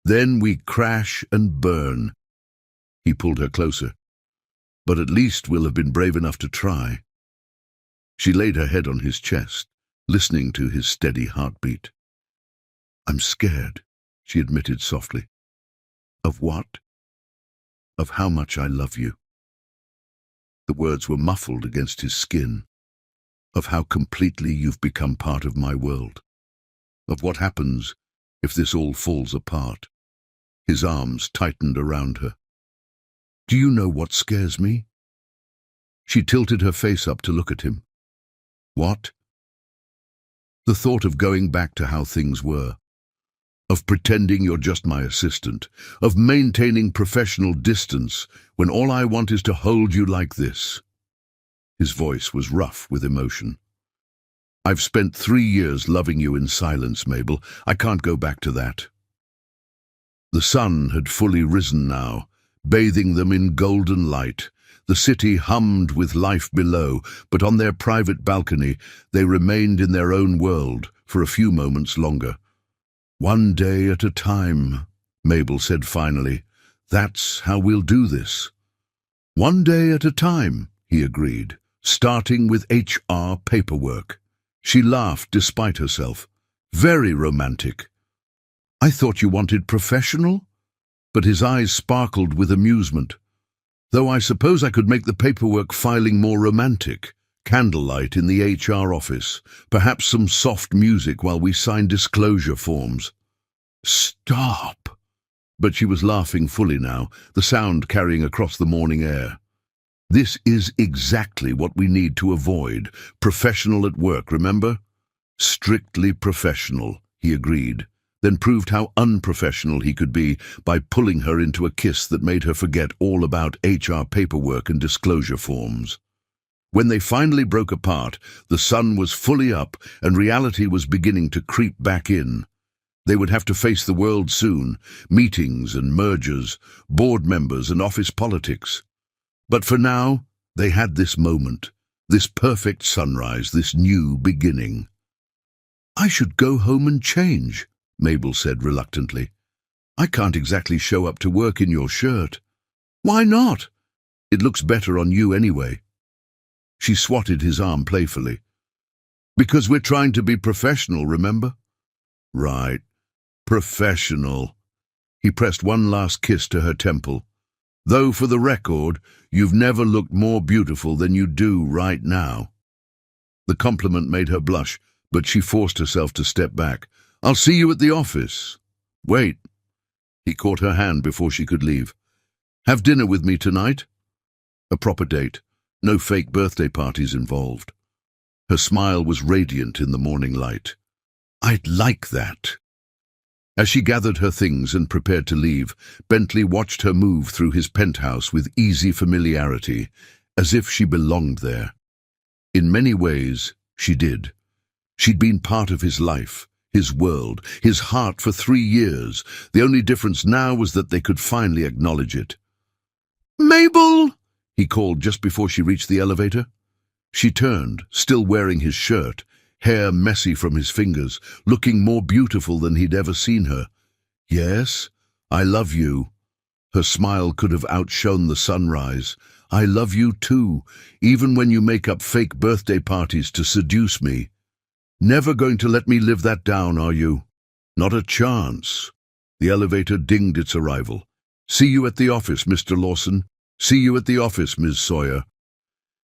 "Then we crash and burn." He pulled her closer. "But at least we'll have been brave enough to try." She laid her head on his chest, listening to his steady heartbeat. "I'm scared," she admitted softly. "Of what?" "Of how much I love you." The words were muffled against his skin. "Of how completely you've become part of my world. Of what happens if this all falls apart." His arms tightened around her. "Do you know what scares me?" She tilted her face up to look at him. "What?" "The thought of going back to how things were. Of pretending you're just my assistant. Of maintaining professional distance when all I want is to hold you like this." His voice was rough with emotion. "I've spent 3 years loving you in silence, Mabel. I can't go back to that." The sun had fully risen now, bathing them in golden light. The city hummed with life below, but on their private balcony they remained in their own world for a few moments longer. "One day at a time," Mabel said finally. "That's how we'll do this." "One day at a time," he agreed, "starting with HR paperwork." She laughed despite herself. "Very romantic." "I thought you wanted professional?" But his eyes sparkled with amusement. "Though I suppose I could make the paperwork filing more romantic. Candlelight in the HR office, perhaps some soft music while we sign disclosure forms." "Stop!" But she was laughing fully now, the sound carrying across the morning air. "This is exactly what we need to avoid. Professional at work, remember?" "Strictly professional," he agreed, then proved how unprofessional he could be by pulling her into a kiss that made her forget all about HR paperwork and disclosure forms. When they finally broke apart, the sun was fully up and reality was beginning to creep back in. They would have to face the world soon, meetings and mergers, board members and office politics. But for now, they had this moment, this perfect sunrise, this new beginning. "I should go home and change," Mabel said reluctantly. "I can't exactly show up to work in your shirt." "Why not?" "It looks better on you anyway." She swatted his arm playfully. "Because we're trying to be professional, remember?" "Right. Professional." He pressed one last kiss to her temple. "Though, for the record, you've never looked more beautiful than you do right now." The compliment made her blush, but she forced herself to step back. "I'll see you at the office." "Wait." He caught her hand before she could leave. "Have dinner with me tonight." A proper date. No fake birthday parties involved. Her smile was radiant in the morning light. "I'd like that." As she gathered her things and prepared to leave, Bentley watched her move through his penthouse with easy familiarity, as if she belonged there. In many ways, she did. She'd been part of his life, his world, his heart for 3 years. The only difference now was that they could finally acknowledge it. "Mabel!" he called just before she reached the elevator. She turned, still wearing his shirt, hair messy from his fingers, looking more beautiful than he'd ever seen her. "Yes, I love you." Her smile could have outshone the sunrise. "I love you too, even when you make up fake birthday parties to seduce me. Never going to let me live that down, are you?" "Not a chance." The elevator dinged its arrival. "See you at the office, Mr. Lawson. See you at the office, Ms. Sawyer."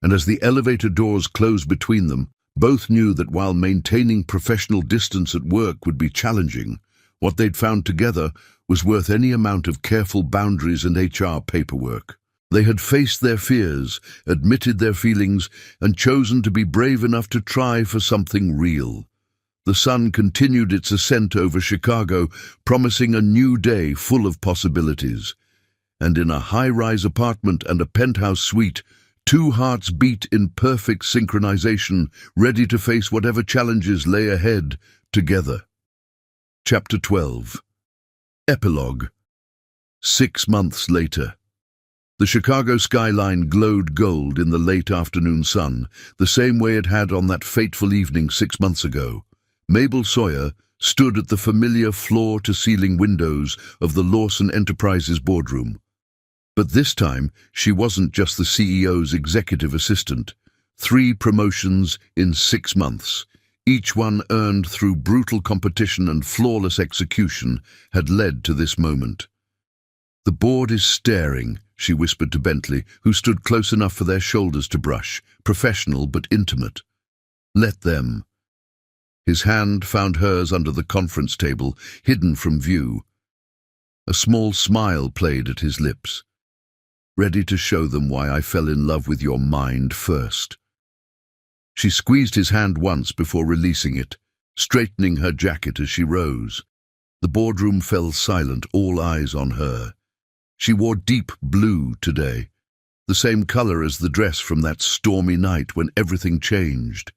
And as the elevator doors closed between them, both knew that while maintaining professional distance at work would be challenging, what they'd found together was worth any amount of careful boundaries and HR paperwork. They had faced their fears, admitted their feelings, and chosen to be brave enough to try for something real. The sun continued its ascent over Chicago, promising a new day full of possibilities. And in a high-rise apartment and a penthouse suite, 2 hearts beat in perfect synchronization, ready to face whatever challenges lay ahead, together. Chapter 12. Epilogue. 6 months later. The Chicago skyline glowed gold in the late afternoon sun, the same way it had on that fateful evening 6 months ago. Mabel Sawyer stood at the familiar floor-to-ceiling windows of the Lawson Enterprises boardroom. But this time, she wasn't just the CEO's executive assistant. 3 promotions in 6 months, each one earned through brutal competition and flawless execution, had led to this moment. "The board is staring," she whispered to Bentley, who stood close enough for their shoulders to brush, professional but intimate. "Let them." His hand found hers under the conference table, hidden from view. A small smile played at his lips. "Ready to show them why I fell in love with your mind first." She squeezed his hand once before releasing it, straightening her jacket as she rose. The boardroom fell silent, all eyes on her. She wore deep blue today, the same color as the dress from that stormy night when everything changed.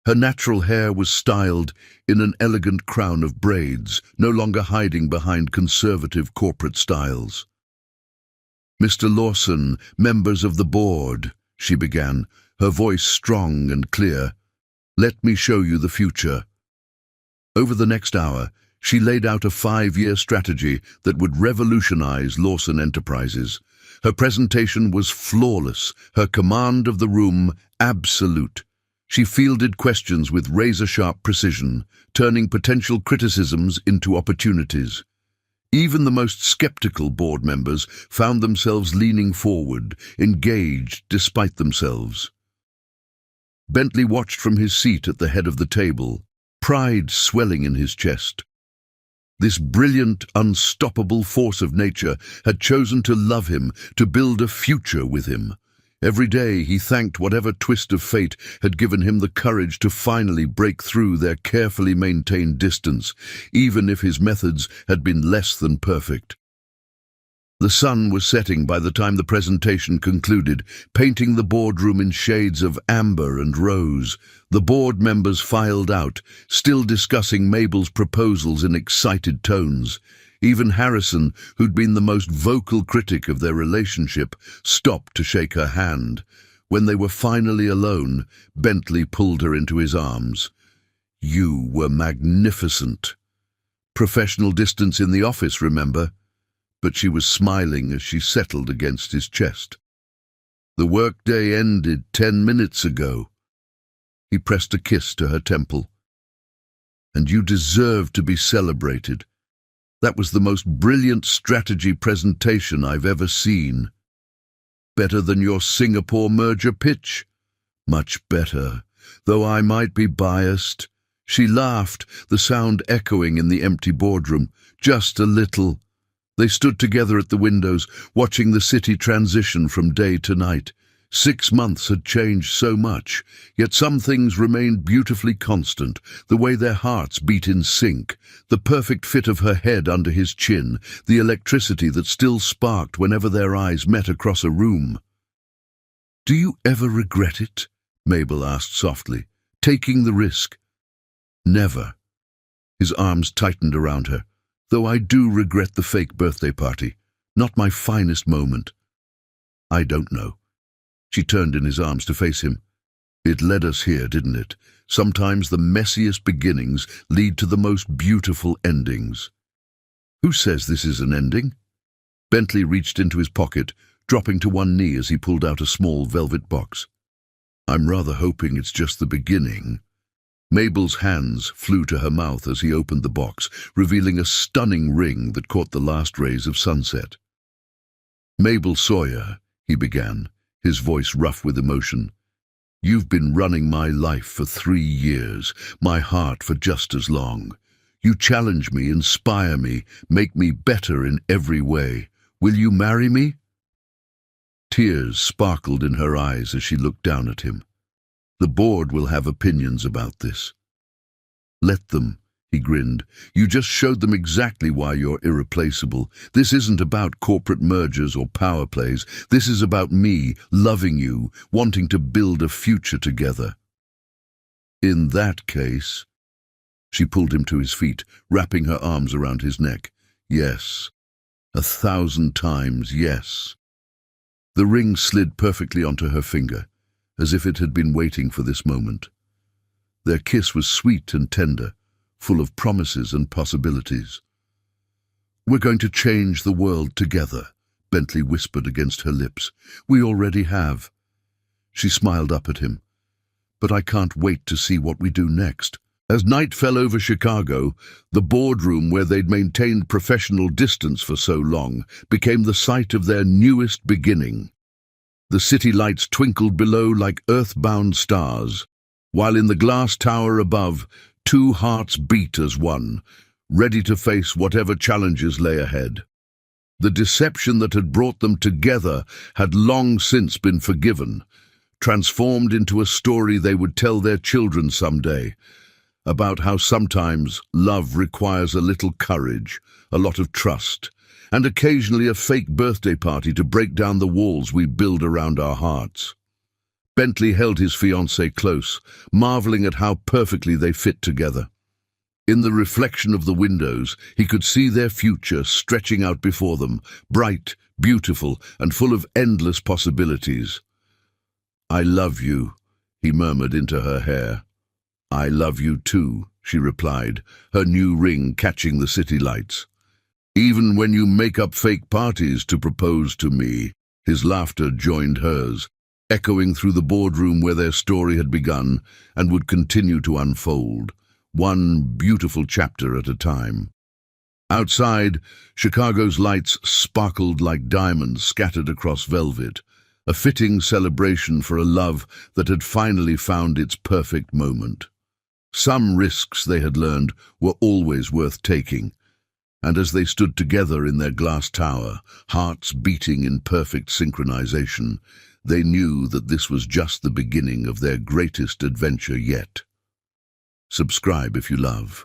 Her natural hair was styled in an elegant crown of braids, no longer hiding behind conservative corporate styles. "Mr. Lawson, members of the board," she began, her voice strong and clear, "let me show you the future." Over the next hour, she laid out a 5-year strategy that would revolutionize Lawson Enterprises. Her presentation was flawless, her command of the room absolute. She fielded questions with razor-sharp precision, turning potential criticisms into opportunities. Even the most skeptical board members found themselves leaning forward, engaged despite themselves. Bentley watched from his seat at the head of the table, pride swelling in his chest. This brilliant, unstoppable force of nature had chosen to love him, to build a future with him. Every day he thanked whatever twist of fate had given him the courage to finally break through their carefully maintained distance, even if his methods had been less than perfect. The sun was setting by the time the presentation concluded, painting the boardroom in shades of amber and rose. The board members filed out, still discussing Mabel's proposals in excited tones. Even Harrison, who'd been the most vocal critic of their relationship, stopped to shake her hand. When they were finally alone, Bentley pulled her into his arms. "You were magnificent." Professional distance in the office, remember? But she was smiling as she settled against his chest. "The workday ended 10 minutes ago." He pressed a kiss to her temple. "And you deserve to be celebrated. That was the most brilliant strategy presentation I've ever seen. Better than your Singapore merger pitch? Much better, though I might be biased. She laughed, the sound echoing in the empty boardroom, just a little. They stood together at the windows, watching the city transition from day to night. 6 months had changed so much, yet some things remained beautifully constant, the way their hearts beat in sync, the perfect fit of her head under his chin, the electricity that still sparked whenever their eyes met across a room. "Do you ever regret it?" Mabel asked softly, "taking the risk?" "Never." His arms tightened around her. "Though I do regret the fake birthday party. Not my finest moment." "I don't know." She turned in his arms to face him. "It led us here, didn't it? Sometimes the messiest beginnings lead to the most beautiful endings." "Who says this is an ending?" Bentley reached into his pocket, dropping to one knee as he pulled out a small velvet box. "I'm rather hoping it's just the beginning." Mabel's hands flew to her mouth as he opened the box, revealing a stunning ring that caught the last rays of sunset. "Mabel Sawyer," he began, his voice rough with emotion, "you've been running my life for 3 years, my heart for just as long. You challenge me, inspire me, make me better in every way. Will you marry me?" Tears sparkled in her eyes as she looked down at him. "The board will have opinions about this." "Let them," he grinned. "You just showed them exactly why you're irreplaceable. This isn't about corporate mergers or power plays. This is about me loving you, wanting to build a future together." "In that case," she pulled him to his feet, wrapping her arms around his neck. "Yes. 1,000 times yes." The ring slid perfectly onto her finger, as if it had been waiting for this moment. Their kiss was sweet and tender, full of promises and possibilities. "We're going to change the world together," Bentley whispered against her lips. "We already have." She smiled up at him. "But I can't wait to see what we do next." As night fell over Chicago, the boardroom where they'd maintained professional distance for so long became the site of their newest beginning. The city lights twinkled below like earthbound stars, while in the glass tower above, 2 hearts beat as one, ready to face whatever challenges lay ahead. The deception that had brought them together had long since been forgiven, transformed into a story they would tell their children someday, about how sometimes love requires a little courage, a lot of trust, and occasionally a fake birthday party to break down the walls we build around our hearts. Bentley held his fiancée close, marveling at how perfectly they fit together. In the reflection of the windows, he could see their future stretching out before them, bright, beautiful, and full of endless possibilities. "I love you," he murmured into her hair. "I love you too," she replied, her new ring catching the city lights. "Even when you make up fake parties to propose to me." His laughter joined hers, echoing through the boardroom where their story had begun and would continue to unfold, one beautiful chapter at a time. Outside, Chicago's lights sparkled like diamonds scattered across velvet, a fitting celebration for a love that had finally found its perfect moment. Some risks, they had learned, were always worth taking, and as they stood together in their glass tower, hearts beating in perfect synchronization, they knew that this was just the beginning of their greatest adventure yet. Subscribe if you love.